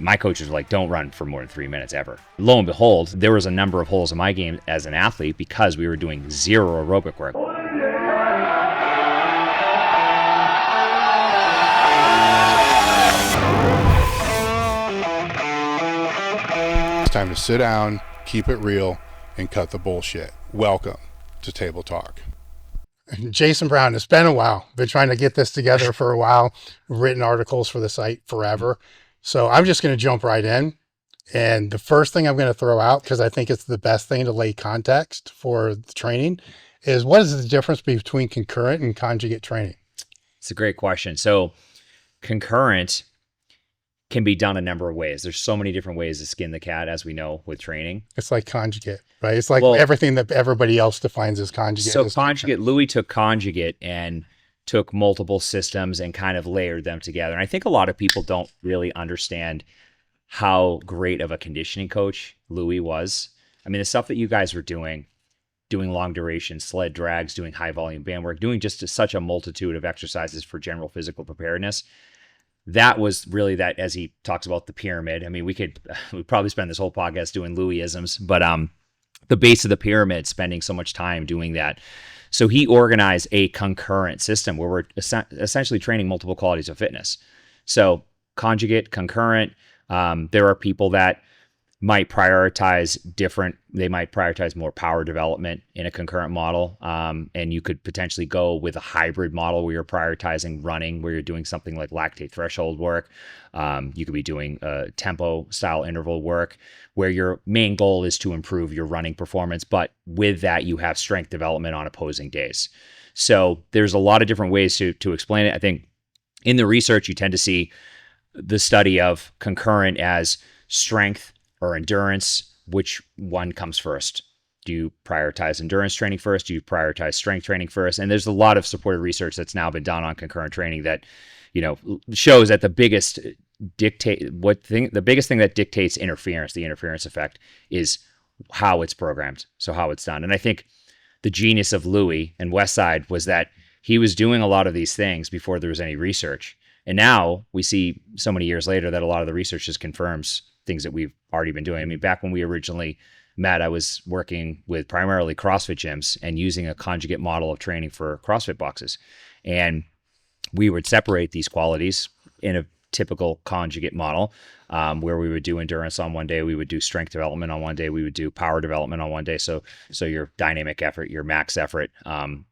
My coaches were like, don't run for more than 3 minutes ever. Lo and behold, there was a number of holes in my game as an athlete because we were doing zero aerobic work. It's time to sit down, keep it real, and cut the bullshit. Welcome to Table Talk. Jason Brown, it's been a while. Been trying to get this together for a while. Written articles for the site forever. So I'm just going to jump right in. And the first thing I'm going to throw out, because I think it's the best thing to lay context for the training, is what is the difference between concurrent and conjugate training? It's a great question. So concurrent can be done a number of ways. There's so many different ways to skin the cat, as we know, with training. It's like conjugate, right? It's like everything that everybody else defines as conjugate. So conjugate, Louis took conjugate and took multiple systems and kind of layered them together. And I think a lot of people don't really understand how great of a conditioning coach Louis was. I mean, the stuff that you guys were doing long duration sled drags, doing high volume band work, doing just such a multitude of exercises for general physical preparedness. That was really that, as he talks about the pyramid. I mean, we'd probably spend this whole podcast doing Louis-isms, but the base of the pyramid, spending so much time doing that. So he organized a concurrent system where we're essentially training multiple qualities of fitness. So conjugate, concurrent, there are people that might prioritize they might prioritize more power development in a concurrent model. And you could potentially go with a hybrid model where you're prioritizing running, where you're doing something like lactate threshold work. You could be doing tempo style interval work where your main goal is to improve your running performance. But with that, you have strength development on opposing days. So there's a lot of different ways to explain it. I think in the research, you tend to see the study of concurrent as strength or endurance. Which one comes first? Do you prioritize endurance training first? Do you prioritize strength training first? And there's a lot of supported research that's now been done on concurrent training that, shows that the biggest thing that dictates interference, the interference effect, is how it's programmed. So how it's done. And I think the genius of Louis and Westside was that he was doing a lot of these things before there was any research. And now we see so many years later that a lot of the research just confirms things that we've already been doing. I mean, back when we originally met, I was working with primarily CrossFit gyms and using a conjugate model of training for CrossFit boxes. And we would separate these qualities in a typical conjugate model, where we would do endurance on one day, we would do strength development on one day, we would do power development on one day. So your dynamic effort, your max effort, and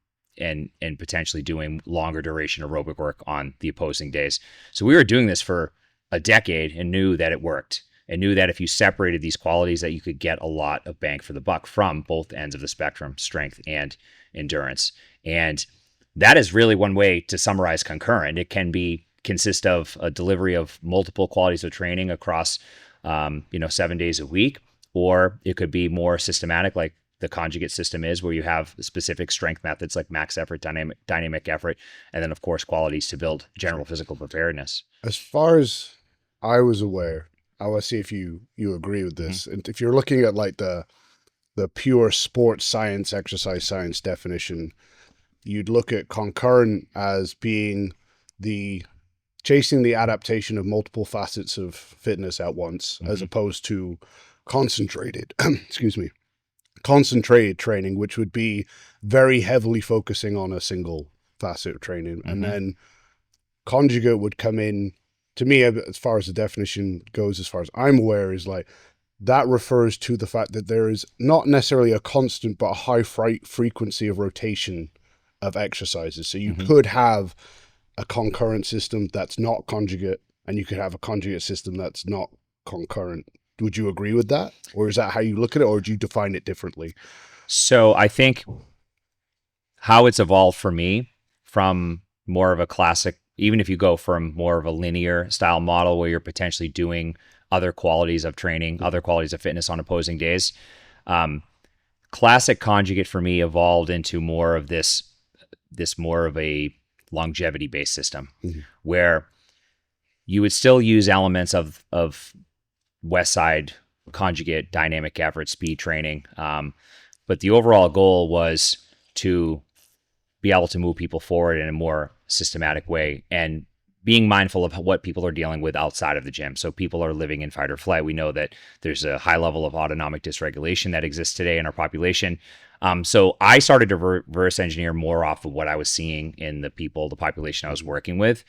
potentially doing longer duration aerobic work on the opposing days. So we were doing this for a decade and knew that it worked, and knew that if you separated these qualities that you could get a lot of bang for the buck from both ends of the spectrum, strength and endurance. And that is really one way to summarize concurrent. It can consist of a delivery of multiple qualities of training across 7 days a week, or it could be more systematic like the conjugate system is, where you have specific strength methods like max effort, dynamic effort, and then of course qualities to build general physical preparedness. As far as I was aware, I want to see if you agree with this. Mm-hmm. And if you're looking at like the pure sports science, exercise science definition, you'd look at concurrent as being chasing the adaptation of multiple facets of fitness at once, mm-hmm. as opposed to concentrated training, which would be very heavily focusing on a single facet of training. Mm-hmm. And then conjugate would come in, to me, as far as the definition goes, as far as I'm aware, is like that refers to the fact that there is not necessarily a constant, but a high frequency of rotation of exercises. So you mm-hmm. could have a concurrent system that's not conjugate, and you could have a conjugate system that's not concurrent. Would you agree with that? Or is that how you look at it, or do you define it differently? So I think how it's evolved for me from more of a classic, even if you go from more of a linear style model where you're potentially doing other qualities of training, other qualities of fitness on opposing days, classic conjugate for me evolved into more of this more of a longevity based system, mm-hmm. where you would still use elements of Westside conjugate, dynamic effort, speed training. But the overall goal was to be able to move people forward in a more systematic way. And being mindful of what people are dealing with outside of the gym. So people are living in fight or flight. We know that there's a high level of autonomic dysregulation that exists today in our population. So I started to reverse engineer more off of what I was seeing in the population I was working with.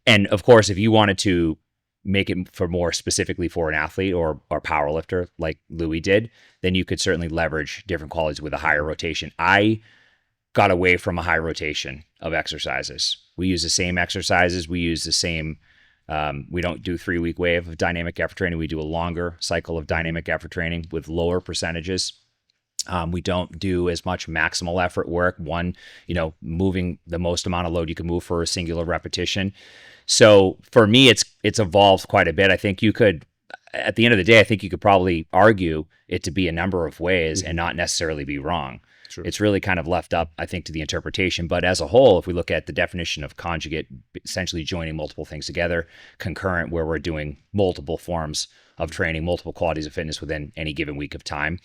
And of course, if you wanted to make it for more specifically for an athlete or power lifter like Louis did, then you could certainly leverage different qualities with a higher rotation. I got away from a high rotation of exercises. We use the same exercises. We use the same, we don't do 3-week wave of dynamic effort training. We do a longer cycle of dynamic effort training with lower percentages. We don't do as much maximal effort work. Moving the most amount of load you can move for a singular repetition. So for me, it's evolved quite a bit. I think you could, at the end of the day, I think you could probably argue it to be a number of ways and not necessarily be wrong. True. It's really kind of left up, I think, to the interpretation. But as a whole, if we look at the definition of conjugate, essentially joining multiple things together, concurrent, where we're doing multiple forms of training, multiple qualities of fitness within any given week of time,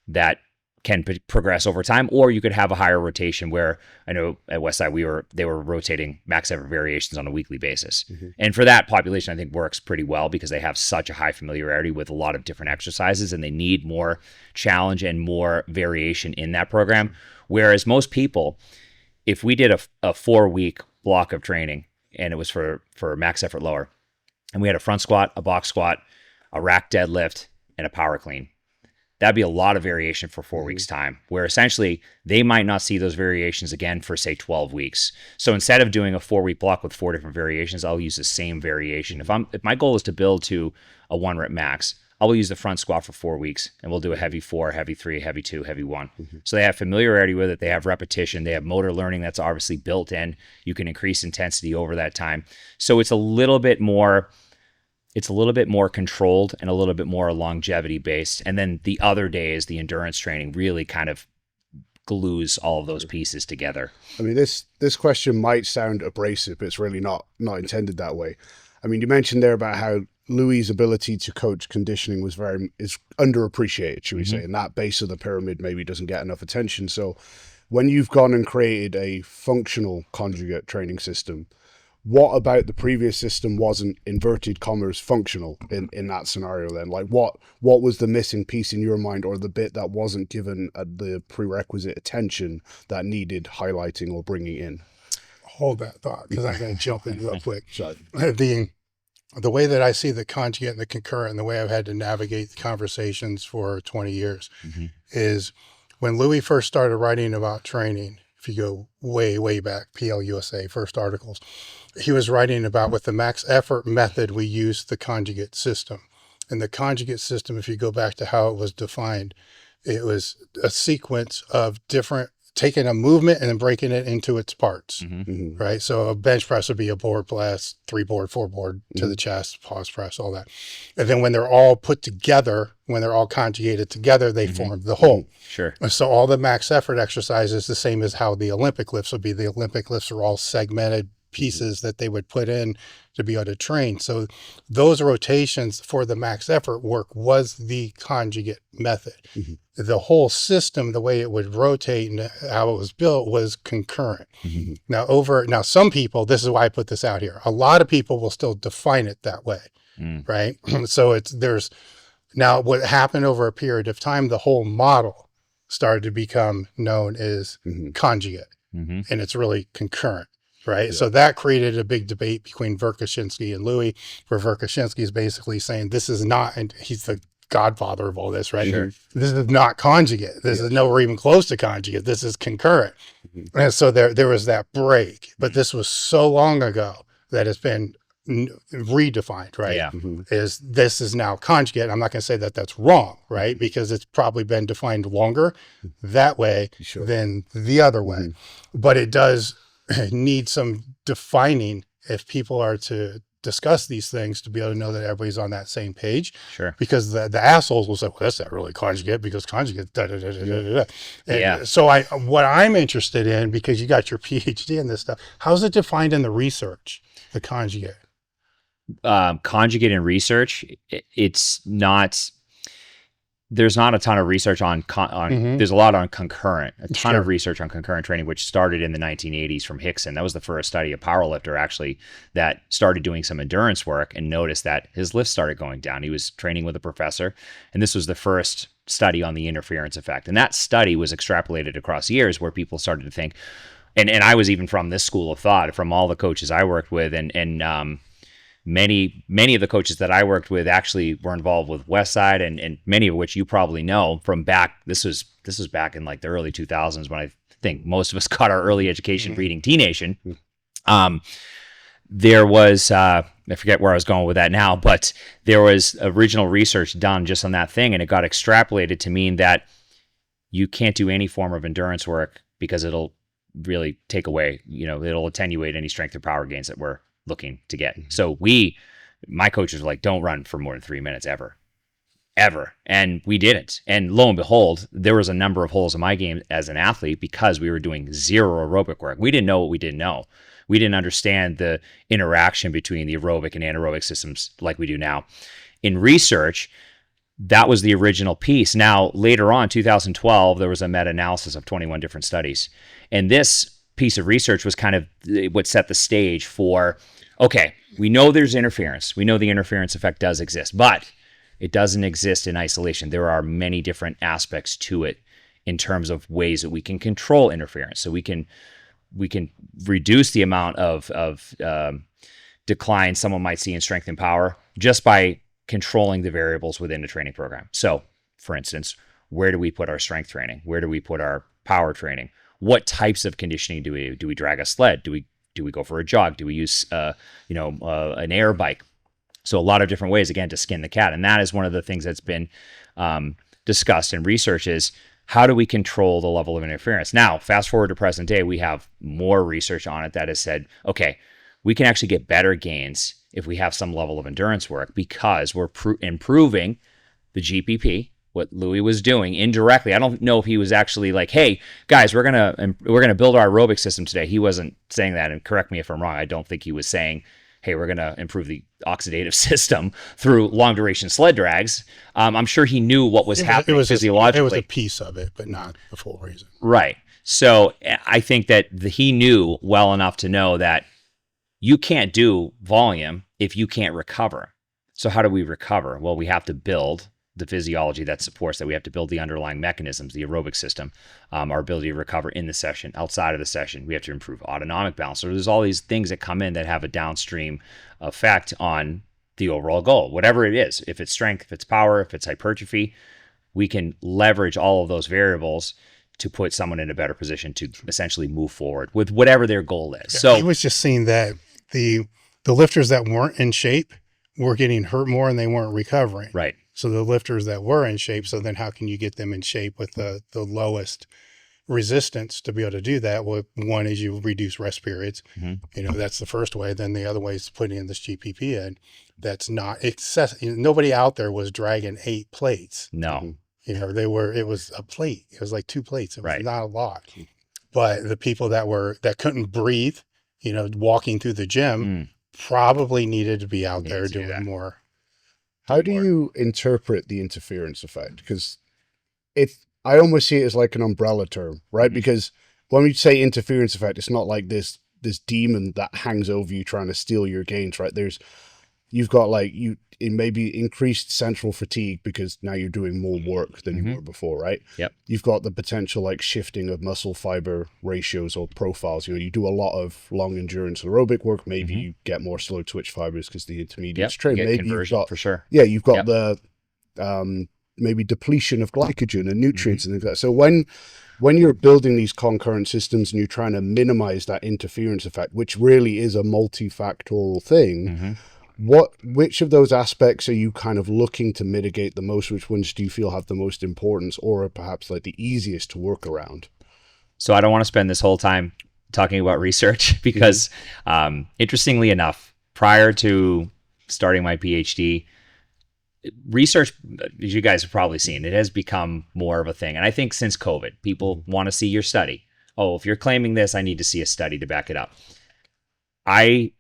that can progress over time, or you could have a higher rotation where I know at Westside they were rotating max effort variations on a weekly basis. And for that population, I think works pretty well because they have such a high familiarity with a lot of different exercises and they need more challenge and more variation in that program. Whereas most people, if we did a 4-week block of training and it was for max effort lower, and we had a front squat, a box squat, a rack deadlift, and a power clean, that'd be a lot of variation for 4 weeks time, where essentially they might not see those variations again for say 12 weeks. So instead of doing a 4-week block with 4 different variations, I'll use the same variation. If my goal is to build to a 1-rep max, I will use the front squat for 4 weeks and we'll do a heavy 4, heavy 3, heavy 2, heavy 1. So they have familiarity with it. They have repetition. They have motor learning that's obviously built in. You can increase intensity over that time. So it's a little bit more controlled and a little bit more longevity based. And then the other days, the endurance training really kind of glues all of those pieces together. I mean, this question might sound abrasive, but it's really not intended that way. I mean, you mentioned there about how Louis' ability to coach conditioning is underappreciated, should we say, and that base of the pyramid maybe doesn't get enough attention. So when you've gone and created a functional conjugate training system, what about the previous system wasn't, inverted commas, functional in that scenario then? Like what was the missing piece in your mind, or the bit that wasn't given the prerequisite attention that needed highlighting or bringing in? Hold that thought, because I'm going to jump in real quick. The way that I see the conjugate and the concurrent, and the way I've had to navigate the conversations for 20 years is when Louis first started writing about training, if you go way, way back, PLUSA, first articles, he was writing about with the max effort method, we used the conjugate system. And the conjugate system, if you go back to how it was defined, it was a sequence of taking a movement and then breaking it into its parts, right? So a bench press would be a board press, 3-board, 4-board to the chest, pause press, all that. And then when they're all put together, when they're all conjugated together, they form the whole. Sure. And so all the max effort exercises, the same as how the Olympic lifts would be. The Olympic lifts are all segmented pieces that they would put in to be able to train. So those rotations for the max effort work was the conjugate method. The whole system, the way it would rotate and how it was built, was concurrent. Now some people, this is why I put this out here, a lot of people will still define it that way, right? So now what happened over a period of time, the whole model started to become known as conjugate, and it's really concurrent. Right. Yeah. So that created a big debate between Verkhoshansky and Louis, where Verkhoshansky is basically saying this is not, and he's the godfather of all this, right? Sure. This is not conjugate. This is nowhere even close to conjugate. This is concurrent. And so there was that break, but this was so long ago that it's been redefined, right? Yeah. This is now conjugate. I'm not going to say that that's wrong, right? Because it's probably been defined longer that way than the other way, but it does need some defining if people are to discuss these things to be able to know that everybody's on that same page. Sure. Because the assholes will say, well, that's not really conjugate because conjugate, So what I'm interested in, because you got your PhD in this stuff, how's it defined in the research, the conjugate? Conjugate in research, it's not, there's not a ton of research on there's a lot on concurrent, a ton Sure. of research on concurrent training, which started in the 1980s from Hickson. That was the first study, a powerlifter actually, that started doing some endurance work and noticed that his lifts started going down. He was training with a professor, and this was the first study on the interference effect. And that study was extrapolated across years, where people started to think, and I was even from this school of thought, from all the coaches I worked with, and many of the coaches that I worked with actually were involved with Westside, and many of which you probably know from back. This was back in like the early 2000s, when I think most of us got our early education reading T Nation. There was I forget where I was going with that now, but there was original research done just on that thing, and it got extrapolated to mean that you can't do any form of endurance work because it'll really take away, it'll attenuate any strength or power gains that we're looking to get. So my coaches were like, don't run for more than 3 minutes ever. And we didn't. And lo and behold, there was a number of holes in my game as an athlete because we were doing zero aerobic work. We didn't know what we didn't know. We didn't understand the interaction between the aerobic and anaerobic systems like we do now. In research, that was the original piece. Now, later on, 2012, there was a meta-analysis of 21 different studies. And this piece of research was kind of what set the stage for, okay, we know there's interference. We know the interference effect does exist, but it doesn't exist in isolation. There are many different aspects to it in terms of ways that we can control interference. So we can reduce the amount of decline someone might see in strength and power just by controlling the variables within the training program. So, for instance, where do we put our strength training? Where do we put our power training? What types of conditioning do we drag a sled? Do we go for a jog? Do we use an air bike? So a lot of different ways, again, to skin the cat. And that is one of the things that's been discussed in research, is how do we control the level of interference? Now, fast forward to present day, we have more research on it that has said, okay, we can actually get better gains if we have some level of endurance work, because we're improving the GPP, what Louis was doing indirectly. I don't know if he was actually like, hey, guys, we're gonna build our aerobic system today. He wasn't saying that, and correct me if I'm wrong. I don't think he was saying, hey, we're going to improve the oxidative system through long duration sled drags. I'm sure he knew what was happening physiologically. It was a piece of it, but not the full reason. Right. So I think that he knew well enough to know that you can't do volume if you can't recover. So how do we recover? Well, we have to build the physiology that supports that. We have to build the underlying mechanisms, the aerobic system, our ability to recover in the session, outside of the session. We have to improve autonomic balance. So there's all these things that come in that have a downstream effect on the overall goal, whatever it is. If it's strength, if it's power, if it's hypertrophy, we can leverage all of those variables to put someone in a better position to essentially move forward with whatever their goal is. Yeah, So he was just seeing that the lifters that weren't in shape were getting hurt more and they weren't recovering. right. So the lifters that were in shape, so then how can you get them in shape with the lowest resistance to be able to do that? Well, one is you reduce rest periods. Mm-hmm. That's the first way. Then the other way is putting in this GPP in. That's not excessive. Nobody out there was dragging 8 plates. No. It was a plate. It was like 2 plates. It was Right. not a lot. But the people that couldn't breathe, walking through the gym probably needed to be out there doing more. How do you interpret the interference effect? Because I almost see it as like an umbrella term, right? Because when we say interference effect, it's not like this demon that hangs over you trying to steal your gains, right? You've got it may be increased central fatigue because now you're doing more work than you were before, right? Yep. You've got the potential shifting of muscle fiber ratios or profiles. You do a lot of long endurance aerobic work. Maybe you get more slow twitch fibers because the intermediate strain. Maybe conversion, you've got, for sure. Yeah, you've got the maybe depletion of glycogen and nutrients and things like that. So when you're building these concurrent systems and you're trying to minimize that interference effect, which really is a multifactorial thing, which of those aspects are you kind of looking to mitigate the most? Which ones do you feel have the most importance, or perhaps the easiest to work around? So I don't want to spend this whole time talking about research because interestingly enough, prior to starting my PhD, research, as you guys have probably seen, it has become more of a thing. And I think since COVID, people want to see your study. Oh, if you're claiming this, I need to see a study to back it up. I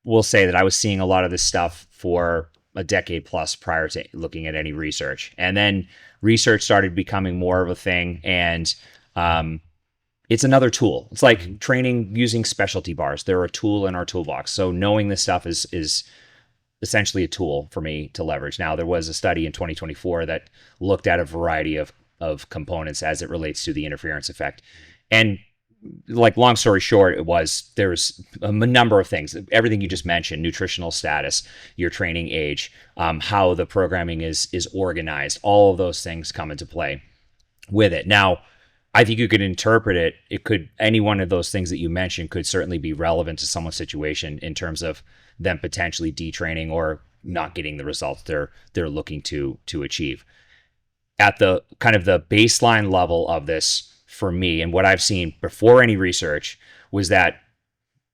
will say that I was seeing a lot of this stuff for a decade plus prior to looking at any research. And then research started becoming more of a thing, and it's another tool. It's like training using specialty bars. They're a tool in our toolbox. So knowing this stuff is essentially a tool for me to leverage. Now, there was a study in 2024 that looked at a variety of components as it relates to the interference effect. And like, long story short, there's a number of things, everything you just mentioned: nutritional status, your training age, how the programming is organized, all of those things come into play with it. Now, I think you could interpret it. Any one of those things that you mentioned could certainly be relevant to someone's situation in terms of them potentially detraining or not getting the results they're looking to achieve. At the kind of the baseline level of this, for me, and what I've seen before any research, was that,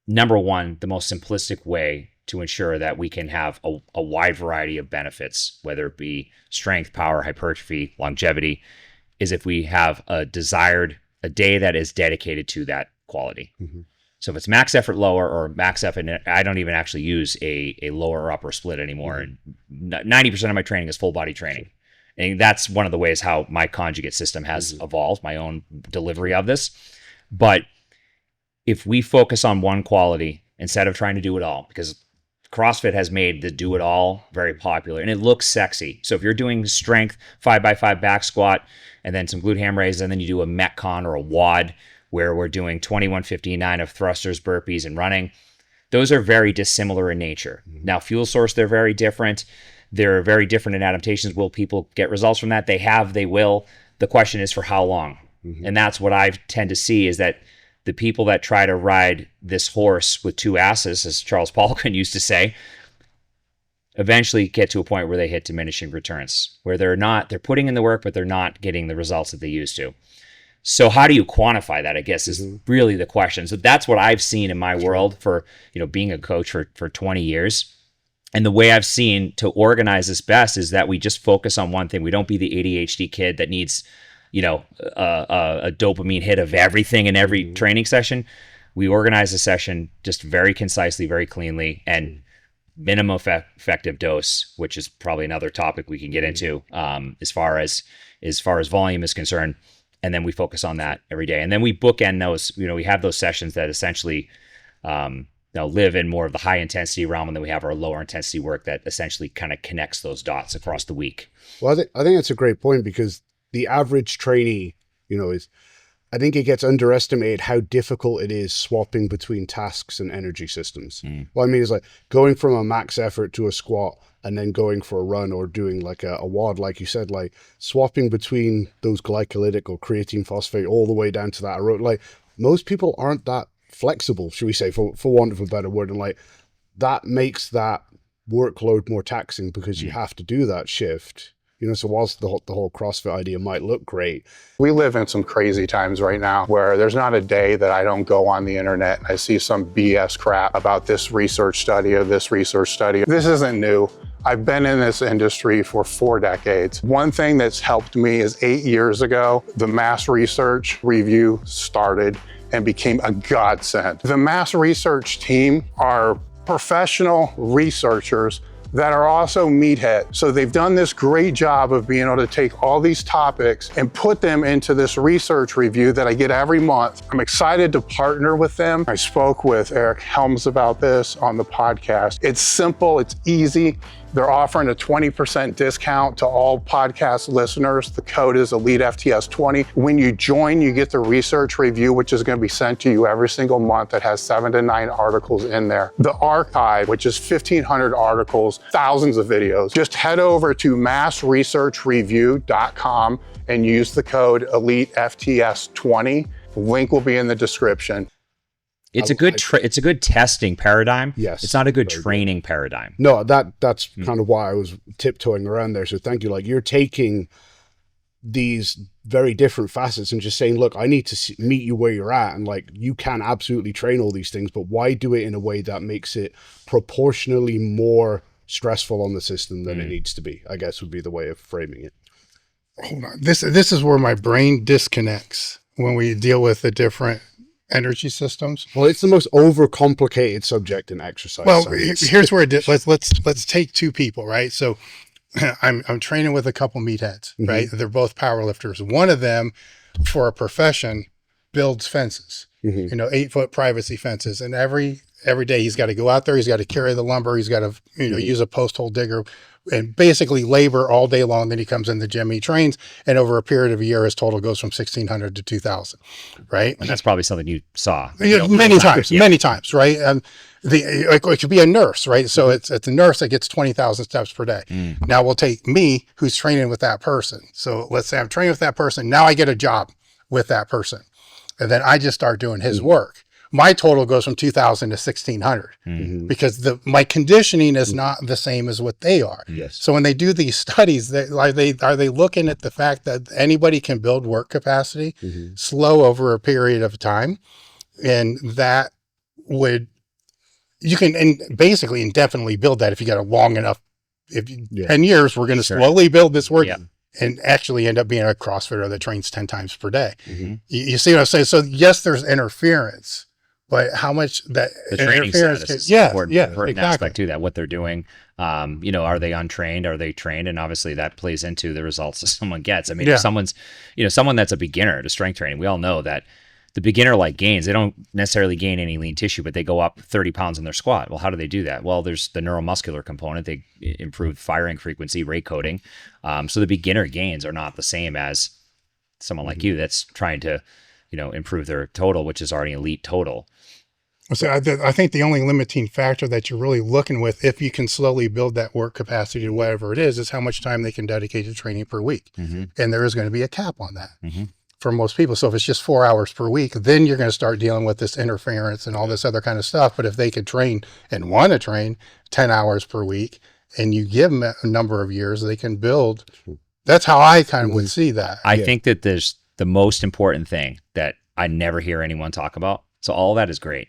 number one, the most simplistic way to ensure that we can have a wide variety of benefits, whether it be strength, power, hypertrophy, longevity, is if we have a day that is dedicated to that quality. Mm-hmm. So if it's max effort lower or max effort, I don't even actually use a lower or upper split anymore. Mm-hmm. And 90% of my training is full body training. And that's one of the ways how my Conjugate system has evolved, my own delivery of this. But if we focus on one quality instead of trying to do it all, because CrossFit has made the do it all very popular and it looks sexy. So if you're doing strength, 5x5 back squat, and then some glute ham raises, and then you do a Metcon or a WOD where we're doing 2159 of thrusters, burpees, and running, those are very dissimilar in nature. Mm-hmm. Now, fuel source, they're very different. They're very different in adaptations. Will people get results from that? They will. The question is for how long? Mm-hmm. And that's what I tend to see, is that the people that try to ride this horse with two asses, as Charles Poliquin used to say, eventually get to a point where they hit diminishing returns, where they're putting in the work, but they're not getting the results that they used to. So how do you quantify that, I guess, is really the question. So that's what I've seen in my world for, being a coach for 20 years. And the way I've seen to organize this best is that we just focus on one thing. We don't be the ADHD kid that needs, a dopamine hit of everything in every training session. We organize a session just very concisely, very cleanly, and minimum effective dose, which is probably another topic we can get into as far as volume is concerned. And then we focus on that every day. And then we bookend those, we have those sessions that essentially live in more of the high intensity realm, and then we have our lower intensity work that essentially kind of connects those dots across the week. Well, I think that's a great point, because the average trainee, I think it gets underestimated how difficult it is swapping between tasks and energy systems. What I mean is, like, going from a max effort to a squat and then going for a run, or doing like a WOD, like you said, like swapping between those glycolytic or creatine phosphate all the way down to that aerobic. Like, most people aren't that flexible, should we say, for want of a better word. And like, that makes that workload more taxing, because you have to do that shift. So whilst the whole CrossFit idea might look great, we live in some crazy times right now where there's not a day that I don't go on the internet and I see some BS crap about this research study or this research study. This isn't new. I've been in this industry for 4 decades. One thing that's helped me is 8 years ago, the Mass Research Review started and became a godsend. The Mass Research team are professional researchers that are also meatheads. So they've done this great job of being able to take all these topics and put them into this research review that I get every month. I'm excited to partner with them. I spoke with Eric Helms about this on the podcast. It's simple, it's easy. They're offering a 20% discount to all podcast listeners. The code is elitefts20. When you join, you get the research review, which is going to be sent to you every single month, that has 7 to 9 articles in there. The archive, which is 1,500 articles, thousands of videos. Just head over to massresearchreview.com and use the code elitefts20. The link will be in the description. It's a good testing paradigm. Yes. It's not a good training paradigm. No, that's kind of why I was tiptoeing around there. So thank you. Like, you're taking these very different facets and just saying, look, I need to meet you where you're at. And like, you can absolutely train all these things, but why do it in a way that makes it proportionally more stressful on the system than it needs to be, I guess would be the way of framing it. Hold on. This is where my brain disconnects when we deal with the different energy systems. Well, it's the most overcomplicated subject in exercise Well, science. here's where let's take two people, right? So I'm training with a couple meatheads, right? They're both power lifters. One of them, for a profession, builds fences, 8-foot privacy fences, and every day he's got to go out there, he's got to carry the lumber, he's got to use a post hole digger and basically labor all day long. Then he comes in the gym, he trains, and over a period of a year his total goes from 1,600 to 2,000, right? And that's probably something you saw many times, right? It could be a nurse, right? So it's a nurse that gets 20,000 steps per day. Now we'll take me, who's training with that person. So let's say I'm training with that person. Now I get a job with that person, and then I just start doing his work. My total goes from 2,000 to 1,600 because my conditioning is not the same as what they are. Yes. So when they do these studies, are they looking at the fact that anybody can build work capacity slow over a period of time, and that you can basically indefinitely build that if you got a long enough. 10 years, we're going to slowly build this work. And actually end up being a CrossFitter that trains 10 times per day. You see what I'm saying? So yes, there's interference, but how much that the training interference status is important exactly. Aspect to that, what they're doing. Are they untrained? Are they trained? And obviously that plays into the results that someone gets. I mean, if someone's, someone that's a beginner to strength training, we all know that the beginner like gains, they don't necessarily gain any lean tissue, but they go up 30 pounds in their squat. Well, how do they do that? Well, there's the neuromuscular component. They improve firing frequency, rate coding. So the beginner gains are not the same as someone like you that's trying to, improve their total, which is already elite total. So I think the only limiting factor that you're really looking with, if you can slowly build that work capacity to whatever it is how much time they can dedicate to training per week. And there is going to be a cap on that. For most people. So if it's just 4 hours per week, then you're going to start dealing with this interference and all this other kind of stuff. But if they could train and want to train 10 hours per week and you give them a number of years, they can build. That's how I kind of would see that. I think that there's the most important thing that I never hear anyone talk about. So all that is great.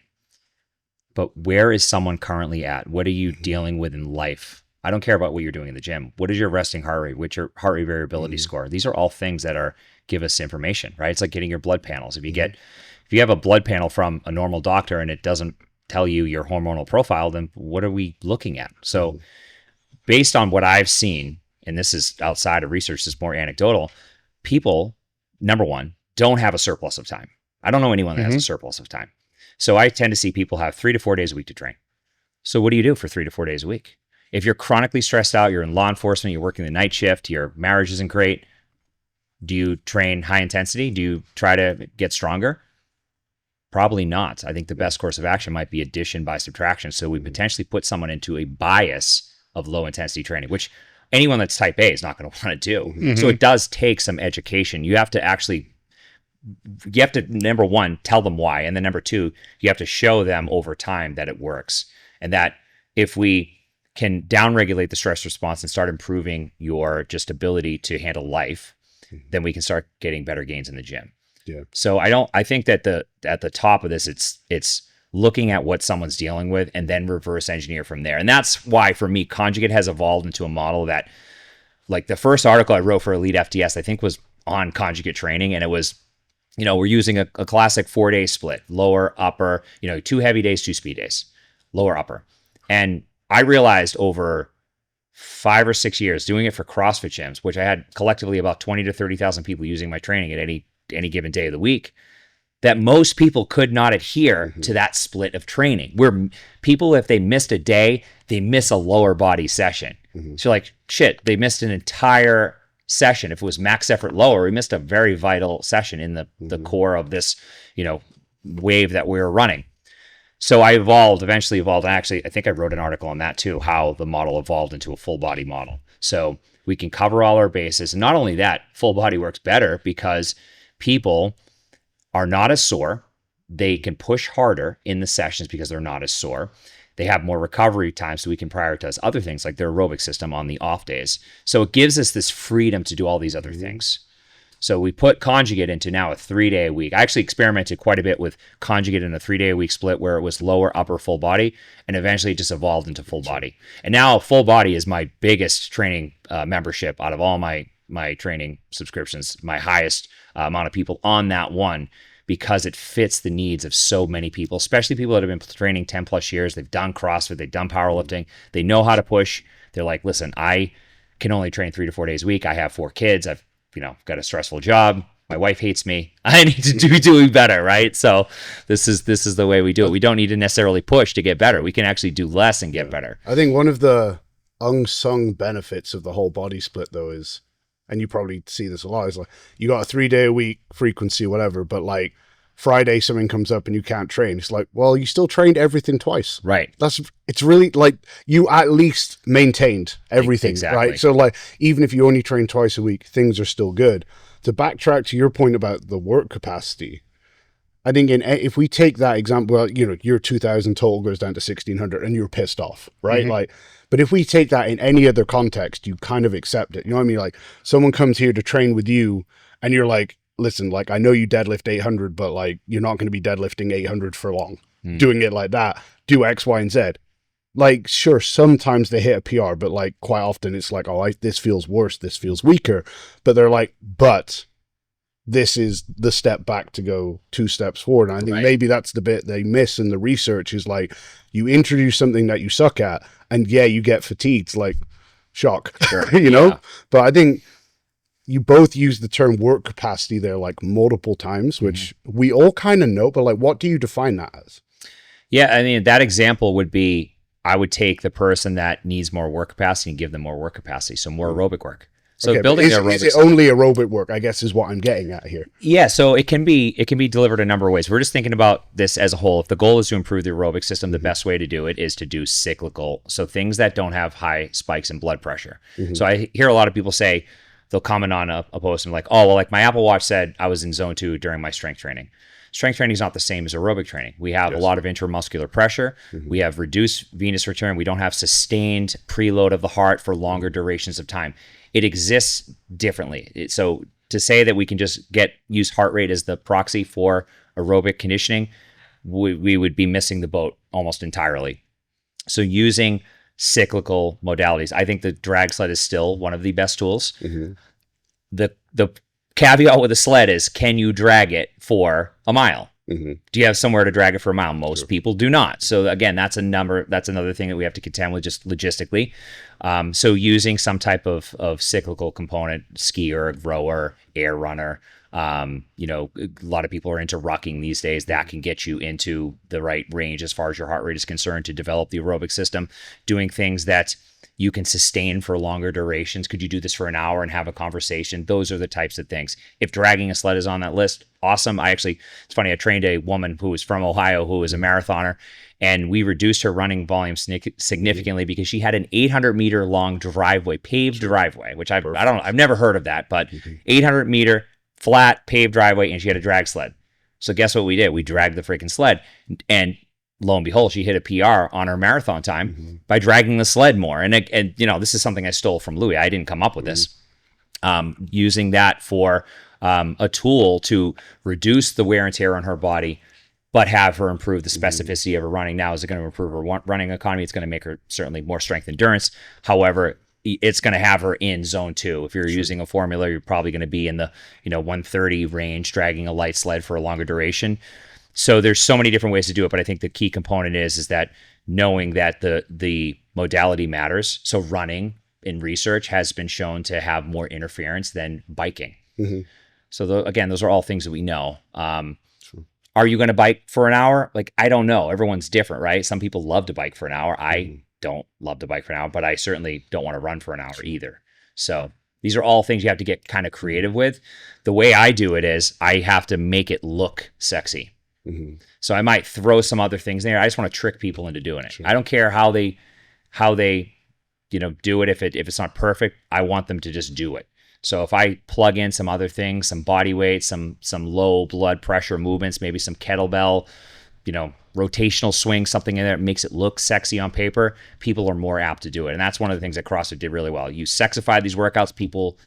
But where is someone currently at? What are you dealing with in life? I don't care about what you're doing in the gym. What is your resting heart rate? What's your heart rate variability score? These are all things that give us information, right? It's like getting your blood panels. If you have a blood panel from a normal doctor and it doesn't tell you your hormonal profile, then what are we looking at? So based on what I've seen, and this is outside of research, this is more anecdotal, people, number one, don't have a surplus of time. I don't know anyone that has a surplus of time. So I tend to see people have 3 to 4 days a week to train. So what do you do for 3 to 4 days a week? If you're chronically stressed out, you're in law enforcement, you're working the night shift, your marriage isn't great, do you train high intensity? Do you try to get stronger? Probably not. I think the best course of action might be addition by subtraction. So we potentially put someone into a bias of low intensity training, which anyone that's type A is not going to want to do. So it does take some education. You have to, number one, tell them why. And then number two, you have to show them over time that it works. And that if we can downregulate the stress response and start improving your just ability to handle life, then we can start getting better gains in the gym. So I think that at the top of this, it's looking at what someone's dealing with and then reverse engineer from there. And that's why for me, Conjugate has evolved into a model that, like, the first article I wrote for Elite FTS, I think was on Conjugate training. And it was, we're using a classic 4-day split, lower, upper, 2 heavy days, 2 speed days, lower, upper. And I realized over 5 or 6 years doing it for CrossFit gyms, which I had collectively about 20 to 30,000 people using my training at any given day of the week, that most people could not adhere to that split of training. Where people, if they missed a day, they miss a lower body session. So like, shit, they missed an entire session. If it was max effort lower, we missed a very vital session in the core of this, wave that we were running. So I eventually evolved. And actually, I think I wrote an article on that too, how the model evolved into a full body model. So we can cover all our bases. And not only that, full body works better because people are not as sore. They can push harder in the sessions because they're not as sore. They have more recovery time, so we can prioritize other things like their aerobic system on the off days. So it gives us this freedom to do all these other things. So we put Conjugate into now a 3-day a week. I actually experimented quite a bit with Conjugate in a 3-day a week split where it was lower, upper, full body, and eventually it just evolved into full body. And now full body is my biggest training membership out of all my training subscriptions, my highest amount of people on that one, because it fits the needs of so many people, especially people that have been training 10 plus years. They've done CrossFit, they've done powerlifting, they know how to push. They're like, listen, I can only train 3 to 4 days a week. I have 4 kids. I've, got a stressful job. My wife hates me. I need to do doing better, right? So this is the way we do it. We don't need to necessarily push to get better. We can actually do less and get better. I think one of the unsung benefits of the whole body split, though, is, and you probably see this a lot, is like you got a 3-day-a-week frequency, whatever, but like Friday something comes up and you can't train. It's like, well, you still trained everything twice. Right. It's really like you at least maintained everything. Exactly. Right. So like even if you only train twice a week, things are still good. To backtrack to your point about the work capacity, I think if we take that example, well, your 2,000 total goes down to 1,600 and you're pissed off, right? Like, but if we take that in any other context, you kind of accept it. You know what I mean? Like someone comes here to train with you and you're like, listen, like I know you deadlift 800, but like you're not going to be deadlifting 800 for long. Doing it like that, do X, Y, and Z. Like, sure, sometimes they hit a PR, but like quite often it's like, oh, this feels worse, this feels weaker. But they're like, but this is the step back to go 2 steps forward. And I think maybe that's the bit they miss in the research is like, you introduce something that you suck at and yeah, you get fatigued, like shock, Sure. But I think you both use the term work capacity there like multiple times, which we all kind of know, but like, what do you define that as? Yeah. I mean, that example would be, I would take the person that needs more work capacity and give them more work capacity. So more aerobic work. So okay, building is aerobic. Is it only aerobic work, I guess, is what I'm getting at here. Yeah. So it can be delivered a number of ways. We're just thinking about this as a whole. If the goal is to improve the aerobic system, the best way to do it is to do cyclical. So things that don't have high spikes in blood pressure. So I hear a lot of people say, they'll comment on a post and like, oh, well, like my Apple Watch said I was in zone 2 during my strength training. Strength training is not the same as aerobic training. We have a lot of intramuscular pressure. We have reduced venous return. We don't have sustained preload of the heart for longer durations of time. It exists differently. So to say that we can just use heart rate as the proxy for aerobic conditioning, we would be missing the boat almost entirely. So using cyclical modalities, I think the drag sled is still one of the best tools. The caveat with a sled is, can you drag it for a mile? Do you have somewhere to drag it for a mile? Most people do not. So again, that's another thing that we have to contend with just logistically. So using some type of cyclical component, skier, rower, air runner, a lot of people are into rucking these days. That can get you into the right range as far as your heart rate is concerned to develop the aerobic system. Doing things that you can sustain for longer durations. Could you do this for an hour and have a conversation? Those are the types of things. If dragging a sled is on that list, awesome. It's funny, I trained a woman who was from Ohio who was a marathoner, and we reduced her running volume significantly because she had an 800-meter long driveway, paved driveway, which I've never heard of that, but 800-meter flat paved driveway, and she had a drag sled. So guess what we did? We dragged the freaking sled, and lo and behold, she hit a PR on her marathon time by dragging the sled more. And this is something I stole from Louis. I didn't come up with this. Using that for a tool to reduce the wear and tear on her body, but have her improve the specificity of her running. Now, is it going to improve her running economy? It's going to make her certainly more strength endurance. However, it's going to have her in zone 2. If you're using a formula, you're probably going to be in the 130 range, dragging a light sled for a longer duration. So there's so many different ways to do it, but I think the key component is that knowing that the modality matters. So running in research has been shown to have more interference than biking. So again, those are all things that we know. Are you going to bike for an hour? Like, I don't know. Everyone's different, right? Some people love to bike for an hour. I don't love to bike for an hour, but I certainly don't want to run for an hour either. So these are all things you have to get kind of creative with. The way I do it is I have to make it look sexy. So I might throw some other things in there. I just want to trick people into doing it. I don't care how they do it. If it's not perfect, I want them to just do it. So if I plug in some other things, some body weight, some low blood pressure movements, maybe some kettlebell, rotational swing, something in there that makes it look sexy on paper, people are more apt to do it. And that's one of the things that CrossFit did really well. You sexify these workouts,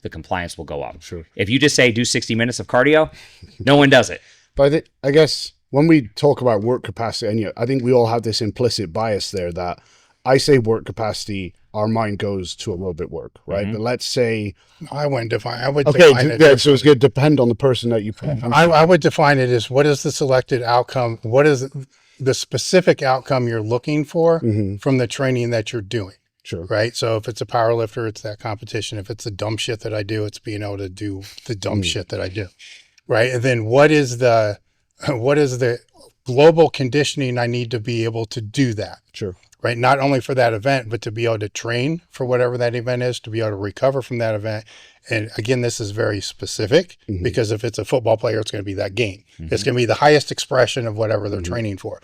the compliance will go up. If you just say do 60 minutes of cardio, no one does it. But I guess when we talk about work capacity, and I think we all have this implicit bias there that I say work capacity, our mind goes to aerobic work, right? But let's say I wouldn't define. I would okay, define it. yeah, so it's going to depend on the person that you put. I would define it as, what is the selected outcome? What is the specific outcome you're looking for from the training that you're doing? Sure. Right. So if it's a power lifter, it's that competition. If it's the dumb shit that I do, it's being able to do the dumb shit that I do. Right. And then what is the global conditioning I need to be able to do that? Sure. Right. Not only for that event, but to be able to train for whatever that event is, to be able to recover from that event. And again, this is very specific because if it's a football player, it's going to be that game. It's going to be the highest expression of whatever they're training for.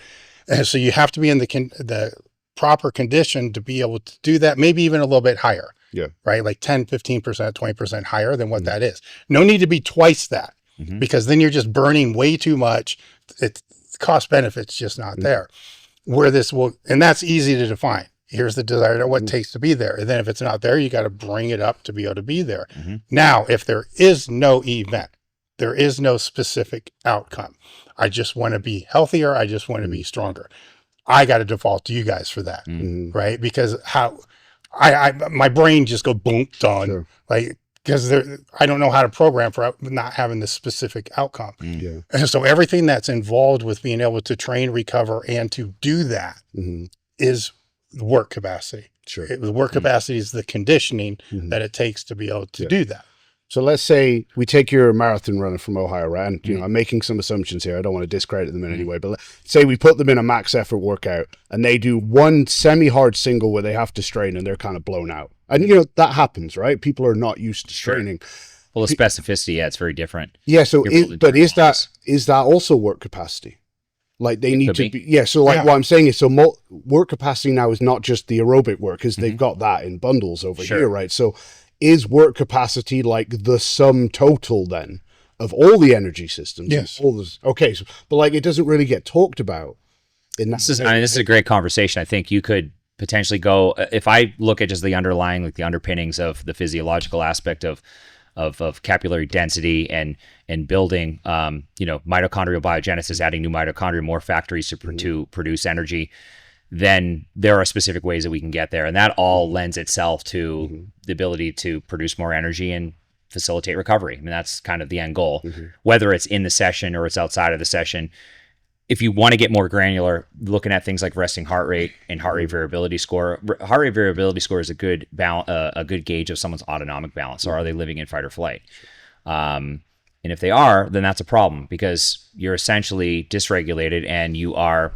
And so you have to be in the proper condition to be able to do that, maybe even a little bit higher. Yeah. Right. Like 10, 15%, 20% higher than what that is. No need to be twice that because then you're just burning way too much. It's cost benefits just not there. Where this will, and that's easy to define. Here's the desire, what it takes to be there. And then if it's not there, you got to bring it up to be able to be there. Now, if there is no event, there is no specific outcome. I just want to be healthier. I just want to be stronger. I got to default to you guys for that, right? Because how my brain just go boom, done, like, because I don't know how to program for not having this specific outcome. And so everything that's involved with being able to train, recover, and to do that is work capacity. Sure. The work capacity is the conditioning that it takes to be able to do that. So let's say we take your marathon runner from Ohio, right? And, you know, I'm making some assumptions here. I don't want to discredit them in any way, but let's say we put them in a max effort workout and they do one semi-hard single where they have to strain and they're kind of blown out. And, you know, that happens, right? People are not used to straining. Well, the specificity, it's very different. Yeah. So, but is that also work capacity? Like they need to be, so like what I'm saying is, so work capacity now is not just the aerobic work because they've got that in bundles over here, right? So is work capacity like the sum total then of all the energy systems? Yes. Okay. So, but like it doesn't really get talked about in that. This is a great conversation. I think you could potentially go, if I look at just the underlying, like the underpinnings of the physiological aspect of capillary density and building, mitochondrial biogenesis, adding new mitochondria, more factories to produce energy, then there are specific ways that we can get there. And that all lends itself to the ability to produce more energy and facilitate recovery. I mean, that's kind of the end goal, whether it's in the session or it's outside of the session. If you want to get more granular, looking at things like resting heart rate and heart rate variability score. Heart rate variability score is a good gauge of someone's autonomic balance. So are they living in fight or flight? And if they are, then that's a problem because you're essentially dysregulated and you are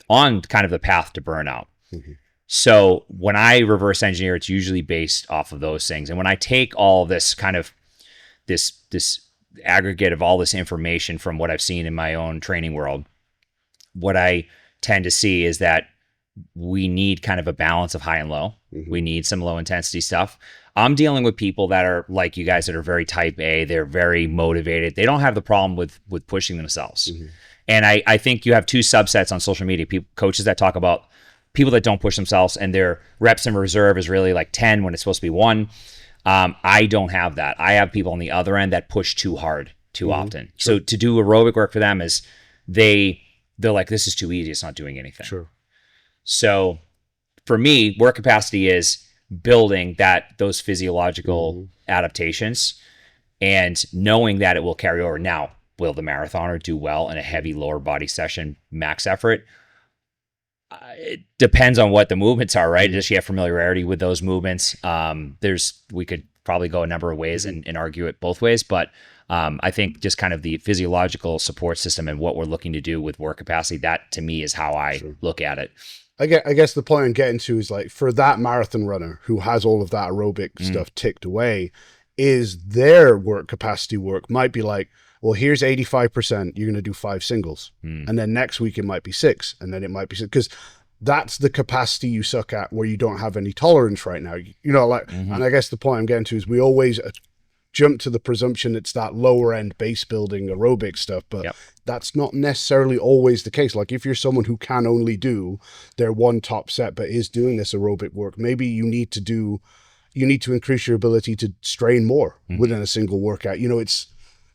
on kind of the path to burnout. So when I reverse engineer, it's usually based off of those things. And when I take all this kind of this aggregate of all this information from what I've seen in my own training world, what I tend to see is that we need kind of a balance of high and low. We need some low intensity stuff. I'm dealing with people that are like you guys that are very type A. They're very motivated. They don't have the problem with pushing themselves. And I think you have two subsets on social media, coaches that talk about people that don't push themselves and their reps in reserve is really like 10 when it's supposed to be 1. I don't have that. I have people on the other end that push too hard too often. So to do aerobic work for them is they're like, this is too easy. It's not doing anything. So for me, work capacity is building those physiological adaptations and knowing that it will carry over. Now, will the marathoner do well in a heavy lower body session, max effort? It depends on what the movements are, right? Does she have familiarity with those movements? We could probably go a number of ways and argue it both ways, but I think just kind of the physiological support system and what we're looking to do with work capacity, that to me is how I look at it. I guess the point I'm getting to is like for that marathon runner who has all of that aerobic stuff ticked away, is their work capacity work might be like, well, here's 85%, you're going to do 5 singles. And then next week it might be 6, and then it might be 6. Because that's the capacity you suck at where you don't have any tolerance right now. You know, like, and I guess the point I'm getting to is we always jump to the presumption it's that lower end base building aerobic stuff, but that's not necessarily always the case. Like if you're someone who can only do their one top set, but is doing this aerobic work, maybe you need to increase your ability to strain more within a single workout. You know,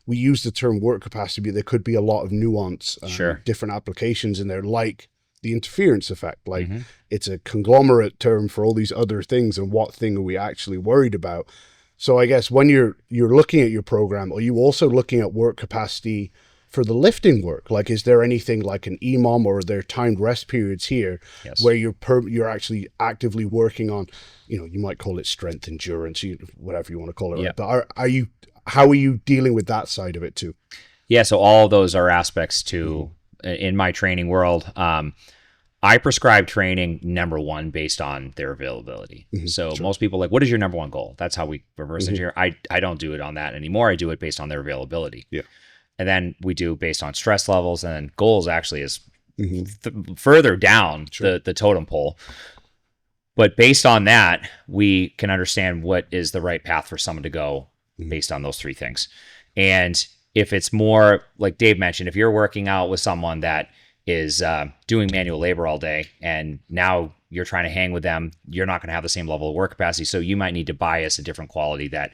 we use the term work capacity, but there could be a lot of nuance, different applications in there, like the interference effect. Like Mm-hmm. it's a conglomerate term for all these other things, and what thing are we actually worried about? So I guess when you're looking at your program, are you also looking at work capacity for the lifting work? Like, is there anything like an EMOM, or are there timed rest periods here Yes. where you're actually actively working on, you might call it strength, endurance, whatever you want to call it. Yeah. Right? But how are you dealing with that side of it too? Yeah, so all of those are aspects to in my training world. I prescribe training number one based on their availability. So most people are like, what is your number one goal? That's how we reverse engineer. I don't do it on that anymore. I do it based on their availability. Yeah. And then we do based on stress levels, and then goals actually is further down the totem pole. But based on that, we can understand what is the right path for someone to go based on those three things. And if it's more like Dave mentioned, if you're working out with someone that is doing manual labor all day, and now you're trying to hang with them, you're not going to have the same level of work capacity. So you might need to bias a different quality that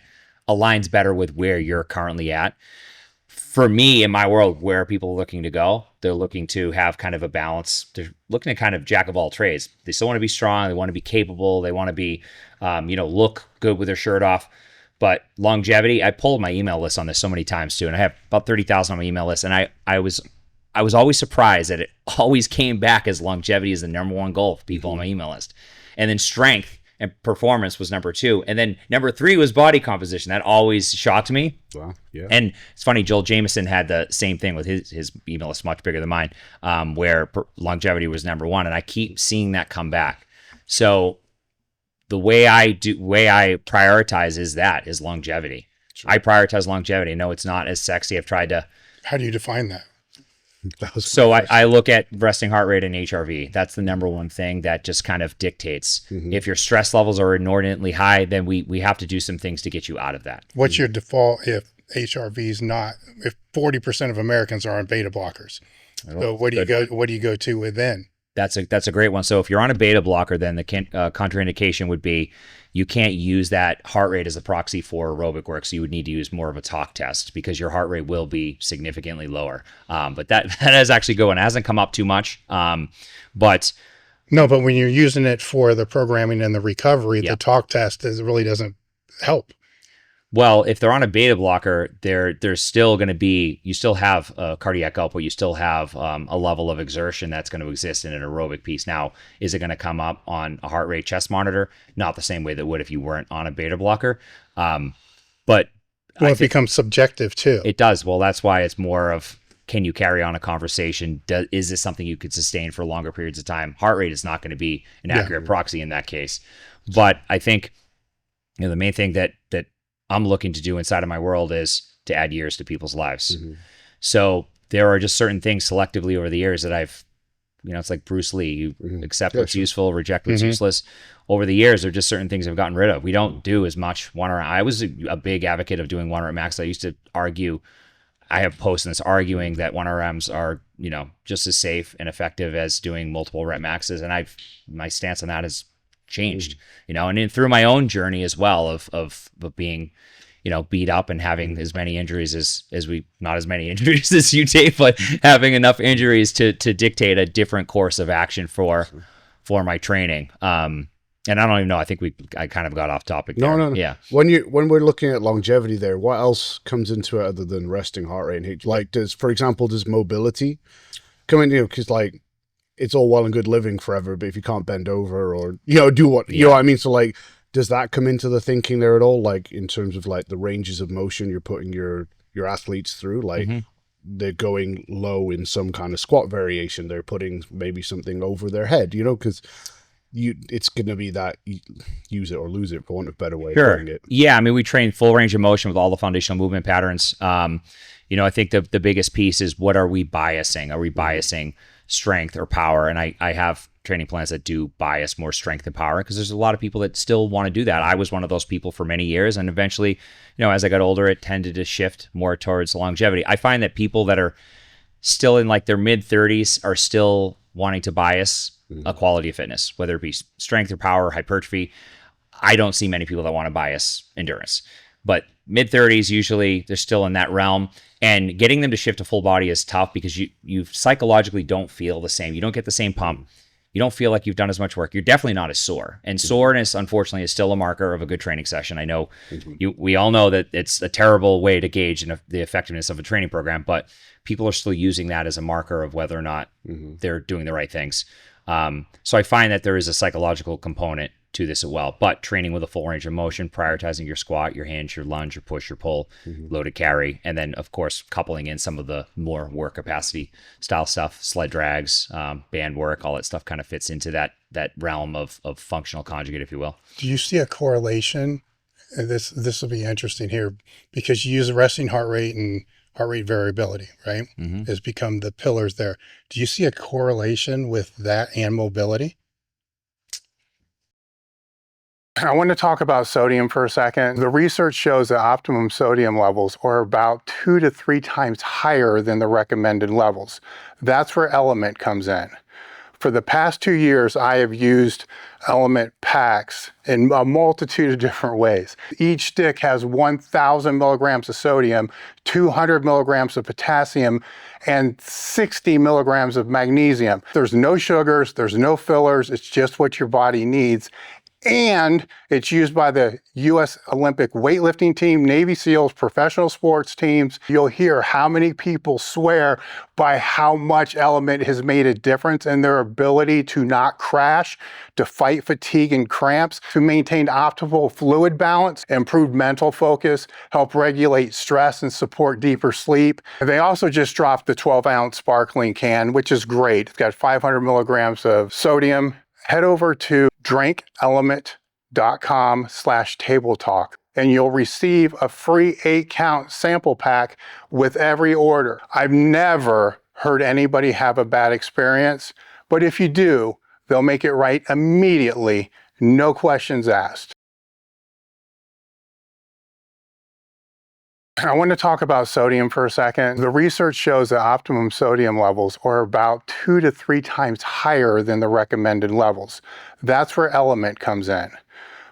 aligns better with where you're currently at. For me, in my world, where people are looking to go, they're looking to have kind of a balance. They're looking at kind of jack of all trades. They still want to be strong. They want to be capable. They want to be, look good with their shirt off. But longevity, I pulled my email list on this so many times too. And I have about 30,000 on my email list. And I was always surprised that it always came back as longevity is the number one goal for people on my email list. And then strength and performance was number two. And then number three was body composition. That always shocked me. Wow. Yeah. And it's funny, Joel Jameson had the same thing with his email list, much bigger than mine, where longevity was number one. And I keep seeing that come back. So the way I prioritize is longevity. Sure. I prioritize longevity. No, it's not as sexy. I've tried to. How do you define that? So I look at resting heart rate and HRV. That's the number one thing that just kind of dictates. If your stress levels are inordinately high, then we have to do some things to get you out of that. What's your default if HRV is not, if 40% of Americans are on beta blockers? So what do you go to with then? That's a great one. So if you're on a beta blocker, then the contraindication would be you can't use that heart rate as a proxy for aerobic work. So you would need to use more of a talk test because your heart rate will be significantly lower. But that is actually good one. It hasn't come up too much. But when you're using it for the programming and the recovery, the talk test really doesn't help. Well, if they're on a beta blocker, there's still going to be, you still have a cardiac output, you still have a level of exertion that's going to exist in an aerobic piece. Now, is it going to come up on a heart rate chest monitor? Not the same way that would if you weren't on a beta blocker. But it becomes subjective too. It does. Well, that's why it's more of, can you carry on a conversation? Is this something you could sustain for longer periods of time? Heart rate is not going to be an accurate proxy in that case. But I think the main thing that I'm looking to do inside of my world is to add years to people's lives. So there are just certain things selectively over the years that I've, it's like Bruce Lee, you accept what's useful, reject what's useless. Over the years, there are just certain things I've gotten rid of. We don't do as much one rep. I was a big advocate of doing one rep max. I used to argue, I have posts in this arguing that 1RMs are, just as safe and effective as doing multiple rep maxes. And my stance on that has changed, and through my own journey as well of being, beat up and having as many injuries not as many injuries as you, Dave, but having enough injuries to dictate a different course of action for my training. And I don't even know, I think I kind of got off topic there. No. Yeah. When we're looking at longevity there, what else comes into it other than resting heart rate? And like, does mobility come in, because like, it's all well and good living forever, but if you can't bend over or, do what, you know what I mean? So like, does that come into the thinking there at all? Like in terms of like the ranges of motion you're putting your athletes through, like they're going low in some kind of squat variation. They're putting maybe something over their head, because it's going to be that use it or lose it, for want of a better way of putting it. Yeah. I mean, we train full range of motion with all the foundational movement patterns. I think the biggest piece is, what are we biasing? Are we biasing strength or power? And I have training plans that do bias more strength and power, because there's a lot of people that still want to do that. I was one of those people for many years, and eventually, as I got older, it tended to shift more towards longevity. I find that people that are still in like their mid 30s are still wanting to bias a quality of fitness, whether it be strength or power, hypertrophy. I don't see many people that want to bias endurance. but mid 30s, usually they're still in that realm. And getting them to shift to full body is tough because you psychologically don't feel the same. You don't get the same pump. You don't feel like you've done as much work. You're definitely not as sore. And soreness, unfortunately, is still a marker of a good training session. I know we all know that it's a terrible way to gauge the effectiveness of a training program, but people are still using that as a marker of whether or not they're doing the right things. So I find that there is a psychological component to this as well, but training with a full range of motion, prioritizing your squat, your hinge, your lunge, your push, your pull, loaded carry, and then of course coupling in some of the more work capacity style stuff, sled drags, band work, all that stuff kind of fits into that realm of functional conjugate, if you will. Do you see a correlation? And this will be interesting here because you use resting heart rate and heart rate variability, right? Has become the pillars there. Do you see a correlation with that and mobility? I want to talk about sodium for a second. The research shows that optimum sodium levels are about 2 to 3 times higher than the recommended levels. That's where Element comes in. For the past 2 years, I have used Element packs in a multitude of different ways. Each stick has 1,000 milligrams of sodium, 200 milligrams of potassium, and 60 milligrams of magnesium. There's no sugars, there's no fillers, it's just what your body needs. And it's used by the U.S. Olympic weightlifting team, Navy SEALs, professional sports teams. You'll hear how many people swear by how much Element has made a difference in their ability to not crash, to fight fatigue and cramps, to maintain optimal fluid balance, improve mental focus, help regulate stress and support deeper sleep. They also just dropped the 12-ounce sparkling can, which is great. It's got 500 milligrams of sodium. Head over to drinkelement.com/table talk and you'll receive a free 8-count sample pack with every order. I've never heard anybody have a bad experience, but if you do, they'll make it right immediately, no questions asked. I want to talk about sodium for a second. The research shows that optimum sodium levels are about 2 to 3 times higher than the recommended levels. That's where Element comes in.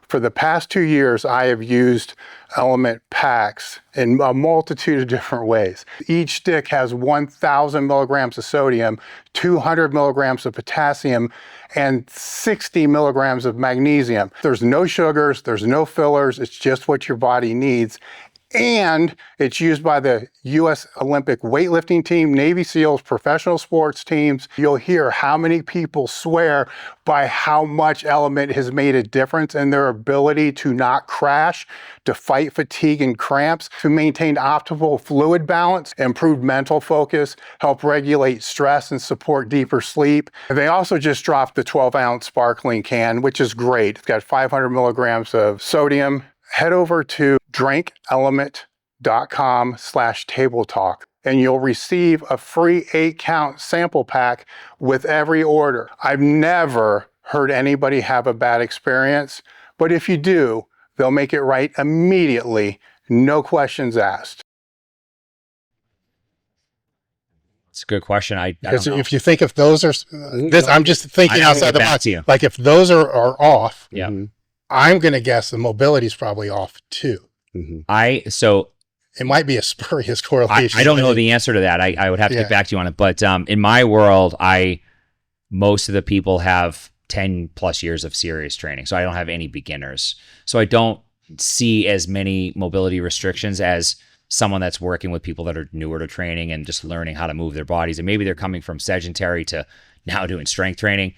For the past 2 years, I have used Element packs in a multitude of different ways. Each stick has 1,000 milligrams of sodium, 200 milligrams of potassium, and 60 milligrams of magnesium. There's no sugars, there's no fillers, it's just what your body needs. And it's used by the U.S. Olympic weightlifting team, Navy SEALs, professional sports teams. You'll hear how many people swear by how much Element has made a difference in their ability to not crash, to fight fatigue and cramps, to maintain optimal fluid balance, improve mental focus, help regulate stress and support deeper sleep. They also just dropped the 12-ounce sparkling can, which is great. It's got 500 milligrams of sodium. Head over to drinkelement.com/table talk and you'll receive a free 8-count sample pack with every order. I've never heard anybody have a bad experience, but if you do, they'll make it right immediately, no questions asked. It's a good question. Because if you think if those are, I'm just thinking outside the box. Like if those are off, I'm going to guess the mobility is probably off too. So it might be a spurious correlation. I don't know the answer to that. I would have to get back to you on it. But in my world, most of the people have 10 plus years of serious training. So I don't have any beginners. So I don't see as many mobility restrictions as someone that's working with people that are newer to training and just learning how to move their bodies. And maybe they're coming from sedentary to now doing strength training.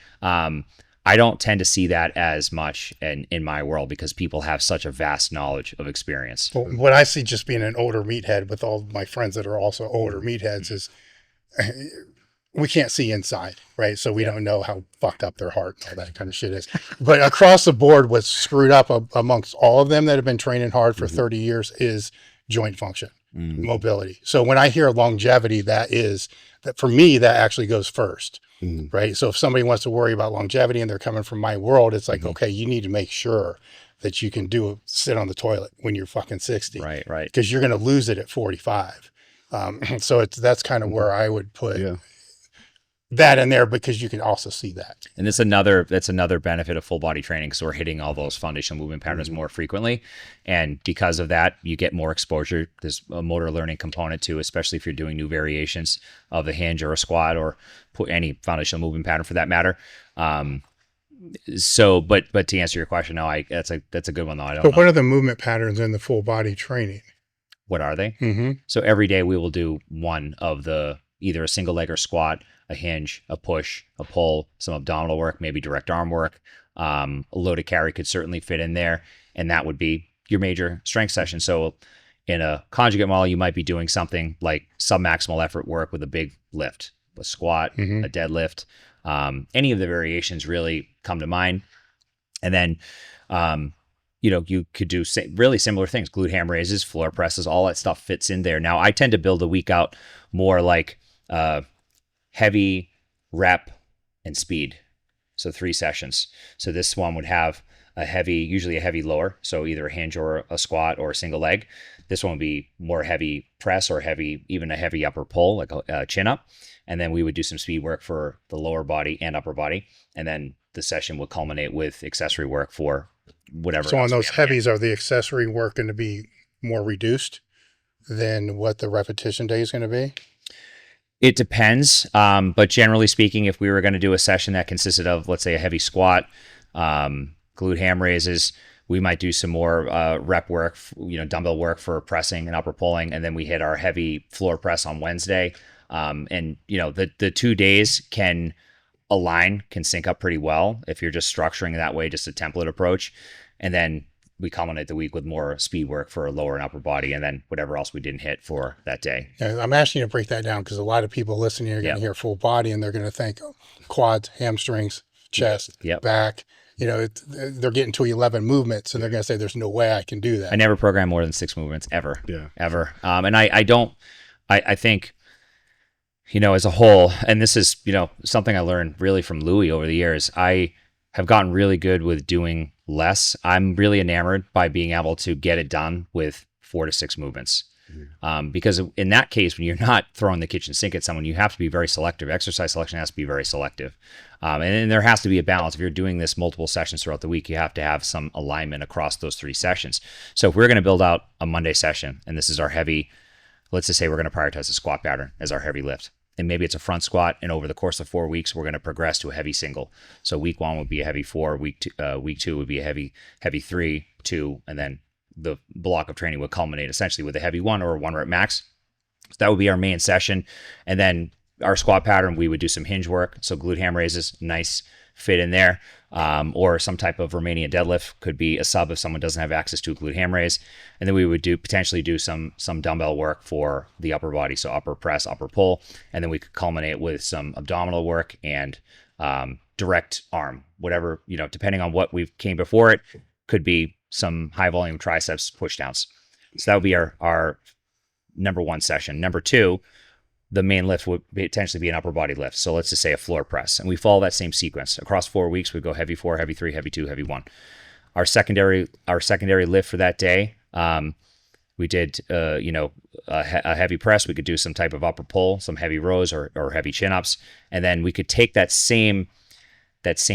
I don't tend to see that as much in my world because people have such a vast knowledge of experience. Well, what I see just being an older meathead with all my friends that are also older meatheads is we can't see inside, right? So we don't know how fucked up their heart and all that kind of shit is. But across the board, what's screwed up amongst all of them that have been training hard for 30 years is joint function, mobility. So when I hear longevity, that for me, that actually goes first. Right. So if somebody wants to worry about longevity and they're coming from my world, it's like, okay, you need to make sure that you can sit on the toilet when you're fucking 60. Right. Because you're going to lose it at 45. So that's kind of where I would put that in there because you can also see that. And that's another benefit of full body training. So we're hitting all those foundational movement patterns more frequently. And because of that, you get more exposure. There's a motor learning component too, especially if you're doing new variations of the hinge or a squat or put any foundational movement pattern for that matter. So, but to answer your question, no, that's a good one though. I don't know. What are the movement patterns in the full body training? What are they? Mm-hmm. So every day we will do one of either a single leg or squat, a hinge, a push, a pull, some abdominal work, maybe direct arm work. A loaded carry could certainly fit in there. And that would be your major strength session. So in a conjugate model, you might be doing something like submaximal effort work with a big lift, a squat, a deadlift. Any of the variations really come to mind. And then, you could do really similar things, glute ham raises, floor presses, all that stuff fits in there. Now I tend to build a week out more like, heavy, rep, and speed. So 3 sessions. So this one would have usually a heavy lower. So either a hinge or a squat or a single leg. This one would be more heavy press or even a heavy upper pull, like a chin up. And then we would do some speed work for the lower body and upper body. And then the session would culminate with accessory work for whatever. So on those heavies, are the accessory work going to be more reduced than what the repetition day is going to be? It depends, but generally speaking, if we were going to do a session that consisted of, let's say, a heavy squat, glute ham raises, we might do some more rep work, dumbbell work for pressing and upper pulling, and then we hit our heavy floor press on Wednesday. And the 2 days can sync up pretty well if you're just structuring that way, just a template approach, and then we culminate the week with more speed work for lower and upper body, and then whatever else we didn't hit for that day. Yeah, I'm asking you to break that down because a lot of people listening are going to hear full body and they're going to think quads, hamstrings, chest, back. They're getting to 11 movements and they're going to say, there's no way I can do that. I never program more than 6 movements ever. Yeah. Ever. And I think, as a whole, and this is, something I learned really from Louis over the years, I have gotten really good with doing less. I'm really enamored by being able to get it done with 4 to 6 movements. Because in that case, when you're not throwing the kitchen sink at someone, you have to be very selective. Exercise selection has to be very selective. And then there has to be a balance. If you're doing this multiple sessions throughout the week, you have to have some alignment across those 3 sessions. So if we're going to build out a Monday session, and this is our heavy, let's just say we're going to prioritize a squat pattern as our heavy lift. And maybe it's a front squat, and over the course of 4 weeks, we're going to progress to a heavy single. So week 1 would be a heavy 4, week 2 would be a heavy 3, 2, and then the block of training would culminate essentially with a heavy 1 or a 1 rep max. So that would be our main session. And then our squat pattern, we would do some hinge work. So glute ham raises, nice fit in there. Or some type of Romanian deadlift, could be a sub if someone doesn't have access to a glute ham raise. And then we would potentially do some dumbbell work for the upper body. So upper press, upper pull. And then we could culminate with some abdominal work and direct arm, whatever, depending on what we've came before it, could be some high volume triceps push downs. So that would be our number 1 session. Number 2, the main lift would potentially be an upper body lift. So let's just say a floor press, and we follow that same sequence across 4 weeks. We go heavy 4, heavy 3, heavy 2, heavy 1. Our secondary lift for that day, we did a heavy press. We could do some type of upper pull, some heavy rows or heavy chin ups, and then we could take that same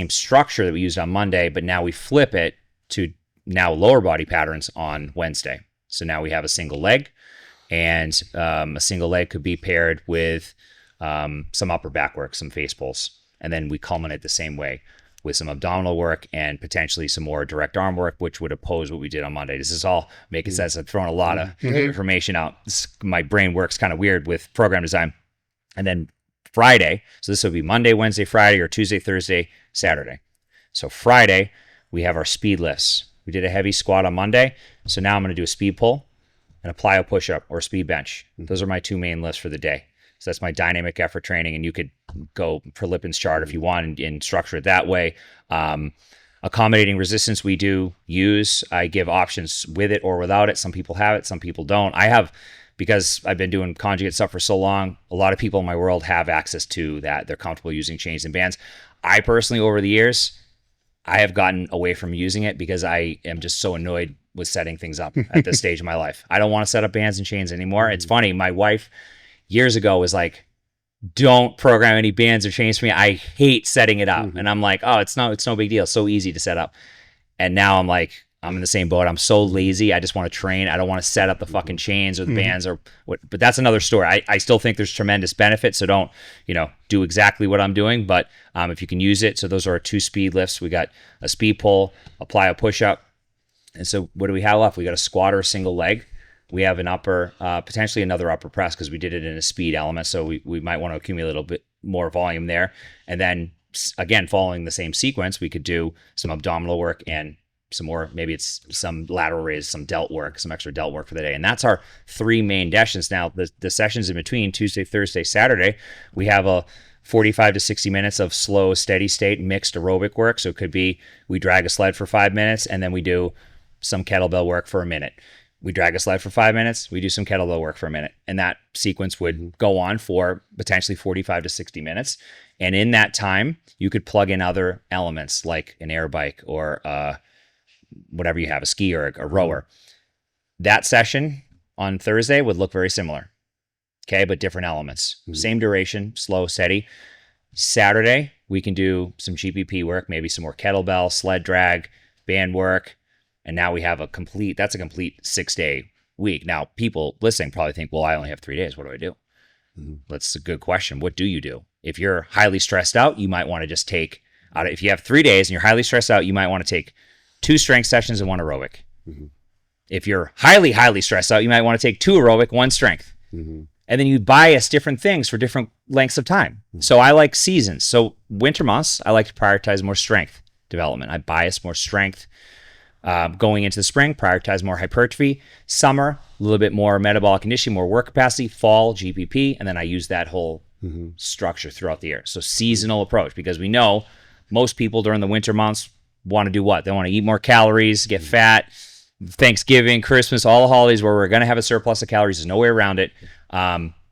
structure that we used on Monday, but now we flip it to now lower body patterns on Wednesday. So now we have a single leg, and a single leg could be paired with some upper back work, some face pulls. And then we culminate the same way with some abdominal work and potentially some more direct arm work, which would oppose what we did on Monday. This is all making sense. I've thrown a lot of information out. My brain works kind of weird with program design. And then Friday, so this would be Monday, Wednesday, Friday, or Tuesday, Thursday, Saturday. So Friday, we have our speed lifts. We did a heavy squat on Monday. So now I'm going to do a speed pull and a plyo push-up or speed bench. Those are my 2 main lifts for the day. So that's my dynamic effort training, and you could go per Lipin's chart if you want and structure it that way. Accommodating resistance we do use. I give options with it or without it. Some people have it, some people don't. I have, because I've been doing conjugate stuff for so long, a lot of people in my world have access to that. They're comfortable using chains and bands. I personally, over the years, I have gotten away from using it because I am just so annoyed with setting things up at this stage of my life. I don't want to set up bands and chains anymore. It's funny. My wife years ago was like, don't program any bands or chains for me. I hate setting it up. And I'm like, oh, it's no big deal. It's so easy to set up. And now I'm like, I'm in the same boat. I'm so lazy. I just want to train. I don't want to set up the fucking chains or the bands or what. But that's another story. I still think there's tremendous benefit. So don't, do exactly what I'm doing. But if you can use it. So those are our 2 speed lifts. We got a speed pull, a plyo push-up. And so what do we have left? We got a squat or a single leg. We have an upper, potentially another upper press because we did it in a speed element. So we might want to accumulate a little bit more volume there. And then again, following the same sequence, we could do some abdominal work and some more, maybe it's some lateral raise, some delt work, some extra delt work for the day. And that's our 3 main sessions. Now the sessions in between Tuesday, Thursday, Saturday, we have a 45 to 60 minutes of slow, steady state mixed aerobic work. So it could be, we drag a sled for 5 minutes and then we do some kettlebell work for a minute. We drag a sled for 5 minutes. We do some kettlebell work for a minute. And that sequence would go on for potentially 45 to 60 minutes. And in that time, you could plug in other elements like an air bike or whatever you have, a ski or a rower. That session on Thursday would look very similar. Okay, but different elements. Same duration, slow, steady. Saturday, we can do some GPP work, maybe some more kettlebell, sled drag, band work. And now we have that's a complete 6-day week. Now, people listening probably think, well, I only have 3 days. What do I do? That's a good question. What do you do? If you're highly stressed out, you might want to just if you have 3 days and you're highly stressed out, you might want to take 2 strength sessions and 1 aerobic. If you're highly, highly stressed out, you might want to take 2 aerobic, 1 strength. And then you bias different things for different lengths of time. So I like seasons. So winter months, I like to prioritize more strength development. I bias more strength. Going into the spring, prioritize more hypertrophy. Summer, a little bit more metabolic conditioning, more work capacity. Fall, GPP. And then I use that whole structure throughout the year. So seasonal approach, because we know most people during the winter months want to do what? They want to eat more calories, get fat. Thanksgiving, Christmas, all the holidays where we're going to have a surplus of calories. There's no way around it.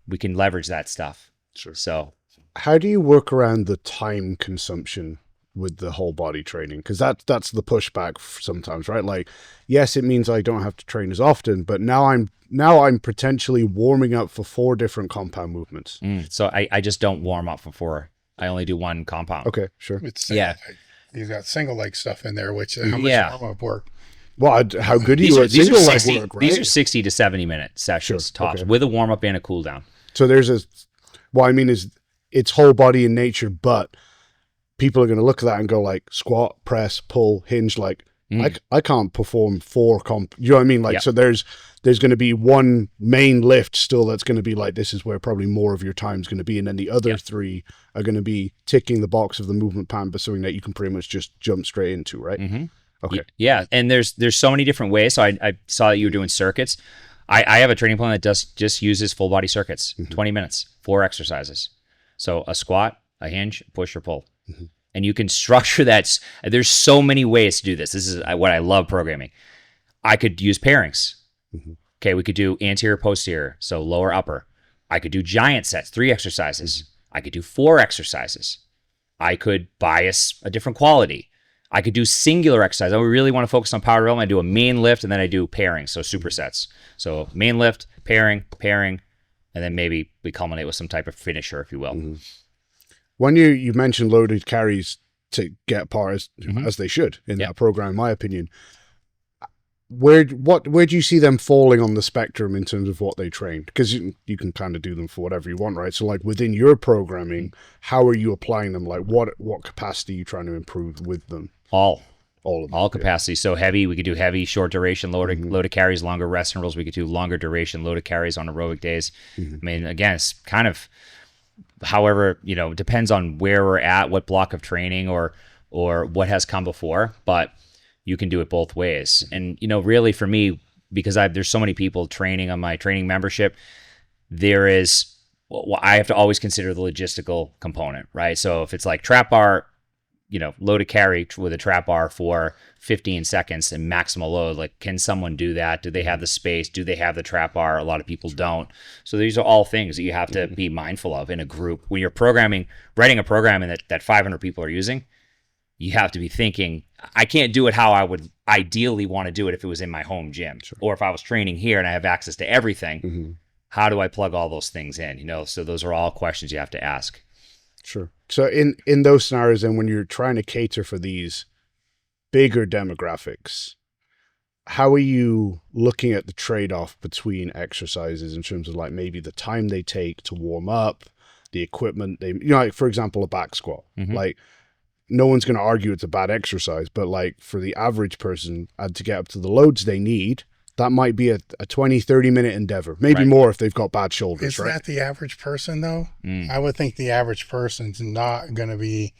We can leverage that stuff. Sure. So how do you work around the time consumption with the whole body training? Because that's the pushback sometimes, right? Like, yes, it means I don't have to train as often, but now I'm potentially warming up for 4 different compound movements. So I just don't warm up for 4. I only do 1 compound. Okay, sure. You've got single leg stuff in there, which how much warm up work? Well, how good are you at single leg work, right? These are 60 to 70 minute sessions tops with a warm up and a cool down. So it's whole body in nature, but people are going to look at that and go like squat, press, pull, hinge. Like I can't perform 4 you know what I mean? Like, so there's going to be 1 main lift still that's going to be like, this is where probably more of your time is going to be. And then the other 3 are going to be ticking the box of the movement pattern, but something that you can pretty much just jump straight into, right? Okay. Yeah. And there's so many different ways. So I saw that you were doing circuits. I have a training plan that just uses full body circuits, 20 minutes, 4 exercises. So a squat, a hinge, push or pull. And you can structure that. There's so many ways to do this. This is what I love programming. I could use pairings. Okay, we could do anterior, posterior, so lower, upper. I could do giant sets, 3 exercises. I could do 4 exercises. I could bias a different quality. I could do singular exercise. I really want to focus on power development. I do a main lift and then I do pairing, so supersets. So main lift, pairing, and then maybe we culminate with some type of finisher, if you will. When you mentioned loaded carries to get par as they should in that program, in my opinion, where do you see them falling on the spectrum in terms of what they train? Because you can kind of do them for whatever you want, right? So like within your programming, how are you applying them? Like what capacity are you trying to improve with them? All of them. All capacity. So heavy, we could do heavy, short duration, loaded carries, longer rest intervals. We could do longer duration, loaded carries on aerobic days. I mean, again, it's kind of, however, depends on where we're at, what block of training or what has come before, but you can do it both ways. And, really for me, because there's so many people training on my training membership, I have to always consider the logistical component, right? So if it's like trap bar, load a carry with a trap bar for 15 seconds and maximal load, like, can someone do that? Do they have the space? Do they have the trap bar? A lot of people don't. So these are all things that you have to be mindful of in a group. When you're writing a program that 500 people are using, you have to be thinking, I can't do it how I would ideally want to do it if it was in my home gym, or if I was training here and I have access to everything. how do I plug all those things in? You know, so those are all questions you have to ask. Sure. So in those scenarios, then when you're trying to cater for these bigger demographics, how are you looking at the trade-off between exercises in terms of like maybe the time they take to warm up, the equipment they, you know, like for example, a back squat, like no one's going to argue it's a bad exercise, but like for the average person to get up to the loads they need, that might be a 20, 30-minute endeavor, maybe more if they've got bad shoulders, Is right? that the average person though? I would think the average person's not going to be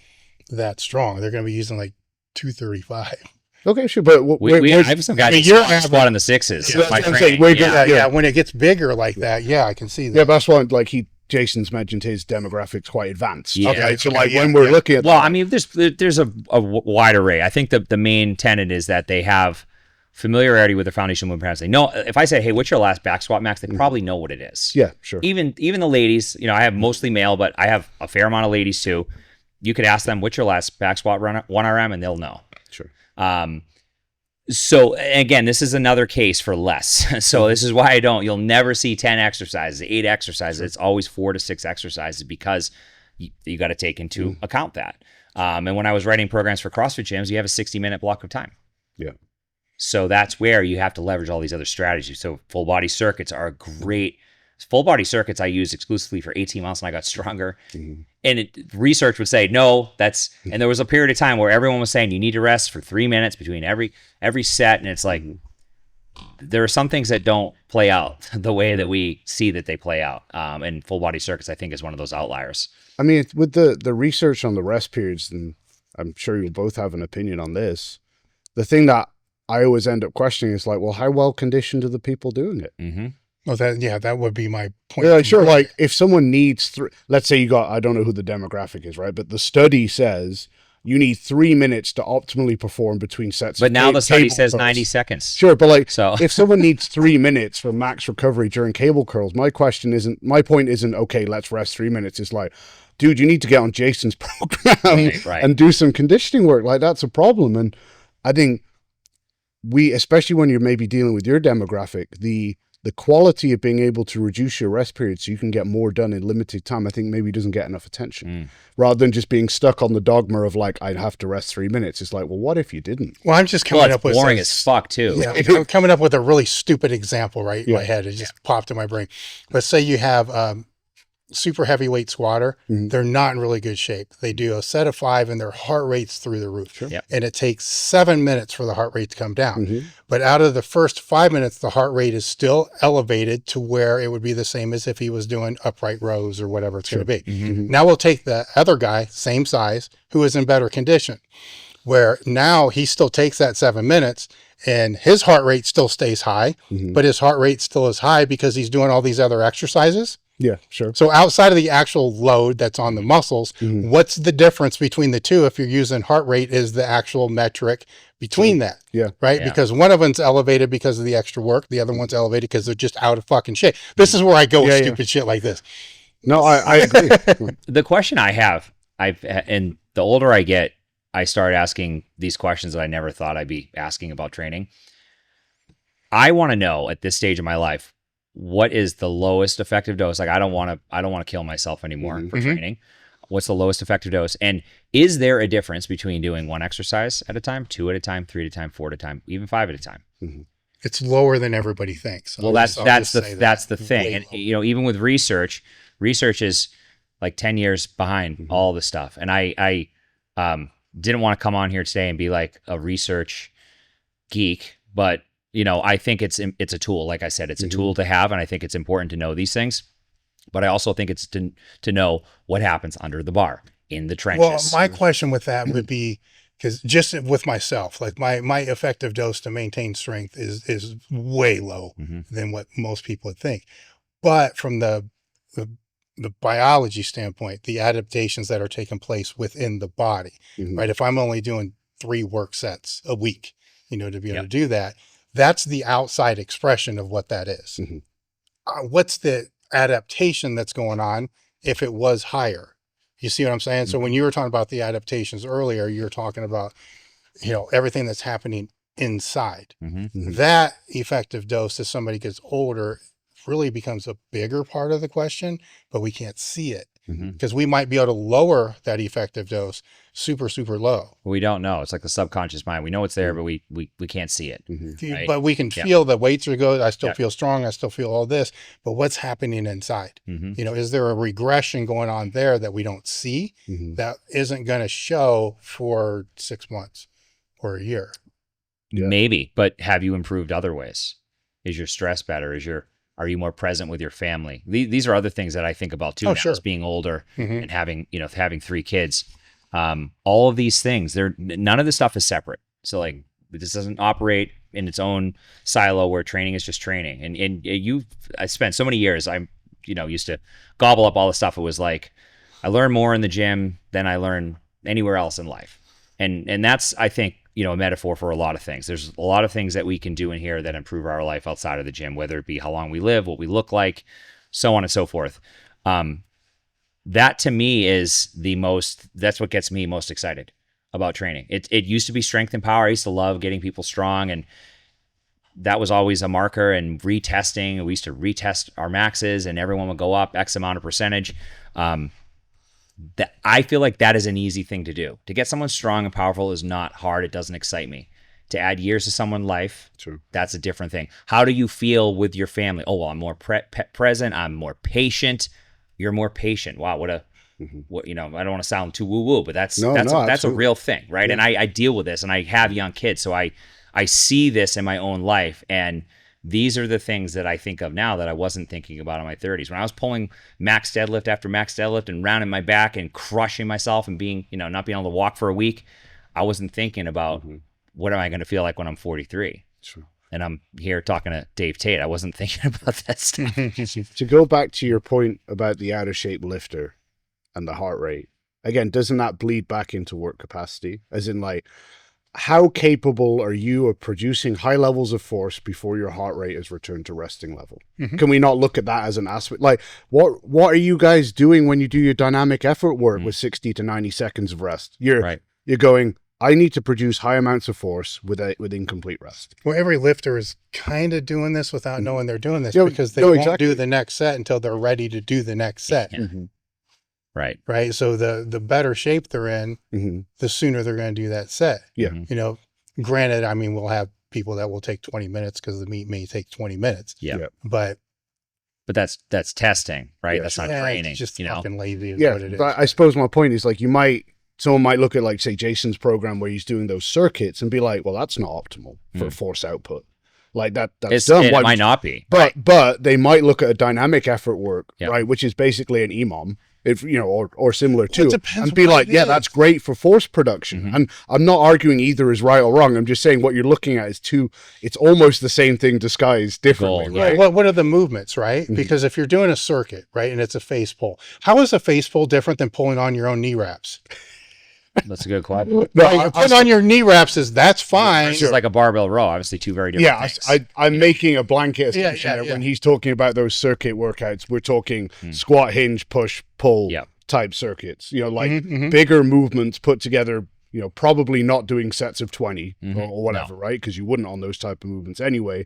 that strong. They're going to be using like 235. Okay, sure, but I have some guys squat in the sixes. Yeah, My that's what I'm training. saying. Yeah, when it gets bigger like that, yeah, I can see that. Yeah, but that's why like Jason's mentioned his demographics quite advanced. Yeah. Okay, so like when we're looking at, Well, I mean, there's a wide array. I think the main tenet is that they have familiarity with their foundational movement patterns. They know, if I say, hey, what's your last back squat, Max? They probably know what it is. Yeah, sure. Even the ladies, you know, I have mostly male, but I have a fair amount of ladies too. You could ask them, what's your last back squat 1RM, and they'll know. Sure. So again, this is another case for less. So this is why you'll never see 10 exercises, 8 exercises. Sure. It's always 4 to 6 exercises because you got to take into account that. And when I was writing programs for CrossFit gyms, you have a 60-minute block of time. Yeah. So that's where you have to leverage all these other strategies. So full body circuits are great. Full body circuits I used exclusively for 18 months and I got stronger. And research would say, no, and there was a period of time where everyone was saying you need to rest for 3 minutes between every set. And it's like, there are some things that don't play out the way that we see that they play out. And full body circuits, I think, is one of those outliers. I mean, with the research on the rest periods, and I'm sure you'll both have an opinion on this, the thing that I always end up questioning is like, well, how well conditioned are the people doing it? Well, that would be my point. Yeah, sure. Like if someone needs let's say I don't know who the demographic is, right? But the study says you need 3 minutes to optimally perform between sets. But now the study says 90 seconds. Sure, but like, so if someone needs 3 minutes for max recovery during cable curls, my point isn't, okay, let's rest 3 minutes. It's like, dude, you need to get on Jason's program and do some conditioning work. Like that's a problem. And I think especially when you're maybe dealing with your demographic, the quality of being able to reduce your rest period so you can get more done in limited time, I think maybe doesn't get enough attention. Rather than just being stuck on the dogma of like, I'd have to rest 3 minutes. It's like, well, what if you didn't? Well, I'm just coming up with boring as fuck too. Yeah, I'm coming up with a really stupid example in my head. It just popped in my brain. Let's say you have super heavyweight squatter. They're not in really good shape. They do a set of 5 and their heart rate's through the roof. Sure. And it takes 7 minutes for the heart rate to come down. But out of the first 5 minutes, the heart rate is still elevated to where it would be the same as if he was doing upright rows or whatever it's going to be. Now we'll take the other guy, same size, who is in better condition, where now he still takes that 7 minutes and his heart rate still stays high, but his heart rate still is high because he's doing all these other exercises. Yeah, sure. So outside of the actual load that's on the muscles, what's the difference between the two if you're using heart rate is the actual metric between that? Yeah. Right? Yeah. Because one of them's elevated because of the extra work. The other one's elevated because they're just out of fucking shape. This is where I go with stupid shit like this. No, I agree. The question I have, and the older I get, I start asking these questions that I never thought I'd be asking about training. I want to know at this stage of my life, what is the lowest effective dose? Like I don't want to kill myself anymore for training. What's the lowest effective dose? And is there a difference between doing 1 exercise at a time, 2 at a time, 3 at a time, 4 at a time, even 5 at a time? It's lower than everybody thinks. Well, that's the thing. And you know, even with research is like 10 years behind all the stuff. And I didn't want to come on here today and be like a research geek, but you know, I think it's a tool. Like I said, it's a tool to have, and I think it's important to know these things. But I also think it's to know what happens under the bar in the trenches. Well, my question with that would be, because just with myself, like my effective dose to maintain strength is way low than what most people would think. But from the biology standpoint, the adaptations that are taking place within the body, right? If I'm only doing 3 work sets a week, you know, to be able to do that, that's the outside expression of what that is. What's the adaptation that's going on if it was higher? You see what I'm saying? So when you were talking about the adaptations earlier, you're talking about, you know, everything that's happening inside. That effective dose as somebody gets older really becomes a bigger part of the question, but we can't see it Mhm. because we might be able to lower that effective dose super, super low. We don't know. It's like the subconscious mind. We know it's there, but we can't see it. Right? But we can Yeah. feel the weights are good. I still Yeah. feel strong. I still feel all this, but what's happening inside? Mhm. You know, is there a regression going on there that we don't see that isn't going to show for 6 months or a year? Yeah. Maybe, but have you improved other ways? Is your stress better? Are you more present with your family? These are other things that I think about too. Oh, now, sure. as being older and having 3 kids. All of these things, none of this stuff is separate. So like this doesn't operate in its own silo where training is just training. And I spent so many years, used to gobble up all the stuff. It was like I learned more in the gym than I learned anywhere else in life. And that's, I think, a metaphor for a lot of things. There's a lot of things that we can do in here that improve our life outside of the gym, whether it be how long we live, what we look like, so on and so forth. That to me is that's what gets me most excited about training. It used to be strength and power. I used to love getting people strong, and that was always a marker, and retesting. We used to retest our maxes and everyone would go up X amount of percentage. That I feel like that is an easy thing to do. To get someone strong and powerful is not hard. It doesn't excite me. To add years to someone's life, True. That's a different thing. How do you feel with your family? Oh, well, I'm more present. I'm more patient. You're more patient. Wow, what I don't want to sound too woo-woo, but that's a real thing, right? Yeah. And I deal with this, and I have young kids, so I see this in my own life, and these are the things that I think of now that I wasn't thinking about in my 30s. When I was pulling max deadlift after max deadlift and rounding my back and crushing myself and being, not being able to walk for a week, I wasn't thinking about what am I going to feel like when I'm 43. True. And I'm here talking to Dave Tate. I wasn't thinking about that stuff. To go back to your point about the out of shape lifter and the heart rate, again, doesn't that bleed back into work capacity? As in, like, how capable are you of producing high levels of force before your heart rate is returned to resting level? Can we not look at that as an aspect? Like, what are you guys doing when you do your dynamic effort work with 60 to 90 seconds of rest? You're going, I need to produce high amounts of force with incomplete rest. Well, every lifter is kind of doing this without knowing they're doing this because they won't do the next set until they're ready to do the next set. Right. So the better shape they're in, the sooner they're going to do that set. Yeah. Granted, I mean, we'll have people that will take 20 minutes because the meet may take 20 minutes. Yeah. But that's testing, right? Yeah, that's not training. It's just fucking lazy is what it is. But I suppose my point is, like, someone might look at, like, say, Jason's program where he's doing those circuits and be like, well, that's not optimal for force output. Like that's done. It might not be. But they might look at a dynamic effort work, right, which is basically an EMOM, or similar to, and be like, that's great for force production. And I'm not arguing either is right or wrong. I'm just saying what you're looking at is it's almost the same thing disguised differently. Right? Well, what are the movements, right? Because if you're doing a circuit, right, and it's a face pull, how is a face pull different than pulling on your own knee wraps? That's a good question. Putting on your knee wraps that's fine. It's like a barbell row, obviously two very different things. I'm making a blanket assumption when he's talking about those circuit workouts. We're talking squat, hinge, push, pull type circuits. Bigger movements put together. Probably not doing sets of 20 or whatever, right? Because you wouldn't on those type of movements anyway.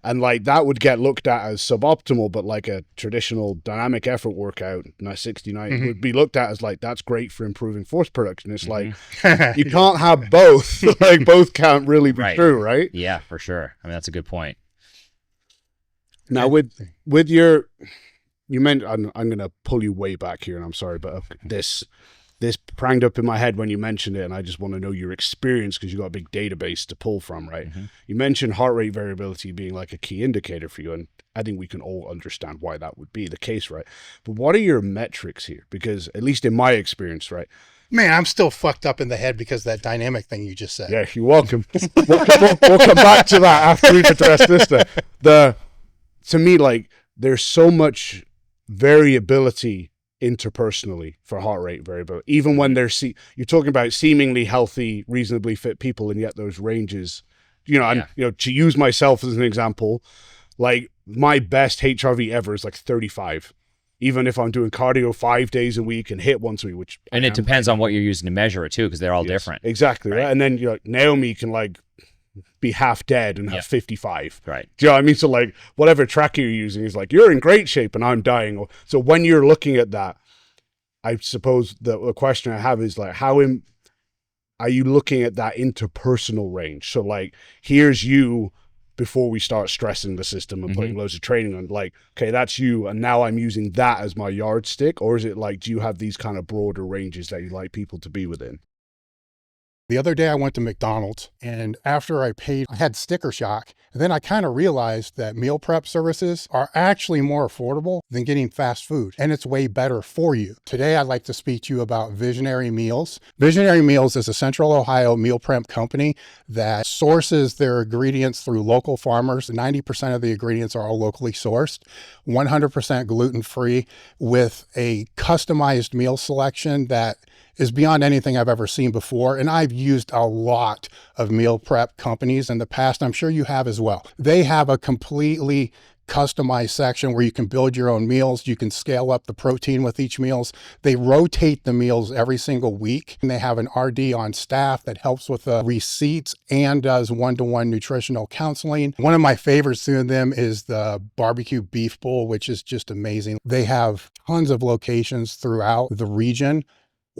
And like that would get looked at as suboptimal, but like a traditional dynamic effort workout, 69 would be looked at as like, that's great for improving force production. It's like, you can't have both. Like both can't really be true, right? Yeah, for sure. I mean, that's a good point. Now with your, you meant, I'm going to pull you way back here and I'm sorry, but this pranged up in my head when you mentioned it, and I just want to know your experience because you got a big database to pull from, right? You mentioned heart rate variability being like a key indicator for you, and I think we can all understand why that would be the case, right? But what are your metrics here? Because at least in my experience, right? Man, I'm still fucked up in the head because of that dynamic thing you just said. Yeah, you're welcome. We'll come back to that after we've addressed this. To me, like, there's so much variability interpersonally for heart rate variability, even when you're talking about seemingly healthy, reasonably fit people, and yet those ranges, and to use myself as an example, like my best HRV ever is like 35, even if I'm doing cardio 5 days a week and hit once a week, it depends on what you're using to measure it too, because they're all different. Exactly, right? And then Naomi can like be half dead and Yeah. have 55. Right. Do you know what I mean? So like whatever tracker you're using is like, you're in great shape and I'm dying. So when you're looking at that, I suppose the question I have is like, are you looking at that interpersonal range? So like, here's you before we start stressing the system and putting loads of training on, like, okay, that's you. And now I'm using that as my yardstick. Or is it like, do you have these kind of broader ranges that you like people to be within? The other day I went to McDonald's, and after I paid, I had sticker shock. And then I kind of realized that meal prep services are actually more affordable than getting fast food, and it's way better for you. Today, I'd like to speak to you about Visionary Meals. Visionary Meals is a Central Ohio meal prep company that sources their ingredients through local farmers. 90% of the ingredients are all locally sourced, 100% gluten-free, with a customized meal selection that is beyond anything I've ever seen before. And I've used a lot of meal prep companies in the past. I'm sure you have as well. They have a completely customized section where you can build your own meals. You can scale up the protein with each meals. They rotate the meals every single week. And they have an RD on staff that helps with the receipts and does one-to-one nutritional counseling. One of my favorites through them is the barbecue beef bowl, which is just amazing. They have tons of locations throughout the region,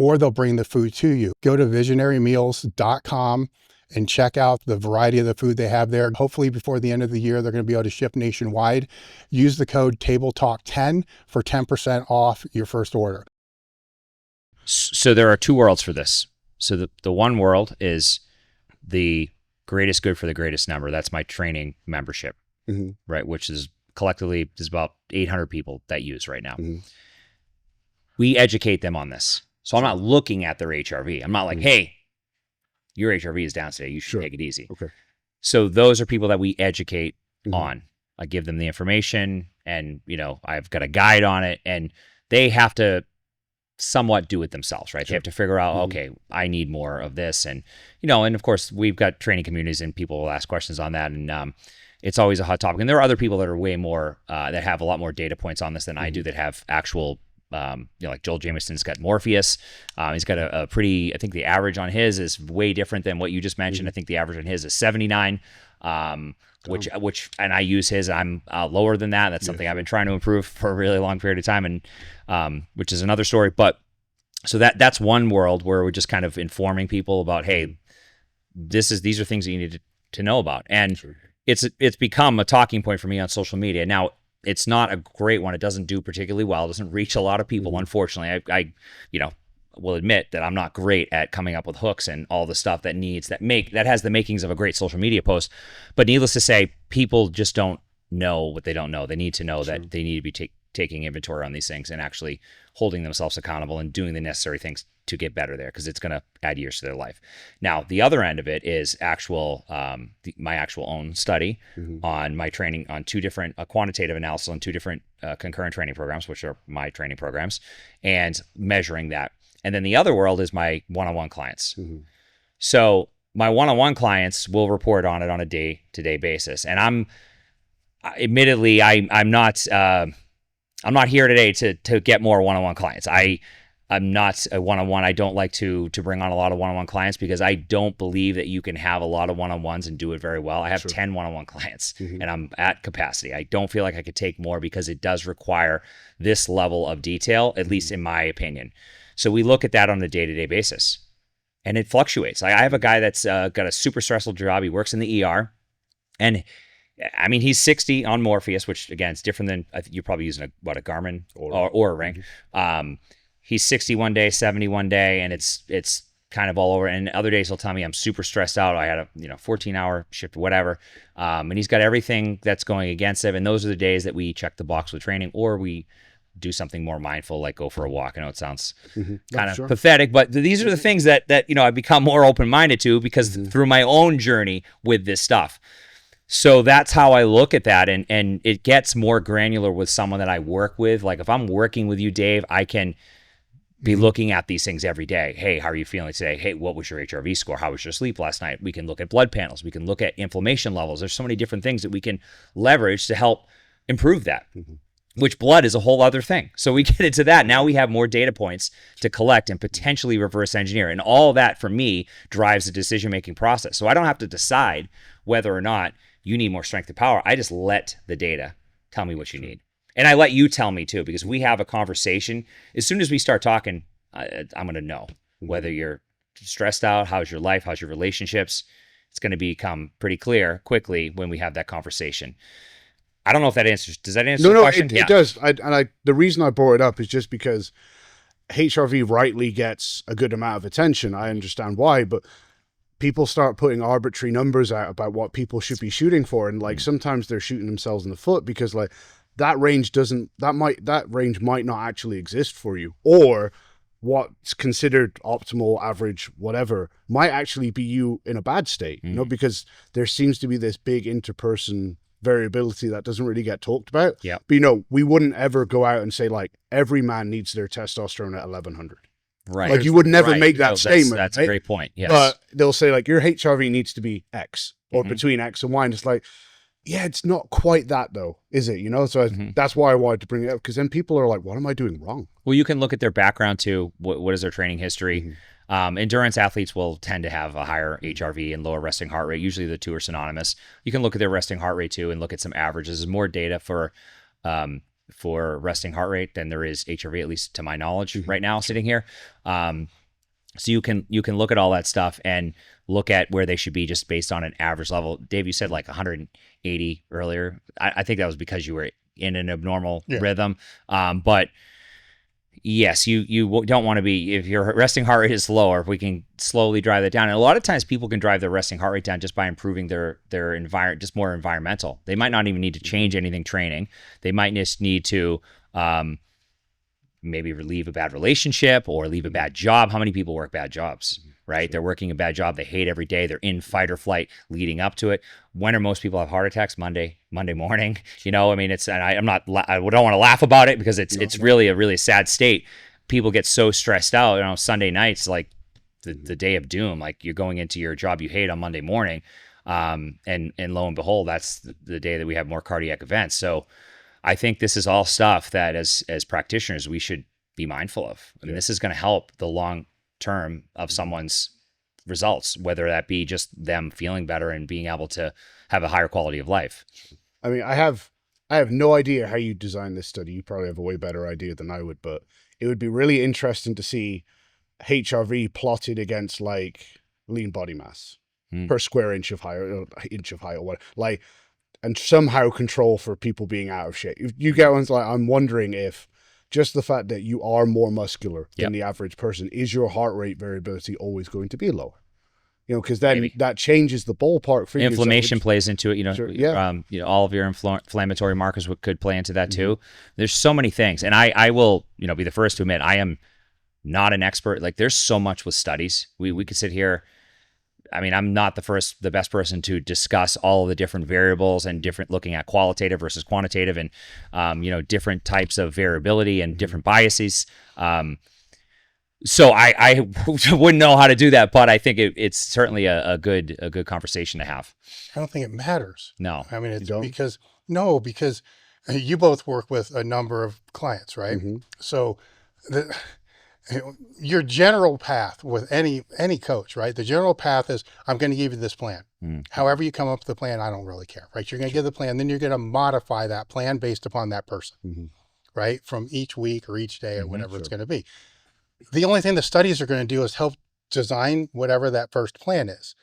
or they'll bring the food to you. Go to visionarymeals.com and check out the variety of the food they have there. Hopefully before the end of the year, they're going to be able to ship nationwide. Use the code TABLETALK10 for 10% off your first order. So there are two worlds for this. So the one world is the greatest good for the greatest number. That's my training membership, right? Which is collectively, there's about 800 people that use right now. We educate them on this. So I'm not looking at their HRV. I'm not like, hey, your HRV is down today. You should take it easy. Okay. So those are people that we educate on. I give them the information, and, you know, I've got a guide on it, and they have to somewhat do it themselves, right? They have to figure out, okay, I need more of this. And, you know, and of course we've got training communities and people will ask questions on that. And it's always a hot topic. And there are other people that are way more, that have a lot more data points on this than I do, that have actual, you know, like Joel Jameson's got Morpheus. He's got a pretty, I think the average on his is way different than what you just mentioned. I think the average on his is 79, which, and I use his, I'm lower than that. That's something I've been trying to improve for a really long period of time. And, which is another story, but so that's one world where we're just kind of informing people about, hey, these are things that you need to know about. And it's become a talking point for me on social media. Now, it's not a great one. It doesn't do particularly well. It doesn't reach a lot of people. Unfortunately, I you know, will admit that I'm not great at coming up with hooks and all the stuff that has the makings of a great social media post. But needless to say, people just don't know what they don't know. They need to know that they need to be taking inventory on these things and actually holding themselves accountable and doing the necessary things to get better there, because it's going to add years to their life. Now, the other end of it is my actual own study on my training on two different quantitative analysis on two different concurrent training programs, which are my training programs, and measuring that. And then the other world is my one-on-one clients. So my one-on-one clients will report on it on a day-to-day basis. And I'm not here today to get more one-on-one clients. I'm not a one-on-one. I don't like to bring on a lot of one-on-one clients, because I don't believe that you can have a lot of one-on-ones and do it very well. I have 10 one-on-one clients and I'm at capacity. I don't feel like I could take more, because it does require this level of detail, at least in my opinion. So we look at that on a day-to-day basis, and it fluctuates. I have a guy that's got a super stressful job. He works in the ER, and I mean, he's 60 on Morpheus, which again, it's different than, I think you're probably using a Garmin or a Ring. He's 60 one day, 70 one day, and it's kind of all over. And other days he'll tell me I'm super stressed out. I had a 14-hour shift or whatever. And he's got everything that's going against him. And those are the days that we check the box with training, or we do something more mindful, like go for a walk. I know it sounds kind of pathetic, but these are the things that I've become more open-minded to, because through my own journey with this stuff. So that's how I look at that. And it gets more granular with someone that I work with. Like if I'm working with you, Dave, I can be looking at these things every day. Hey, how are you feeling today? Hey, what was your HRV score? How was your sleep last night? We can look at blood panels. We can look at inflammation levels. There's so many different things that we can leverage to help improve that. which blood is a whole other thing. So we get into that. Now we have more data points to collect and potentially reverse engineer. And all that for me drives the decision-making process. So I don't have to decide whether or not you need more strength or power. I just let the data tell me what you need. And I let you tell me too, because we have a conversation. As soon as we start talking, I'm going to know whether you're stressed out, how's your life, how's your relationships. It's going to become pretty clear quickly when we have that conversation. I don't know if that answers. Does that answer the question? It does. The reason I brought it up is just because HRV rightly gets a good amount of attention. I understand why, but people start putting arbitrary numbers out about what people should be shooting for, and like sometimes they're shooting themselves in the foot because like that range might not actually exist for you, or what's considered optimal, average, whatever might actually be you in a bad state. You know, because there seems to be this big interperson variability that doesn't really get talked about. Yeah. But you know, we wouldn't ever go out and say like every man needs their testosterone at 1100. Right. Like you would never make that No, statement. That's right? a great point. Yes. But they'll say like your HRV needs to be X or between X and Y. And it's like, yeah, it's not quite that though, is it? You know, so that's why I wanted to bring it up, because then people are like, what am I doing wrong? Well, you can look at their background too. What is their training history? Endurance athletes will tend to have a higher HRV and lower resting heart rate. Usually the two are synonymous. You can look at their resting heart rate too and look at some averages. There's more data for resting heart rate than there is HRV, at least to my knowledge right now sitting here. So you can look at all that stuff and look at where they should be just based on an average level. Dave, you said like 180 earlier. I think that was because you were in an abnormal rhythm. But yes, you don't want to be, if your resting heart rate is lower, if we can slowly drive that down. And a lot of times people can drive their resting heart rate down just by improving their environment, just more environmental. They might not even need to change anything training. They might just need to maybe leave a bad relationship or leave a bad job. How many people work bad jobs, right? Sure. They're working a bad job. They hate every day. They're in fight or flight leading up to it. When are most people have heart attacks? Monday morning. You know, I mean, I don't want to laugh about it because it's really a really sad state. People get so stressed out, you know, Sunday nights, like the day of doom, like you're going into your job you hate on Monday morning. And lo and behold, that's the day that we have more cardiac events. So I think this is all stuff that as practitioners, we should be mindful of. I mean, this is going to help the long term of someone's results, whether that be just them feeling better and being able to have a higher quality of life. I mean, I have no idea how you designed this study. You probably have a way better idea than I would, but it would be really interesting to see HRV plotted against like lean body mass per square inch of height or whatever, like, and somehow control for people being out of shape. If you get ones like, I'm wondering if just the fact that you are more muscular than the average person, is your heart rate variability always going to be lower? You know, because then that changes the ballpark for you. Inflammation plays into it. You know, sure, you know, all of your inflammatory markers could play into that too. There's so many things, and I will, you know, be the first to admit I am not an expert. Like, there's so much with studies. We could sit here. I mean, I'm not the best person to discuss all of the different variables and looking at qualitative versus quantitative and, you know, different types of variability and different biases. So I wouldn't know how to do that, but I think it's certainly a good conversation to have. I don't think it matters. No, I mean, it's because you both work with a number of clients, right? So your general path with any coach, right? The general path is, I'm going to give you this plan. However you come up with the plan, I don't really care, right? You're going to give the plan, then you're going to modify that plan based upon that person, right? From each week or each day or whatever it's going to be. The only thing the studies are going to do is help design whatever that first plan is,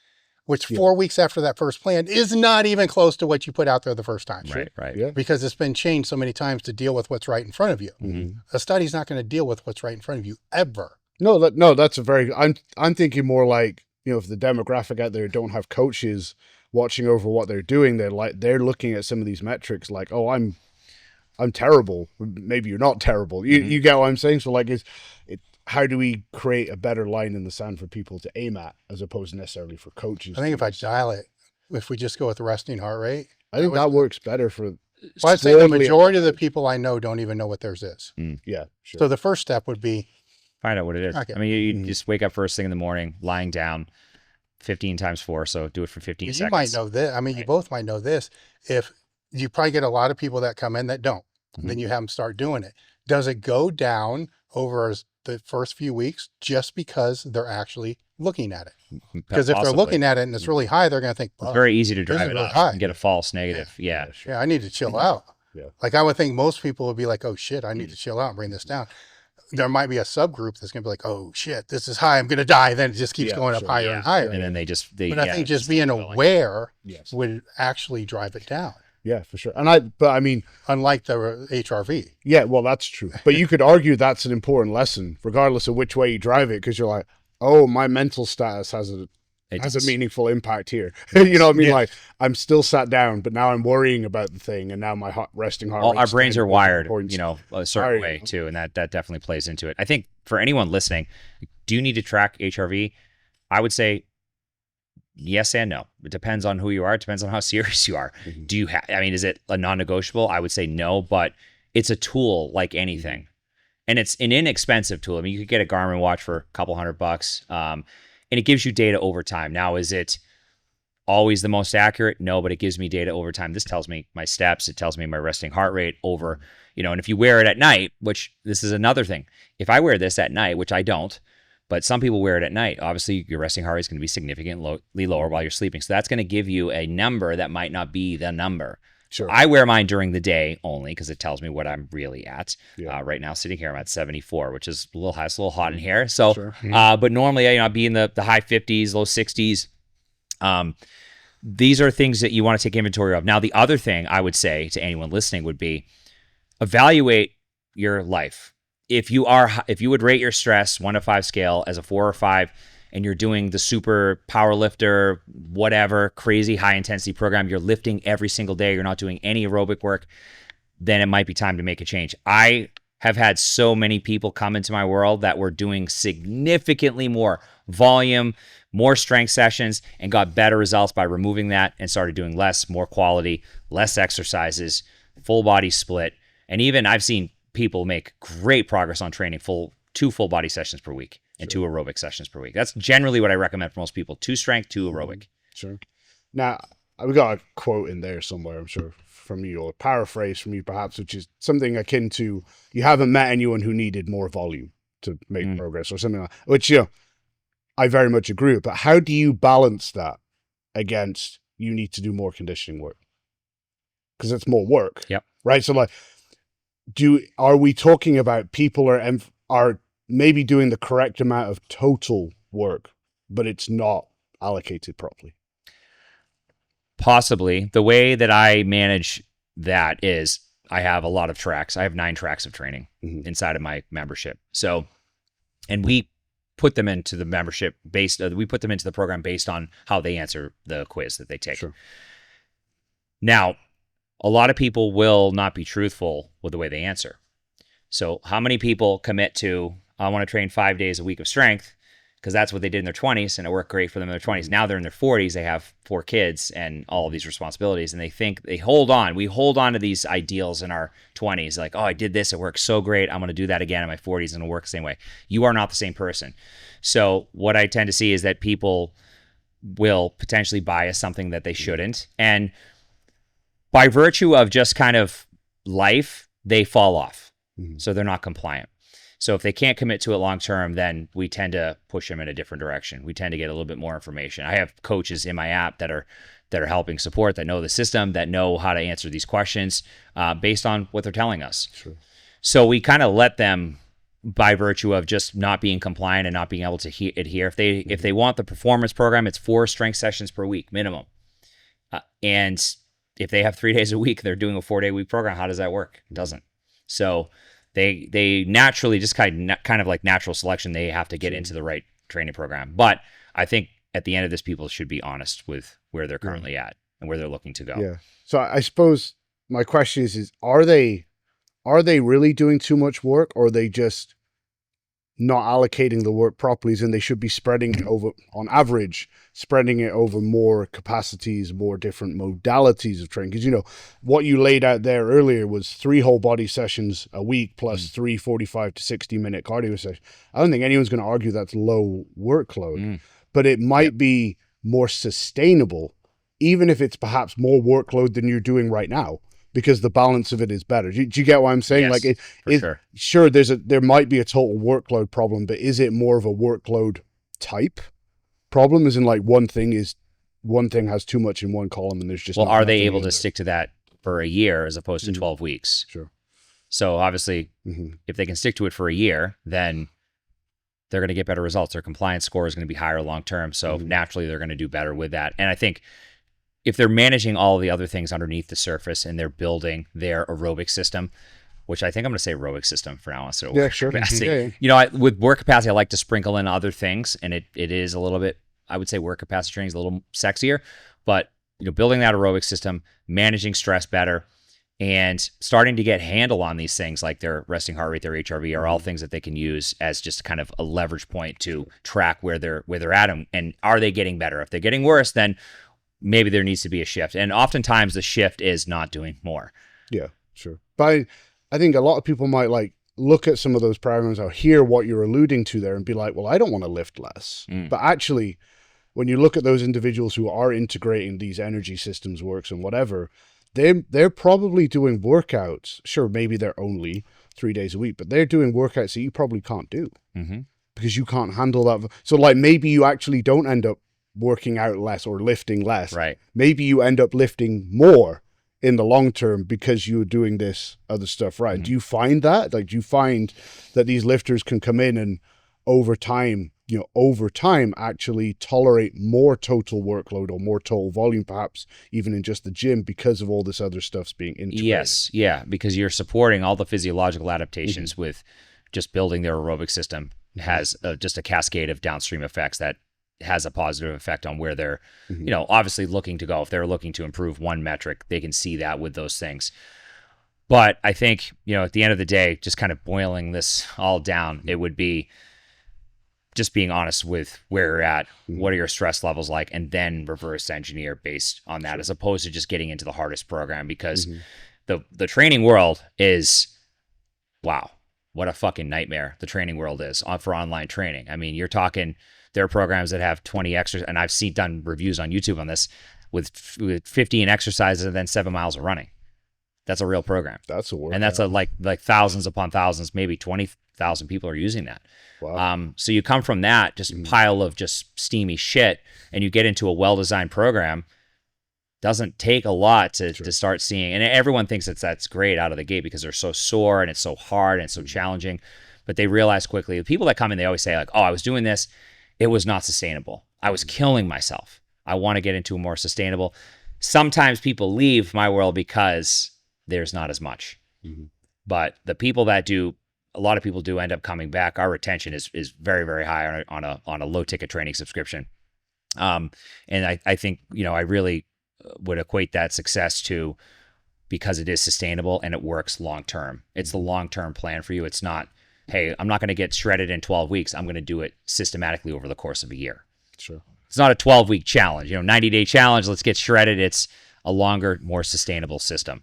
which 4 weeks after that first plan is not even close to what you put out there the first time. Right. Yeah. Because it's been changed so many times to deal with what's right in front of you. A study's not going to deal with what's right in front of you ever. No, that's a very, I'm thinking more like, you know, if the demographic out there don't have coaches watching over what they're doing, they're looking at some of these metrics like, oh, I'm terrible. Maybe you're not terrible. You get what I'm saying? So like, how do we create a better line in the sand for people to aim at, as opposed to necessarily for coaches? I think if we just go with resting heart rate, I think that works better for. Well, I'd say the majority of the people I know don't even know what theirs is. Yeah, sure. So the first step would be find out what it is. Okay. I mean, you just wake up first thing in the morning, lying down, 15 times 4. So do it for 15 seconds. You might know this. I mean, you both might know this. If you probably get a lot of people that come in that don't. Then you have them start doing it. Does it go down over the first few weeks just because they're actually looking at it? Because if they're Possibly. looking at it and it's really high, they're going to think, It's very easy to this is drive it really up high. and get a false negative. Yeah. Yeah, I need to chill out. Yeah. Like I would think most people would be like, oh shit, I need to chill out and bring this down. There might be a subgroup that's going to be like, oh shit, this is high, I'm going to die. Then it just keeps going up higher and higher. And then but I think just being aware Yes. would actually drive it down. Yeah, for sure. But I mean, unlike the HRV. Yeah, well, that's true. But you could argue that's an important lesson, regardless of which way you drive it, because you're like, oh, my mental status has a meaningful impact here. You know what I mean? Like, I'm still sat down, but now I'm worrying about the thing, and now my resting heart rate. Our brains are wired, a certain way too, and that definitely plays into it. I think for anyone listening, do you need to track HRV? I would say yes and no. It depends on who you are. It depends on how serious you are. Mm-hmm. Do you is it a non-negotiable? I would say no, but it's a tool like anything. And it's an inexpensive tool. I mean, you could get a Garmin watch for a couple $100, and it gives you data over time. Now, is it always the most accurate? No, but it gives me data over time. This tells me my steps. It tells me my resting heart rate over, and if you wear it at night, which this is another thing. If I wear this at night, which I don't, but some people wear it at night, obviously your resting heart rate is going to be significantly lower while you're sleeping. So that's going to give you a number that might not be the number. Sure. I wear mine during the day only because it tells me what I'm really at. Yeah. Right now, sitting here, I'm at 74, which is a little high. It's a little hot in here. So, Sure. But normally, I'd be in the high 50s, low 60s. These are things that you want to take inventory of. Now, the other thing I would say to anyone listening would be evaluate your life. If you would rate your stress 1 to 5 scale as a 4 or 5, and you're doing the super power lifter, whatever, crazy high intensity program, you're lifting every single day, you're not doing any aerobic work, then it might be time to make a change. I have had so many people come into my world that were doing significantly more volume, more strength sessions, and got better results by removing that and started doing less, more quality, less exercises, full body split. And even I've seen people make great progress on training 2 full body sessions per week and 2 aerobic sessions per week. That's generally what I recommend for most people. 2 strength, 2 aerobic. Sure. Now, we got a quote in there somewhere, I'm sure, from you, or a paraphrase from you perhaps, which is something akin to, you haven't met anyone who needed more volume to make progress, or something like that, which, I very much agree with. But how do you balance that against you need to do more conditioning work? Because it's more work. Yep. Right? So like, are we talking about people are maybe doing the correct amount of total work, but it's not allocated properly? Possibly. The way that I manage that is I have a lot of tracks. I have 9 tracks of training inside of my membership. So, and we put them into the membership we put them into the program based on how they answer the quiz that they take. Sure. Now, a lot of people will not be truthful with the way they answer. So how many people commit to, I want to train 5 days a week of strength because that's what they did in their 20s and it worked great for them in their 20s. Now they're in their 40s, they have 4 kids and all of these responsibilities, and we hold on to these ideals in our 20s, like, oh, I did this, it worked so great, I'm going to do that again in my 40s and it'll work the same way. You are not the same person. So what I tend to see is that people will potentially bias something that they shouldn't, and by virtue of just kind of life, they fall off. So they're not compliant. So if they can't commit to it long term, then we tend to push them in a different direction. We tend to get a little bit more information. I have coaches in my app that are helping support, that know the system, that know how to answer these questions based on what they're telling us. Sure. So we kind of let them, by virtue of just not being compliant and not being able to adhere. If they want the performance program, it's 4 strength sessions per week minimum. And if they have 3 days a week, they're doing a 4-day week program. How does that work? It doesn't. So they naturally, just kind of like natural selection, they have to get into the right training program. But I think at the end of this, people should be honest with where they're currently at and where they're looking to go. Yeah. So I suppose my question is are they really doing too much work, or are they just not allocating the work properly? And they should be spreading it over, on average, spreading it over more capacities, more different modalities of training. Because, what you laid out there earlier was 3 whole body sessions a week plus 3 45 to 60 minute cardio sessions. I don't think anyone's going to argue that's low workload, but it might be more sustainable, even if it's perhaps more workload than you're doing right now. because the balance of it is better. Do you get what I'm saying? Yes, Like, sure. sure, there might be a total workload problem, but is it more of a workload type problem? As in, like, one thing has too much in one column, and there's just Well, not are enough they in the able to other? stick to that for a year as opposed to 12 weeks? Sure. So obviously, Mm-hmm. if they can stick to it for a year, then they're going to get better results. Their compliance score is going to be higher long term. So naturally, they're going to do better with that. And I think if they're managing all the other things underneath the surface and they're building their aerobic system, which I think I'm going to say aerobic system for now instead of work Sure. capacity. Yeah. You know, with work capacity, I like to sprinkle in other things, and it is a little bit, I would say work capacity training is a little sexier, but you know, building that aerobic system, managing stress better, and starting to get handle on these things like their resting heart rate, their HRV, are all things that they can use as just kind of a leverage point to track where they're at, and are they getting better? If they're getting worse, then maybe there needs to be a shift. And oftentimes the shift is not doing more. Yeah, sure. But I think a lot of people might like look at some of those programs or hear what you're alluding to there and be like, well, I don't want to lift less. But actually, when you look at those individuals who are integrating these energy systems works and whatever, they're probably doing workouts. Sure, maybe they're only 3 days a week, but they're doing workouts that you probably can't do because you can't handle that. So like maybe you actually don't end up working out less or lifting less. Right. Maybe you end up lifting more in the long term because you're doing this other stuff right. Do you find that? Like, do you find that these lifters can come in and over time actually tolerate more total workload or more total volume, perhaps even in just the gym, because of all this other stuff's being integrated? Yes, yeah, because you're supporting all the physiological adaptations with just building their aerobic system has just a cascade of downstream effects that has a positive effect on where they're, you know, obviously looking to go. If they're looking to improve one metric, they can see that with those things. But I think, you know, at the end of the day, just kind of boiling this all down, it would be just being honest with where you're at, what are your stress levels like, and then reverse engineer based on that, as opposed to just getting into the hardest program, because the training world is, wow, what a fucking nightmare the training world is for online training. I mean, you're talking, there are programs that have 20 exercises, and I've done reviews on YouTube on this with 15 exercises and then 7 miles of running. That's a real program. That's a workout. And that's like thousands upon thousands, maybe 20,000 people are using that. Wow. So you come from that just pile of just steamy shit, and you get into a well-designed program. Doesn't take a lot to start seeing, and everyone thinks that's great out of the gate because they're so sore and it's so hard and it's so challenging. But they realize quickly, the people that come in, they always say like, oh, I was doing this, it was not sustainable. I was killing myself. I want to get into a more sustainable. Sometimes people leave my world because there's not as much. But the people that do, a lot of people do end up coming back. Our retention is very, very high on a low ticket training subscription. And I think, you know, I really would equate that success to, because it is sustainable and it works long term. It's the long term plan for you. It's not, hey, I'm not going to get shredded in 12 weeks. I'm going to do it systematically over the course of a year. Sure. It's not a 12-week challenge, 90-day challenge. Let's get shredded. It's a longer, more sustainable system.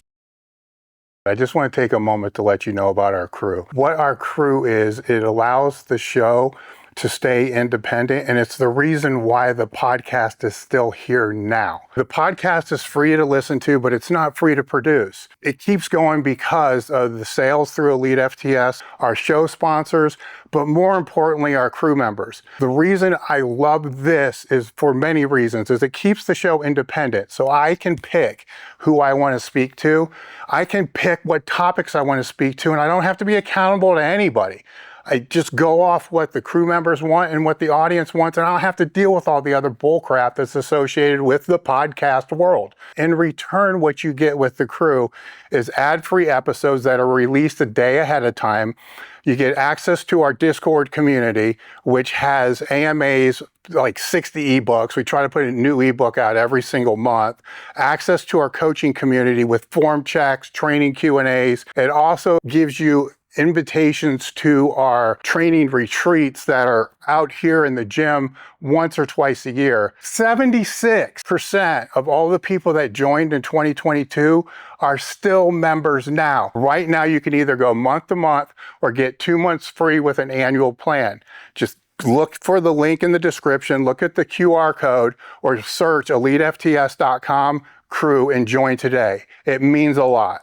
I just want to take a moment to let you know about our crew. What our crew is, it allows the show to stay independent, and it's the reason why the podcast is still here now. The podcast is free to listen to, but it's not free to produce. It keeps going because of the sales through elitefts, our show sponsors, but more importantly, our crew members. The reason I love this is for many reasons, is it keeps the show independent. So I can pick who I want to speak to. I can pick what topics I want to speak to, and I don't have to be accountable to anybody. I just go off what the crew members want and what the audience wants, and I don't have to deal with all the other bullcrap that's associated with the podcast world. In return, what you get with the crew is ad-free episodes that are released a day ahead of time. You get access to our Discord community, which has AMAs, like 60 ebooks. We try to put a new ebook out every single month. Access to our coaching community with form checks, training Q&As. It also gives you invitations to our training retreats that are out here in the gym once or twice a year. 76% of all the people that joined in 2022 are still members now. Right now, you can either go month to month or get 2 months free with an annual plan. Just look for the link in the description, look at the QR code, or search elitefts.com, crew and join today. It means a lot.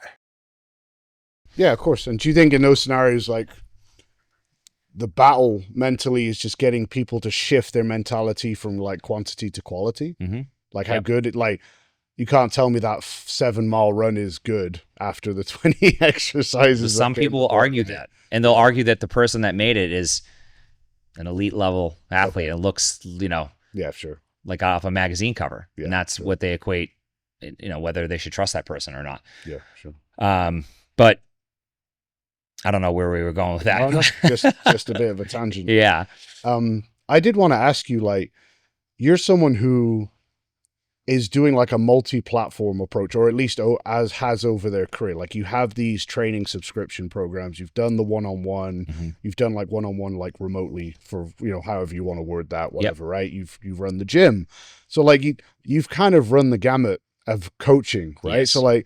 Yeah, of course. And do you think in those scenarios, like, the battle mentally is just getting people to shift their mentality from like quantity to quality? Mm-hmm. Like how good it, like, you can't tell me that 7-mile run is good after the 20 exercises. Some people will argue that, and they'll argue that the person that made it is an elite level athlete and looks, Yeah, sure. like off a magazine cover. Yeah, and that's sure. what they equate, whether they should trust that person or not. Yeah, sure. But I don't know where we were going with that. No, just a bit of a tangent. Yeah. I did want to ask you, like, you're someone who is doing like a multi-platform approach, or at least has over their career. Like, you have these training subscription programs, you've done the one-on-one, Mm-hmm. you've done like one-on-one, like remotely for, however you want to word that, whatever, right? You've run the gym. So like you've kind of run the gamut of coaching, right? Yes. So like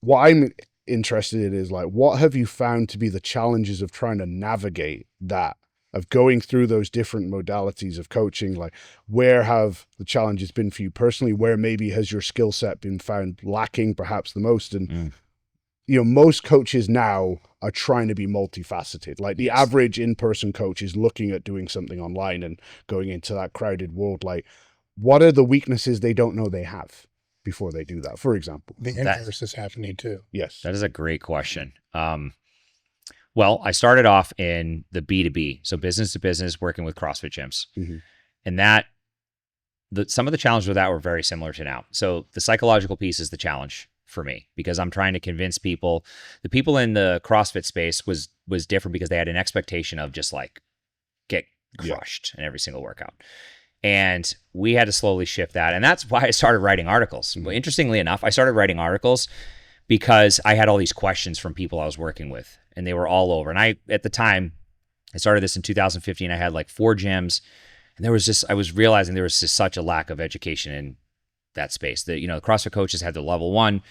what I'm interested in is like, what have you found to be the challenges of trying to navigate that, of going through those different modalities of coaching? Like, where have the challenges been for you personally? Where maybe has your skill set been found lacking perhaps the most? And, most coaches now are trying to be multifaceted. Like, the average in-person coach is looking at doing something online and going into that crowded world. Like, what are the weaknesses they don't know they have before they do that, for example? The inverse is happening too. Yes. That is a great question. Well, I started off in the B2B, so business to business, working with CrossFit gyms. Mm-hmm. And some of the challenges with that were very similar to now. So the psychological piece is the challenge for me, because I'm trying to convince people. The people in the CrossFit space was different because they had an expectation of just like get crushed in every single workout. And we had to slowly shift that. And that's why I started writing articles. But interestingly enough, I started writing articles because I had all these questions from people I was working with, and they were all over. And at the time, I started this in 2015. I had like 4 gyms, and I was realizing there was just such a lack of education in that space. The CrossFit coaches had the level 1,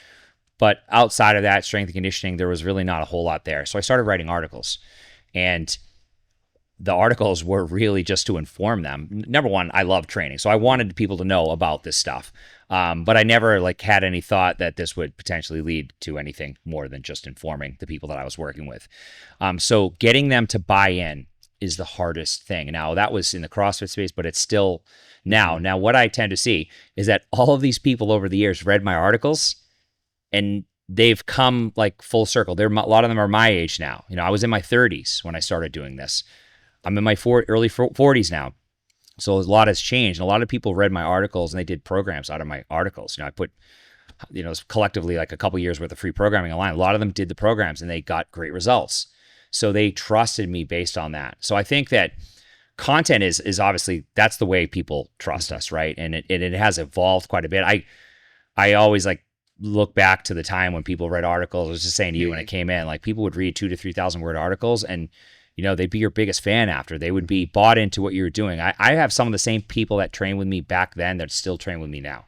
but outside of that, strength and conditioning, there was really not a whole lot there. So I started writing articles, and the articles were really just to inform them. Number one, I love training, so I wanted people to know about this stuff. But I never had any thought that this would potentially lead to anything more than just informing the people that I was working with. So getting them to buy in is the hardest thing. Now, that was in the CrossFit space, but it's still now. Now, what I tend to see is that all of these people over the years read my articles, and they've come like full circle. A lot of them are my age now. I was in my 30s when I started doing this. I'm in my early 40s now. So a lot has changed. And a lot of people read my articles, and they did programs out of my articles. I put, collectively like a couple years worth of free programming online. A lot of them did the programs, and they got great results. So they trusted me based on that. So I think that content is obviously, that's the way people trust us, right? And it has evolved quite a bit. I always look back to the time when people read articles. I was just saying to you when I came in, like, people would read 2,000 to 3,000 word articles, and they'd be your biggest fan after. They would be bought into what you were doing. I have some of the same people that trained with me back then that still train with me now.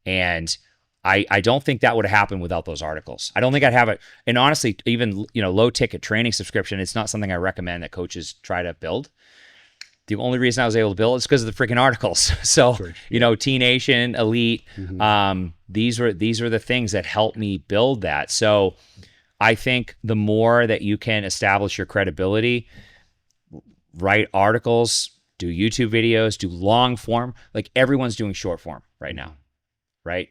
And I don't think that would have happened without those articles. I don't think I'd have it. And honestly, even, low ticket training subscription, it's not something I recommend that coaches try to build. The only reason I was able to build it is because of the freaking articles. So, sure. T Nation, Elite, these were the things that helped me build that. So I think the more that you can establish your credibility, write articles, do YouTube videos, do long form, like everyone's doing short form right now, right?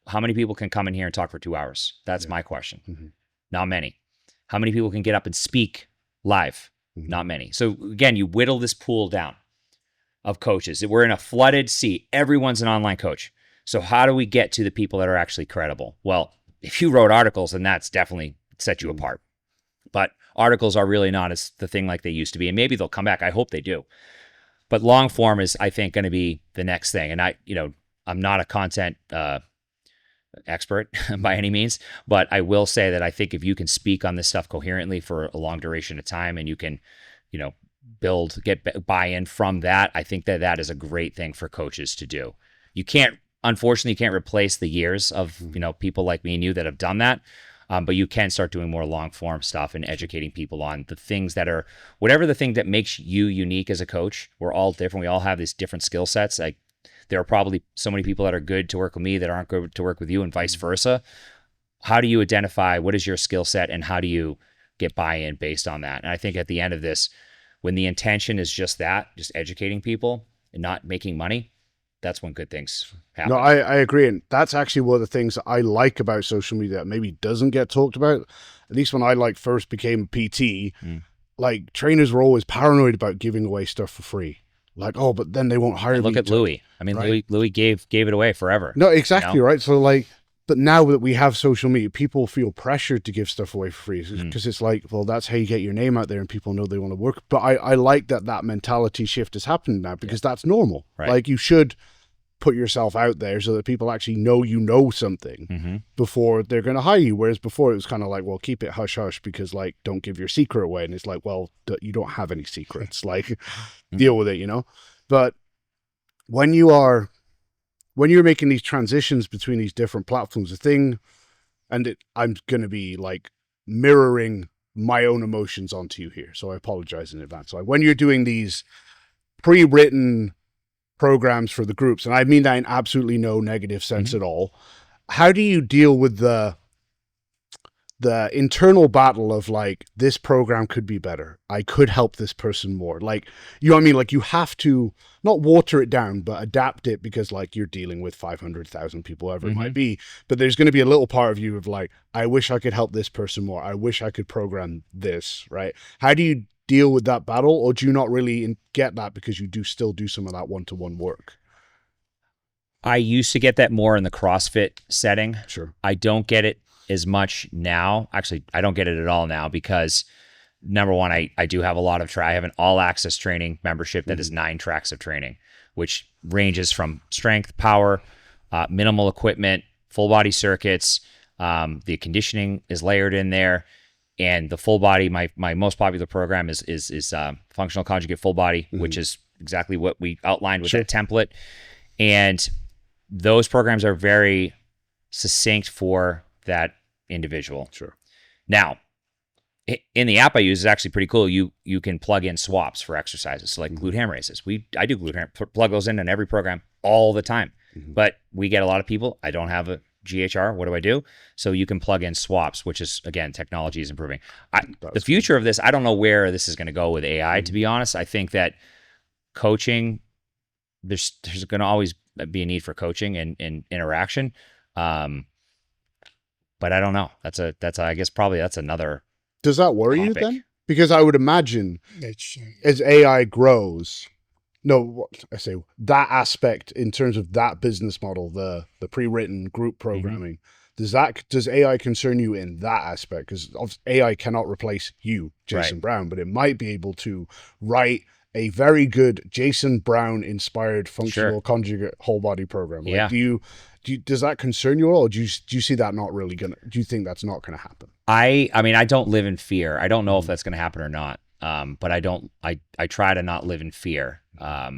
How many people can come in here and talk for 2 hours? That's my question. Mm-hmm. Not many. How many people can get up and speak live? Mm-hmm. Not many. So again, you whittle this pool down of coaches. We're in a flooded sea. Everyone's an online coach. So how do we get to the people that are actually credible? Well, if you wrote articles, then that's definitely set you apart. But articles are really not as the thing like they used to be. And maybe they'll come back. I hope they do. But long form is, I think, going to be the next thing. And I'm not a content expert by any means, but I will say that I think if you can speak on this stuff coherently for a long duration of time, and you can, get buy-in from that, I think that is a great thing for coaches to do. Unfortunately, you can't replace the years of, people like me and you that have done that. But you can start doing more long form stuff and educating people on the things that are, whatever the thing that makes you unique as a coach. We're all different. We all have these different skill sets. Like, There are probably so many people that are good to work with me that aren't good to work with you, and vice versa. How do you identify what is your skill set, and how do you get buy-in based on that? And I think at the end of this, when the intention is just that, just educating people and not making money, that's when good things happen. No, I agree. And that's actually one of the things that I like about social media that maybe doesn't get talked about. At least when I first became a PT, like trainers were always paranoid about giving away stuff for free. Like, oh, but then they won't hire me. Look at Louis. I mean, right? Louis gave it away forever. No, exactly, right? So but now that we have social media, people feel pressured to give stuff away for free because it's like, well, that's how you get your name out there and people know they want to work. But I like that mentality shift has happened now because that's normal. Right. Like you should put yourself out there so that people actually know you know something before they're going to hire you. Whereas before it was kind of like, well, keep it hush hush because don't give your secret away. And it's like, well, you don't have any secrets. Like deal with it, But when you're making these transitions between these different platforms, I'm going to be mirroring my own emotions onto you here. So I apologize in advance. So when you're doing these pre-written programs for the groups, and I mean that in absolutely no negative sense at all, how do you deal with the internal battle of this program could be better, I could help this person more, you know what I mean? You have to not water it down but adapt it because you're dealing with 500,000 people, whatever it might be, but there's going to be a little part of you of I wish I could help this person more, I wish I could program this, right? How do you deal with that battle, or do you not really get that because you still do some of that one-to-one work? I used to get that more in the CrossFit setting. Sure. I don't get it as much now. Actually, I don't get it at all now because number one, I do have a lot of I have an all access training membership that is 9 tracks of training, which ranges from strength, power, minimal equipment, full body circuits. The conditioning is layered in there, and the full body. My most popular program is functional conjugate full body, which is exactly what we outlined with that template. And those programs are very succinct for that individual. Sure. Now, in the app I use is actually pretty cool. You can plug in swaps for exercises. So glute ham raises. I do glute ham, plug those in every program all the time. But we get a lot of people, I don't have a GHR, what do I do? So you can plug in swaps, which is, again, technology is improving. The future of this, I don't know where this is going to go with AI, to be honest. I think that coaching, there's going to always be a need for coaching and interaction. But I don't know. I guess probably that's another. Does that worry topic. you then? Because I would imagine as AI grows, that aspect in terms of that business model, the pre-written group programming, does AI concern you in that aspect? Because AI cannot replace you, Jason Brown, but it might be able to write a very good Jason Brown inspired functional conjugate whole body program. Does that concern you at all? Or do you see that not really do you think that's not gonna happen? I mean, I don't live in fear. I don't know if that's gonna happen or not. But I try to not live in fear. I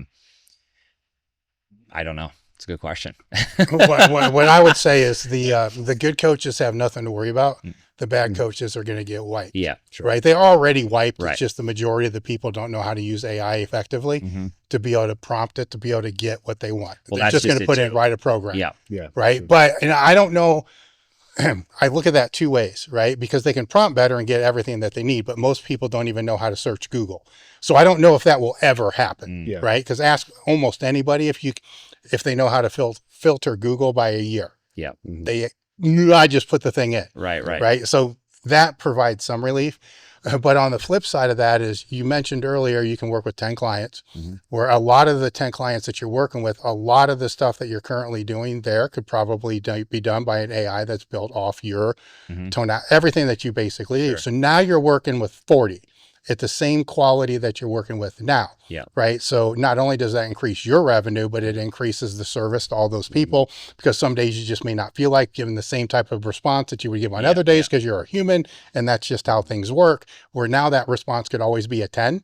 don't know. It's a good question. what I would say is the good coaches have nothing to worry about. The bad coaches are going to get wiped. Yeah, sure. Right. They're already wiped. Right. It's just the majority of the people don't know how to use AI effectively to be able to prompt it, to be able to get what they want. Well, they're just going to put in, write a program. Yeah. Yeah. Right. Sure. But I don't know. I look at that 2 ways, right? Because they can prompt better and get everything that they need, but most people don't even know how to search Google. So I don't know if that will ever happen, right? Because ask almost anybody if they know how to filter Google by a year. Yeah. I just put the thing in. Right. So that provides some relief. But on the flip side of that is, you mentioned earlier, you can work with 10 clients, where a lot of the 10 clients that you're working with, a lot of the stuff that you're currently doing there could probably be done by an AI that's built off your tone, everything that you basically do. So now you're working with 40 at the same quality that you're working with now. Yeah. Right. So not only does that increase your revenue, but it increases the service to all those people, because some days you just may not feel like giving the same type of response that you would give on other days because you're a human, and that's just how things work, where now that response could always be a 10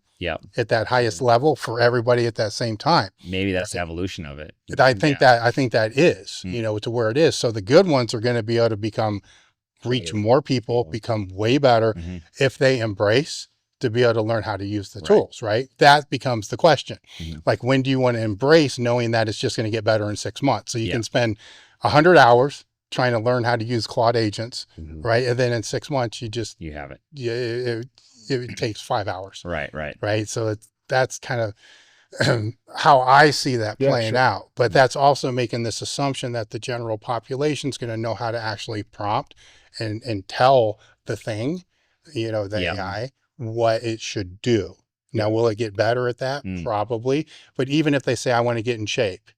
at that highest level for everybody at that same time. Maybe that's the evolution of it. I think that is, to where it is. So the good ones are going to be able to reach more people, become way better if they embrace to be able to learn how to use the tools, right? That becomes the question. Like, when do you want to embrace knowing that it's just going to get better in 6 months? So you can spend 100 hours trying to learn how to use Claude agents, right? And then in 6 months, you have it. It takes 5 hours. Right. So that's kind of how I see that playing out. But that's also making this assumption that the general population is going to know how to actually prompt and tell the thing, the AI, what it should do. Now, will it get better at that? Probably. But even if they say, I want to get in shape,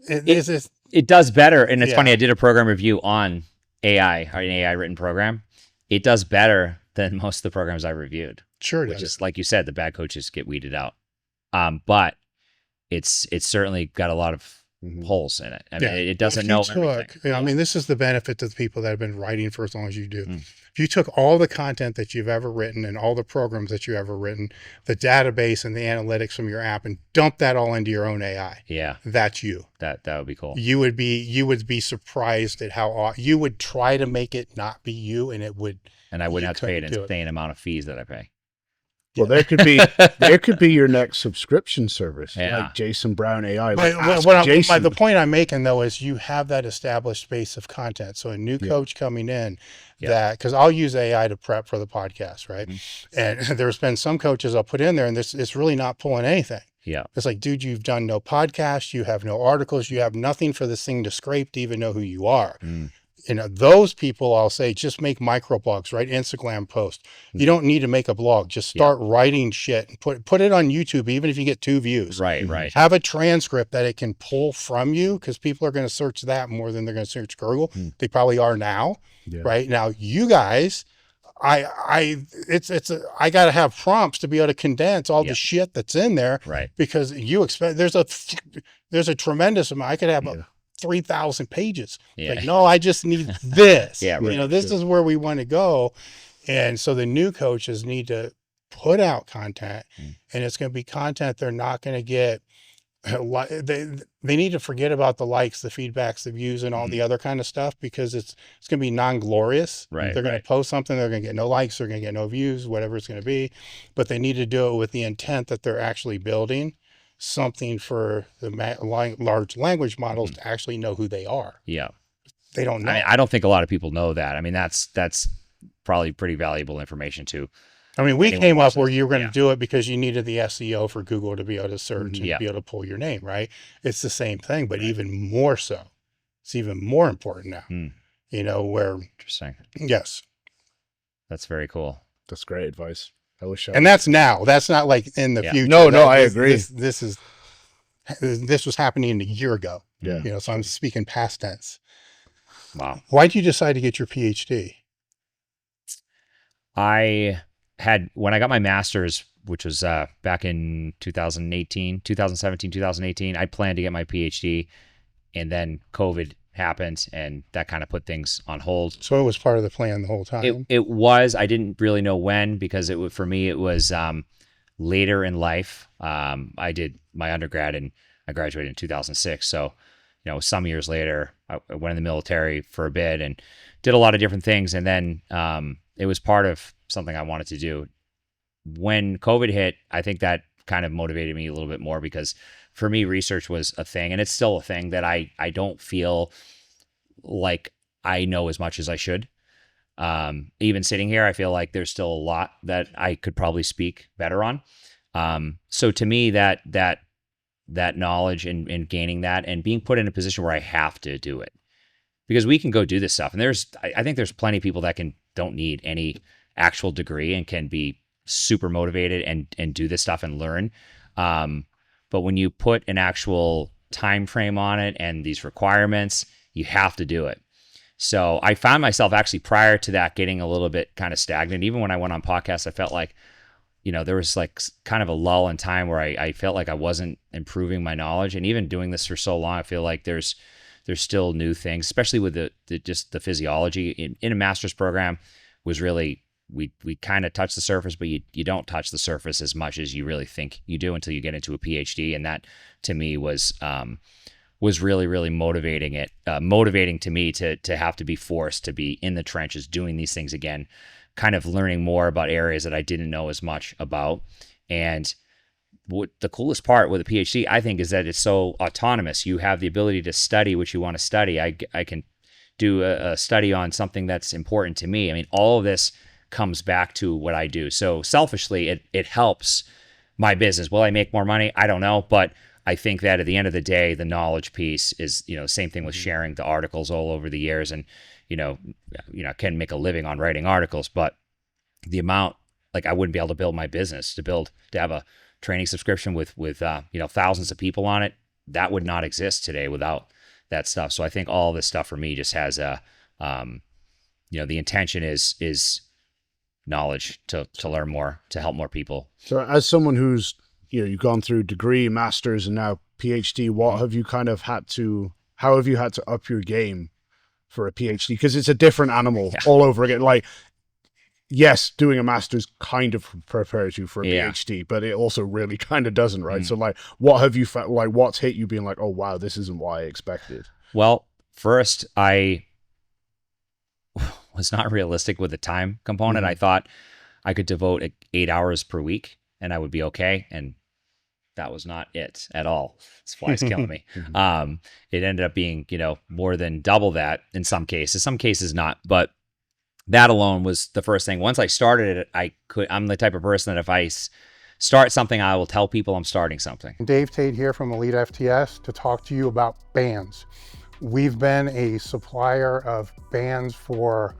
it does better. And it's funny, I did a program review on AI, or an AI written program. It does better than most of the programs I reviewed. Sure it which does. is, like you said, the bad coaches get weeded out. But it's certainly got a lot of holes in it. I mean, it doesn't know everything. I mean, this is the benefit to the people that have been writing for as long as you do. If you took all the content that you've ever written and all the programs that you've ever written, the database and the analytics from your app, and dump that all into your own AI, that's you. That would be cool. You would be surprised at how you would try to make it not be you, and it would. And I wouldn't have to pay an insane amount of fees that I pay. Well, there could be your next subscription service, like Jason Brown AI. The point I'm making, though, is you have that established base of content. So a new coach coming in, because I'll use AI to prep for the podcast, right? And there's been some coaches I'll put in there, and it's really not pulling anything. It's like, dude, you've done no podcast, you have no articles, you have nothing for this thing to scrape to even know who you are. Those people, I'll say, just make micro blogs, write Instagram posts. You don't need to make a blog. Just start writing shit and put it on YouTube, even if you get 2 views. Right. Have a transcript that it can pull from you, because people are going to search that more than they're going to search Google. They probably are now. Right now, you guys, I got to have prompts to be able to condense all the shit that's in there. Because you expect there's a tremendous amount. I could have 3,000 pages. Like, no, I just need this. This is where we want to go. And so the new coaches need to put out content, and it's going to be content they're not going to get. They need to forget about the likes, the feedbacks, the views, and all the other kind of stuff, because it's going to be non-glorious. They're going to post something, they're going to get no likes, they're going to get no views, whatever it's going to be. But they need to do it with the intent that they're actually building something for the large language models to actually know who they are. They don't know. I don't think a lot of people know that. I mean, that's probably pretty valuable information too. I mean, we came up where you were going to do it because you needed the SEO for Google to be able to search and be able to pull your name, right? It's the same thing, but even more so. It's even more important now. Where interesting. Yes. That's very cool. That's great advice. And that's now. That's not like in the future. No, I agree. This was happening a year ago. So I'm speaking past tense. Wow. Why did you decide to get your PhD? When I got my master's, which was back in 2017, 2018, I planned to get my PhD, and then COVID happened, and that kind of put things on hold. So it was part of the plan the whole time. It was. I didn't really know when, because for me it was later in life. I did my undergrad and I graduated in 2006. So some years later, I went in the military for a bit and did a lot of different things, and then it was part of something I wanted to do. When COVID hit, I think that kind of motivated me a little bit more, because for me, research was a thing, and it's still a thing that I don't feel like I know as much as I should. Even sitting here, I feel like there's still a lot that I could probably speak better on. So to me, that knowledge and gaining that and being put in a position where I have to do it, because we can go do this stuff. And I think there's plenty of people that don't need any actual degree and can be super motivated and do this stuff and learn. But when you put an actual time frame on it and these requirements, you have to do it. So I found myself actually prior to that getting a little bit kind of stagnant. Even when I went on podcasts, I felt like, there was like kind of a lull in time where I felt like I wasn't improving my knowledge. And even doing this for so long, I feel like there's still new things, especially with the physiology in a master's program was really, we kind of touch the surface, but you don't touch the surface as much as you really think you do until you get into a PhD. And that to me was was really, really motivating to me to have to be forced to be in the trenches doing these things again, kind of learning more about areas that I didn't know as much about. And what the coolest part with a PhD, I think, is that it's so autonomous. You have the ability to study what you want to study. I can do a study on something that's important to me. I mean, all of this comes back to what I do. So selfishly, it helps my business. Will I make more money? I don't know. But I think that at the end of the day, the knowledge piece is, same thing with sharing the articles all over the years. And, I can make a living on writing articles, but the amount, like, I wouldn't be able to build my business, to have a training subscription with thousands of people on it. That would not exist today without that stuff. So I think all this stuff for me just has the intention is knowledge to learn more, to help more people. So as someone who's, you've gone through degree, master's, and now PhD, how have you had to up your game for a PhD? Because it's a different animal all over again. Like, yes, doing a master's kind of prepares you for a PhD, but it also really kind of doesn't, right? So like, what have you found, like, what's hit you being like, oh wow, this isn't what I expected? Well, first, I was not realistic with the time component. I thought I could devote 8 hours per week and I would be okay. And that was not it at all. This fly's killing me. It ended up being, more than double that in some cases not, but that alone was the first thing. Once I started it, I'm the type of person that if I start something, I will tell people I'm starting something. Dave Tate here from elitefts to talk to you about bands. We've been a supplier of bands for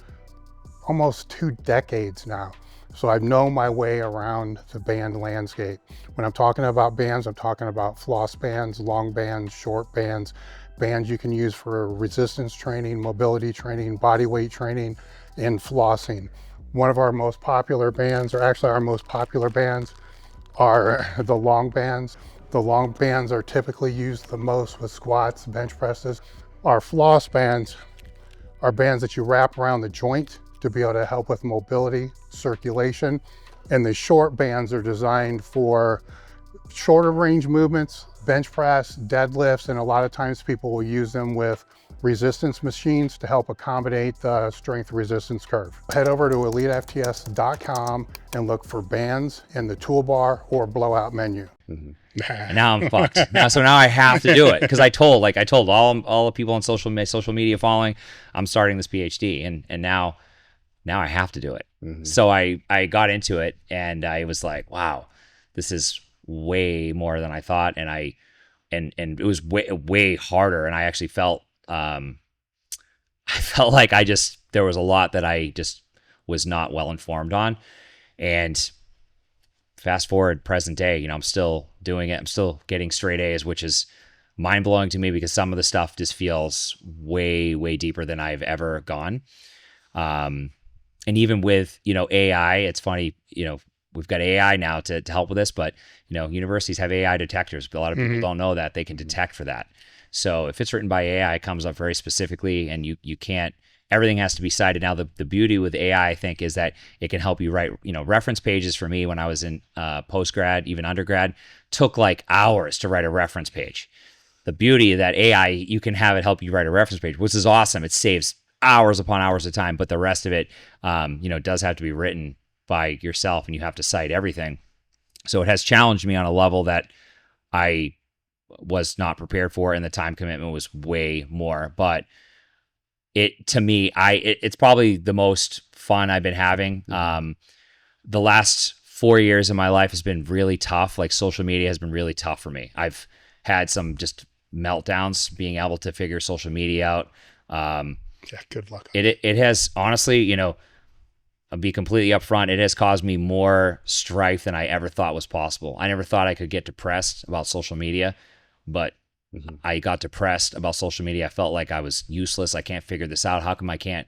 almost 2 decades now. So I've known my way around the band landscape. When I'm talking about bands, I'm talking about floss bands, long bands, short bands, bands you can use for resistance training, mobility training, body weight training, and flossing. One of our most popular bands, or actually our most popular bands, are the long bands. The long bands are typically used the most with squats, bench presses. Our floss bands are bands that you wrap around the joint to be able to help with mobility, circulation. And the short bands are designed for shorter range movements, bench press, deadlifts, and a lot of times people will use them with resistance machines to help accommodate the strength resistance curve. Head over to elitefts.com and look for bands in the toolbar or blowout menu. And now I'm fucked. So now I have to do it because I told all the people on social media following, I'm starting this PhD, and now I have to do it. So I got into it and I was like, wow, this is way more than I thought, and it was way harder, and I actually felt like there was a lot that I just was not well informed on. And fast forward present day, I'm still doing it. I'm still getting straight A's, which is mind blowing to me because some of the stuff just feels way, way deeper than I've ever gone. And even with, AI, it's funny, we've got AI now to help with this, but, universities have AI detectors, but a lot of people don't know that they can detect for that. So if it's written by AI, it comes up very specifically, and you can't, everything has to be cited. Now, the beauty with AI, I think, is that it can help you write, reference pages. For me, when I was in post-grad, even undergrad, took like hours to write a reference page. The beauty of that AI, you can have it help you write a reference page, which is awesome. It saves hours upon hours of time, but the rest of it, does have to be written by yourself, and you have to cite everything. So it has challenged me on a level that I was not prepared for, and the time commitment was way more. But it's probably the most fun I've been having. The last 4 years of my life has been really tough. Like, social media has been really tough for me. I've had some just meltdowns being able to figure social media out. Yeah, good luck. It has, honestly, I'll be completely upfront, it has caused me more strife than I ever thought was possible. I never thought I could get depressed about social media, but I got depressed about social media. I felt like I was useless. I can't figure this out. How come I can't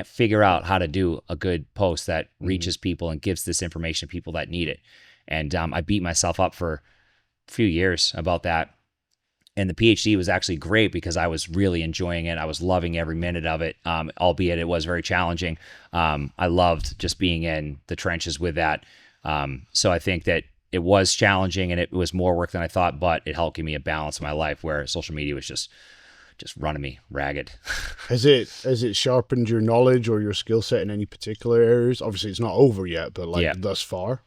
figure out how to do a good post that reaches people and gives this information to people that need it? And I beat myself up for a few years about that. And the PhD was actually great because I was really enjoying it. I was loving every minute of it, albeit it was very challenging. I loved just being in the trenches with that. So I think that it was challenging and it was more work than I thought, but it helped give me a balance in my life where social media was just running me ragged. Has it sharpened your knowledge or your skill set in any particular areas? Obviously, it's not over yet, but thus far.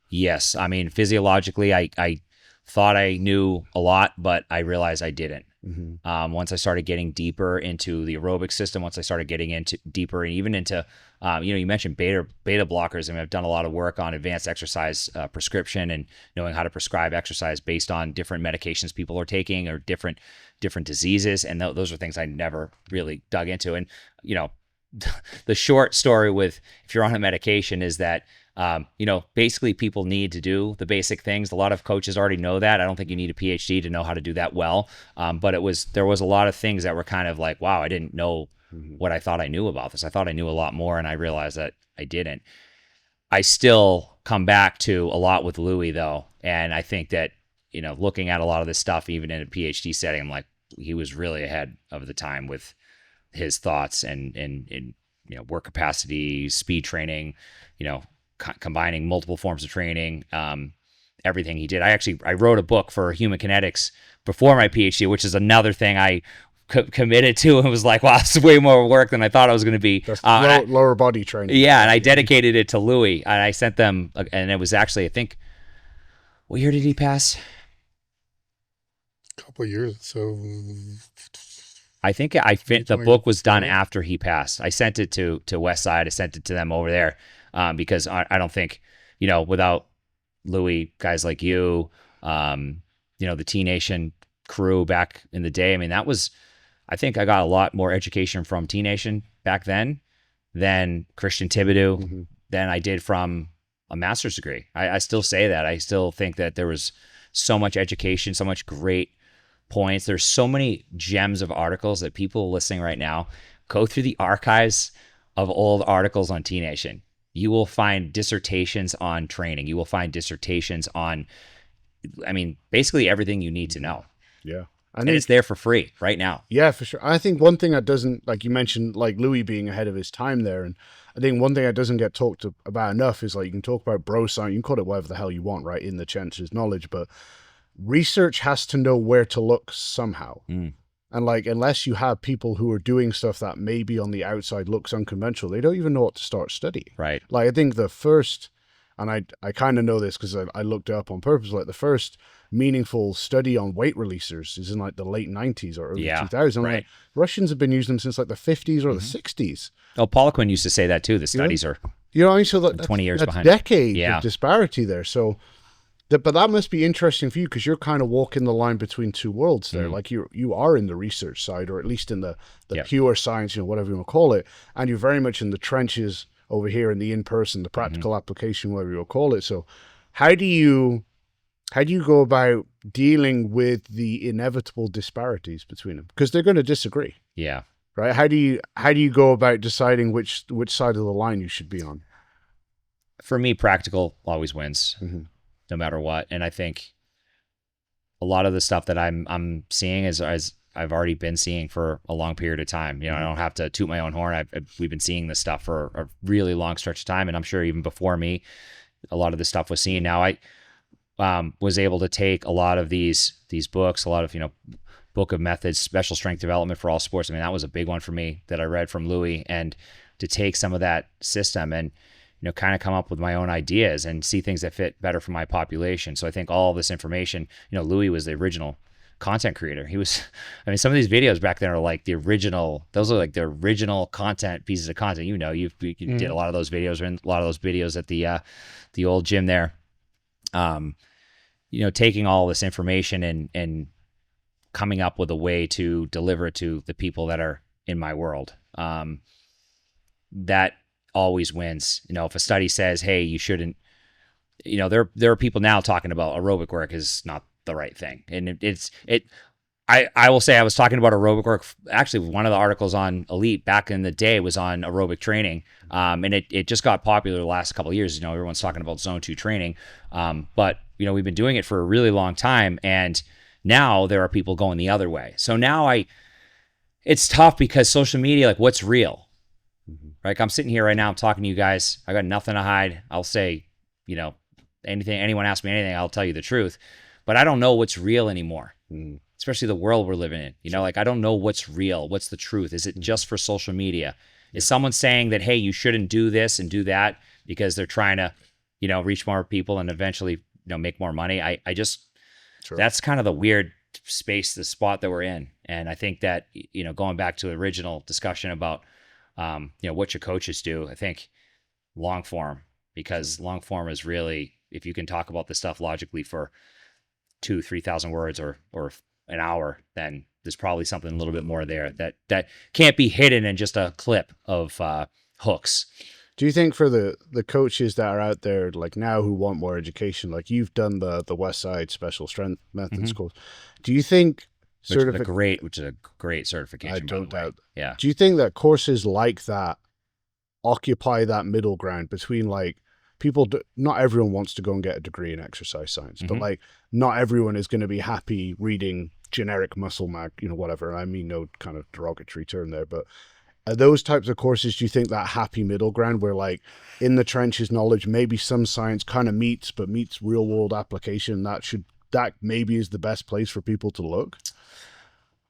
Yes, I mean physiologically, I thought I knew a lot, but I realized I didn't. Mm-hmm. Once I started getting deeper into the aerobic system, once I started getting into deeper and even into, you mentioned beta blockers. I mean, I've done a lot of work on advanced exercise prescription and knowing how to prescribe exercise based on different medications people are taking or different diseases. And those are things I never really dug into. And, the short story with if you're on a medication is that, basically people need to do the basic things. A lot of coaches already know that. I don't think you need a PhD to know how to do that well. But there was a lot of things that were kind of like, wow, I didn't know what I thought I knew about this. I thought I knew a lot more, and I realized that I didn't. I still come back to a lot with Louis though. And I think that, looking at a lot of this stuff, even in a PhD setting, I'm like, he was really ahead of the time with his thoughts and work capacity, speed training, combining multiple forms of training, everything he did. I wrote a book for human kinetics before my PhD, which is another thing I committed to and was like, wow, this is way more work than I thought it was going to be. Lower body training. Yeah, and I dedicated it to Louis, and I sent them, and it was actually, I think, what year did he pass? A couple of years. So I think the book was done after he passed. I sent it to Westside. I sent it to them over there because I don't think, without Louis, guys like you, the T Nation crew back in the day. I mean, I think I got a lot more education from T Nation back then than Christian Thibodeau than I did from a master's degree. I still say that. I still think that there was so much education, so much great points. There's so many gems of articles that people listening right now, go through the archives of old articles on T Nation. You will find dissertations on training. You will find dissertations on, basically everything you need to know. Yeah. And it's there for free right now. Yeah, for sure. I think one thing that doesn't, like you mentioned, like Louis being ahead of his time there. And I think one thing that doesn't get talked about enough is like, you can talk about bro science, you can call it whatever the hell you want, right? In the trenches knowledge, but research has to know where to look somehow. And like, unless you have people who are doing stuff that maybe on the outside looks unconventional, they don't even know what to start studying. Right. Like, I think the first, and I kind of know this because I looked it up on purpose, like the first meaningful study on weight releasers is in like the late 90s or early 2000s. Right. Like, Russians have been using them since like the 50s or the 60s. Oh, Poliquin used to say that too. The studies are, what I mean? So that's 20 years behind. Decade of disparity there. So, but that must be interesting for you because you're kind of walking the line between two worlds there. Like you are in the research side, or at least in the pure science, whatever you want to call it, and you're very much in the trenches over here in the in-person, the practical application, whatever you want to call it. So, how do you go about dealing with the inevitable disparities between them? Because they're going to disagree. Yeah. Right. How do you go about deciding which side of the line you should be on? For me, practical always wins. No matter what. And I think a lot of the stuff that I'm seeing is I've already been seeing for a long period of time. I don't have to toot my own horn. We've been seeing this stuff for a really long stretch of time. And I'm sure even before me, a lot of this stuff was seen. Now I was able to take a lot of these books, a lot of, book of methods, special strength development for all sports. I mean, that was a big one for me that I read from Louis, and to take some of that system and, kind of come up with my own ideas and see things that fit better for my population. So I think all of this information, Louis was the original content creator. He was, some of these videos back then are like the original, those are like the original content, pieces of content. You did a lot of those videos, or a lot of those videos at the old gym there. Taking all this information and coming up with a way to deliver it to the people that are in my world. That always wins. If a study says, hey, you shouldn't, there are people now talking about aerobic work is not the right thing. And I will say I was talking about aerobic work. Actually, one of the articles on Elite back in the day was on aerobic training. And it just got popular the last couple of years. Everyone's talking about zone 2 training. But we've been doing it for a really long time. And now there are people going the other way. So now it's tough because social media, like, what's real? Right? I'm sitting here right now, I'm talking to you guys. I got nothing to hide. I'll say, anyone asks me anything, I'll tell you the truth. But I don't know what's real anymore, especially the world we're living in. You know, like I don't know what's real. What's the truth? Is it just for social media? Is someone saying that, hey, you shouldn't do this and do that because they're trying to, you know, reach more people and eventually, you know, make more money? I just, that's kind of the weird space, the spot that we're in. And I think that, you know, going back to the original discussion about, you know, what your coaches do, I think long form, because long form is really, if you can talk about this stuff logically for 2,000-3,000 words or an hour, then there's probably something a little bit more there that can't be hidden in just a clip of hooks. Do you think for the coaches that are out there like now who want more education, like you've done the Westside special strength methods course, do you think which is a great certification? I don't doubt. Yeah. Do you think that courses like that occupy that middle ground between like people? Not everyone wants to go and get a degree in exercise science, but like not everyone is going to be happy reading generic muscle mag, you know, whatever. I mean, no kind of derogatory term there, but are those types of courses, do you think that happy middle ground where like in the trenches knowledge, maybe some science kind of meets real world application, that maybe is the best place for people to look?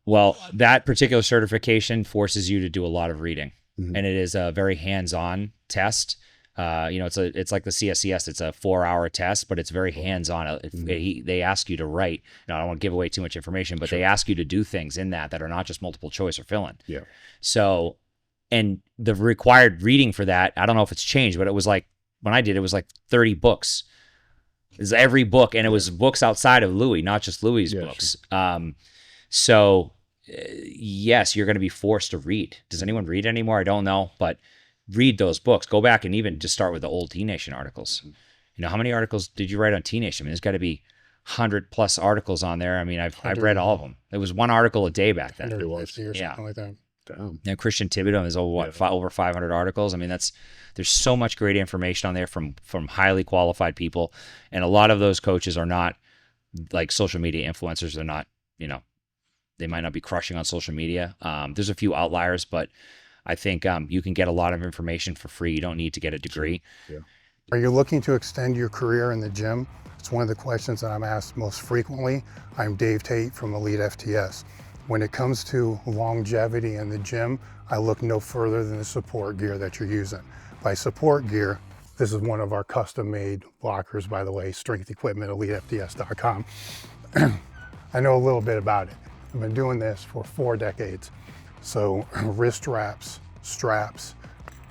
Well, that particular certification forces you to do a lot of reading, and it is a very hands-on test. You know, it's like the CSCS. It's a 4-hour test, but it's very hands-on. They ask you to write. Now, I don't want to give away too much information, but they ask you to do things in that are not just multiple choice or fill-in. Yeah. So, and the required reading for that, I don't know if it's changed, but it was like, when I did, it was like 30 books. It was every book, and it was books outside of Louis, not just Louis's books. Sure. So, yes, you're going to be forced to read. Does anyone read anymore? I don't know, but read those books. Go back and even just start with the old T-Nation articles. You know, how many articles did you write on T-Nation? I mean, there's got to be 100+ articles on there. I mean, I've read all of them. It was one article a day back then. 150 or something like that. Damn. And Christian Thibodeau is over 500 articles. I mean, there's so much great information on there from highly qualified people, and a lot of those coaches are not like social media influencers. They're not, you know, they might not be crushing on social media. There's a few outliers, but I think you can get a lot of information for free. You don't need to get a degree. Yeah. Are you looking to extend your career in the gym? It's one of the questions that I'm asked most frequently. I'm Dave Tate from elitefts. When it comes to longevity in the gym, I look no further than the support gear that you're using. By support gear, this is one of our custom-made lockers, by the way, strength equipment, elitefts.com. I know a little bit about it. I've been doing this for 4 decades. So wrist wraps, straps,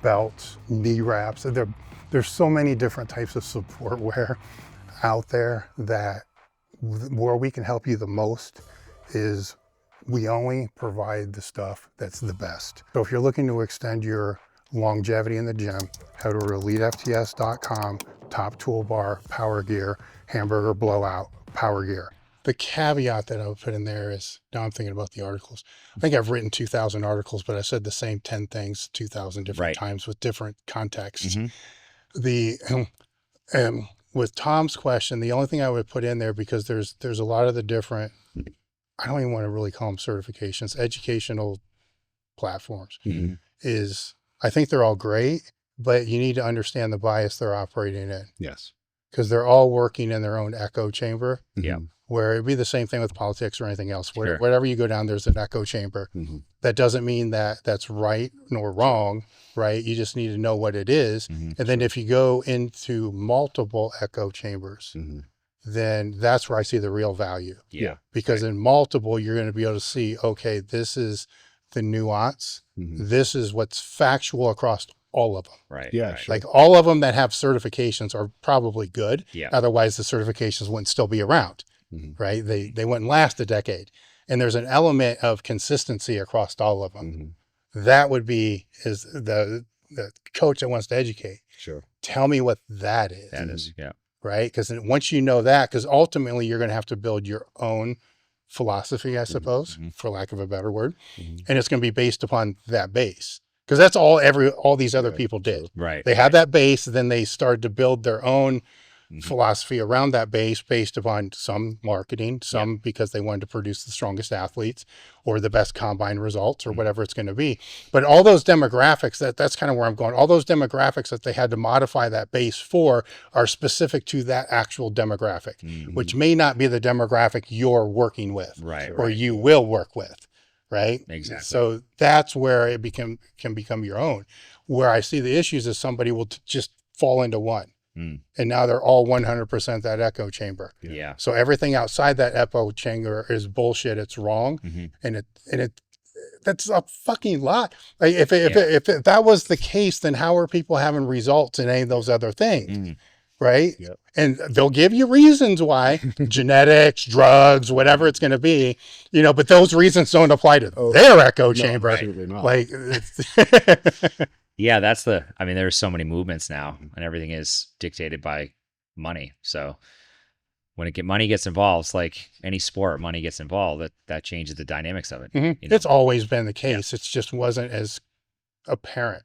belts, knee wraps. There's so many different types of support wear out there that where we can help you the most is we only provide the stuff that's the best. So if you're looking to extend your longevity in the gym, head over to elitefts.com, top toolbar, power gear, hamburger blowout, power gear. The caveat that I would put in there is, now I'm thinking about the articles. I think I've written 2,000 articles, but I said the same 10 things 2,000 different times with different contexts. With Tom's question, the only thing I would put in there, because there's a lot of the different, I don't even want to really call them certifications, educational platforms, is I think they're all great, but you need to understand the bias they're operating in. Yes. Because they're all working in their own echo chamber. Yeah. Where it'd be the same thing with politics or anything else. Sure. Wherever you go down, there's an echo chamber. That doesn't mean that that's right nor wrong, right? You just need to know what it is. And then if you go into multiple echo chambers, then that's where I see the real value. Yeah. Because in multiple, you're going to be able to see, okay, this is the nuance. This is what's factual across all of them. Right. Yeah. Right. Sure. Like all of them that have certifications are probably good. Yeah. Otherwise, the certifications wouldn't still be around. Right? They wouldn't last a decade. And there's an element of consistency across all of them. That would be is the coach that wants to educate. Sure. Tell me what that is. That is, yeah. Right? Because once you know that, because ultimately you're going to have to build your own philosophy, I suppose, for lack of a better word. And it's going to be based upon that base. Because that's all these other people did. Right. They had that base, then they started to build their own philosophy around that base based upon some marketing, some because they wanted to produce the strongest athletes or the best combine results or whatever it's going to be. But all those demographics, that's kind of where I'm going. All those demographics that they had to modify that base for are specific to that actual demographic, which may not be the demographic you're working with or you will work with. Right. Exactly. So that's where it can become your own. Where I see the issues is somebody will just fall into one. And now they're all 100% that echo chamber. Yeah. So everything outside that echo chamber is bullshit. It's wrong. And that's a fucking lot. Like if that was the case, then how are people having results in any of those other things? Right. Yep. And they'll give you reasons why, genetics, drugs, whatever it's going to be, but those reasons don't apply to their echo chamber. Absolutely not. Like, Yeah, there's so many movements now, and everything is dictated by money. So when money gets involved, it's like any sport, money gets involved, that changes the dynamics of it. It's always been the case. It just wasn't as apparent,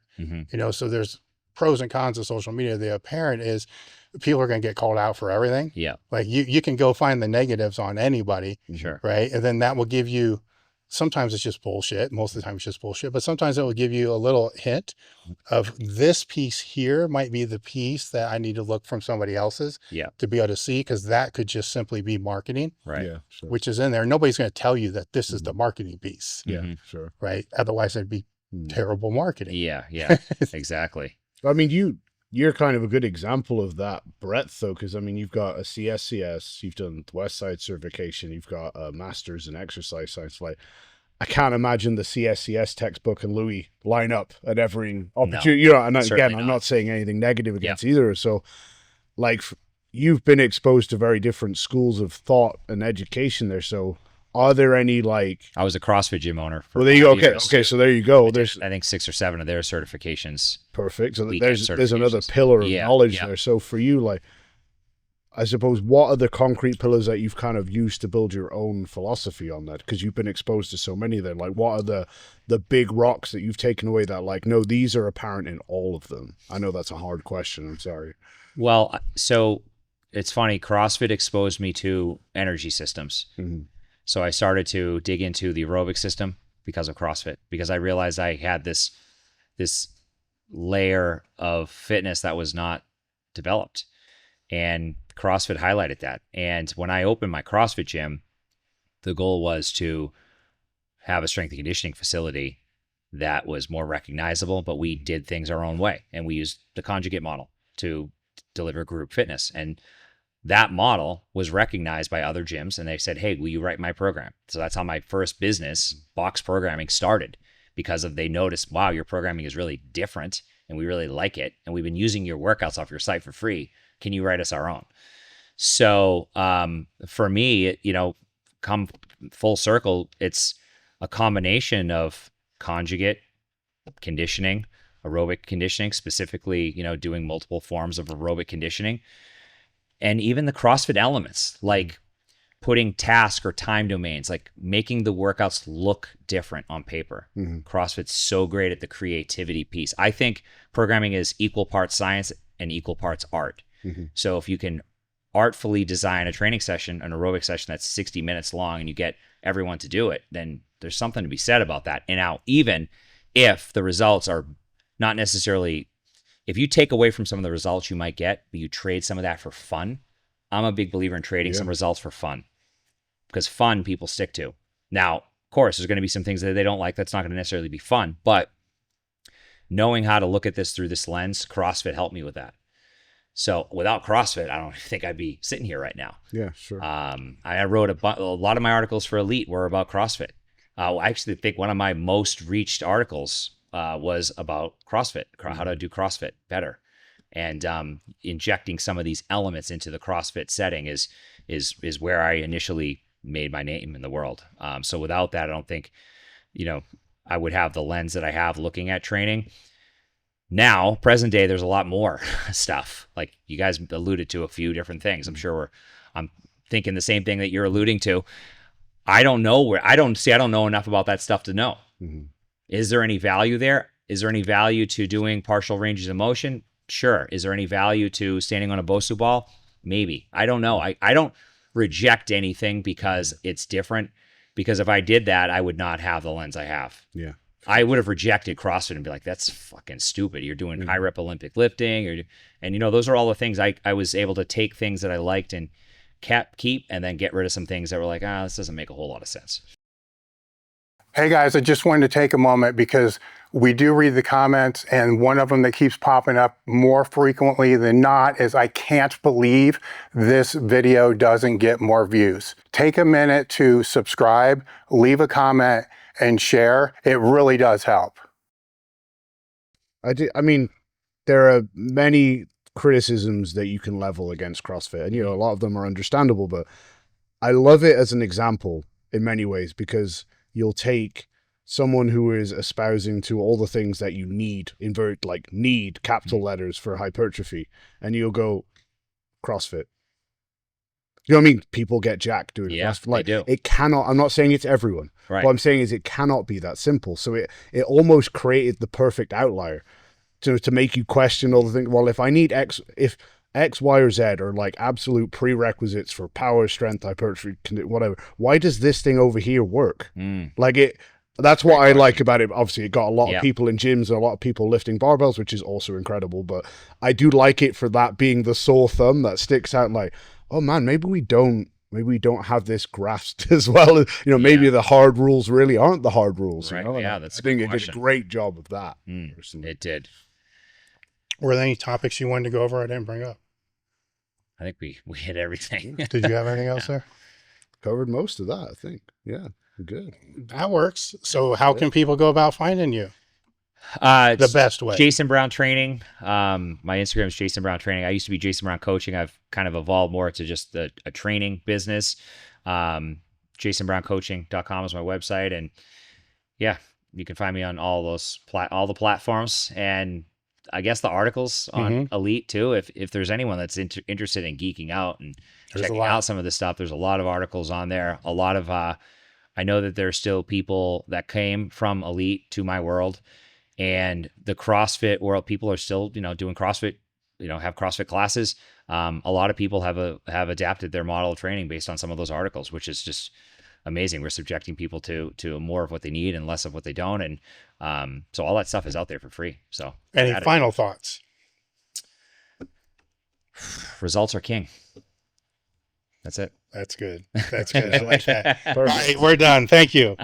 so there's pros and cons of social media. The apparent is people are going to get called out for everything. Yeah. Like you can go find the negatives on anybody. Sure. Right. And then that will give you, sometimes it's just bullshit. Most of the time it's just bullshit, but sometimes it will give you a little hint of this piece here might be the piece that I need to look from somebody else's to be able to see. Cause that could just simply be marketing, Right. Yeah, sure. which is in there. Nobody's going to tell you that this is the marketing piece. Yeah, sure. Right. Otherwise it'd be terrible marketing. Yeah. Exactly. I mean, you're kind of a good example of that breadth, though, because, I mean, you've got a CSCS, you've done Westside certification, you've got a master's in exercise science. Like, I can't imagine the CSCS textbook and Louis line up at every opportunity. No, and again, I'm not saying anything negative against either. So, like, you've been exposed to very different schools of thought and education there. So, are there any, like... I was a CrossFit gym owner for there you go. years. Okay, so there you go. There's I think 6 or 7 of their certifications. Perfect. So Weekend there's another pillar of knowledge there. So for you, like, I suppose, what are the concrete pillars that you've kind of used to build your own philosophy on that? Because you've been exposed to so many of them. Like, what are the big rocks that you've taken away that, like, no, these are apparent in all of them? I know that's a hard question. I'm sorry. Well, so it's funny. CrossFit exposed me to energy systems. So I started to dig into the aerobic system because of CrossFit, because I realized I had this layer of fitness that was not developed, and CrossFit highlighted that. And when I opened my CrossFit gym, the goal was to have a strength and conditioning facility that was more recognizable, but we did things our own way, and we used the Conjugate model to deliver group fitness. And that model was recognized by other gyms, and they said, hey, will you write my program? So that's how my first business, box programming, started, because they noticed, wow, your programming is really different and we really like it. And we've been using your workouts off your site for free. Can you write us our own? So for me, come full circle, it's a combination of Conjugate conditioning, aerobic conditioning, specifically, doing multiple forms of aerobic conditioning. And even the CrossFit elements, like putting task or time domains, like making the workouts look different on paper. CrossFit's so great at the creativity piece. I think programming is equal parts science and equal parts art. So if you can artfully design a training session, an aerobic session that's 60 minutes long, and you get everyone to do it, then there's something to be said about that. And now, even if the results are not necessarily... If you take away from some of the results you might get, but you trade some of that for fun, I'm a big believer in trading some results for fun, because fun people stick to. Now, of course, there's going to be some things that they don't like. That's not going to necessarily be fun, but knowing how to look at this through this lens, CrossFit helped me with that. So without CrossFit, I don't think I'd be sitting here right now. Yeah, sure. I wrote a lot of my articles for Elite were about CrossFit. I actually think one of my most reached articles was about CrossFit, how to do CrossFit better, and injecting some of these elements into the CrossFit setting is where I initially made my name in the world. So without that, I don't think, I would have the lens that I have looking at training. Now, present day, there's a lot more stuff. Like you guys alluded to a few different things. I'm sure I'm thinking the same thing that you're alluding to. I don't know enough about that stuff to know. Is there any value there? Is there any value to doing partial ranges of motion? Sure. Is there any value to standing on a Bosu ball? Maybe. I don't know. I don't reject anything because it's different. Because if I did that, I would not have the lens I have. Yeah. I would have rejected CrossFit and be like, that's fucking stupid. You're doing high rep Olympic lifting. And you know, those are all the things I was able to take things that I liked and keep, and then get rid of some things that were like, this doesn't make a whole lot of sense. Hey guys, I just wanted to take a moment because we do read the comments, and one of them that keeps popping up more frequently than not is, I can't believe this video doesn't get more views. Take a minute to subscribe, leave a comment, and share. It really does help. I mean, there are many criticisms that you can level against CrossFit, and, you know, a lot of them are understandable, but I love it as an example in many ways, because you'll take someone who is espousing to all the things that you need, need capital letters for hypertrophy, and you'll go CrossFit. You know what I mean? People get jacked doing CrossFit. Like, they do. It cannot, I'm not saying it's everyone. Right. What I'm saying is it cannot be that simple. So it almost created the perfect outlier to make you question all the things. Well, if I need if X, Y, or Z are like absolute prerequisites for power, strength, hypertrophy, whatever, why does this thing over here work? That's what I like about it. Obviously, it got a lot of people in gyms and a lot of people lifting barbells, which is also incredible. But I do like it for that being the sore thumb that sticks out. Like, oh man, maybe we don't have this grasped as well. You know, maybe the hard rules really aren't the hard rules. Right. You know? Yeah, And that's I think it did a great job of that. It did. Were there any topics you wanted to go over I didn't bring up? I think we hit everything. Did you have anything else there? Covered most of that, I think. Yeah, good. That works. So how can people go about finding you? The best way. Jason Brown Training. My Instagram is Jason Brown Training. I used to be Jason Brown Coaching. I've kind of evolved more to just a training business. JasonBrownCoaching.com is my website. And yeah, you can find me on all those all the platforms. And I guess the articles on Elite too. If there's anyone that's interested in geeking out and checking out some of this stuff, there's a lot of articles on there. A lot of, I know that there's still people that came from Elite to my world, and the CrossFit world, people are still, doing CrossFit, have CrossFit classes. A lot of people have adapted their model of training based on some of those articles, which is just amazing. We're subjecting people to more of what they need and less of what they don't. And so all that stuff is out there for free. So any final thoughts? Results are king. That's it. That's good. That's good. I like that. All right, we're done. Thank you.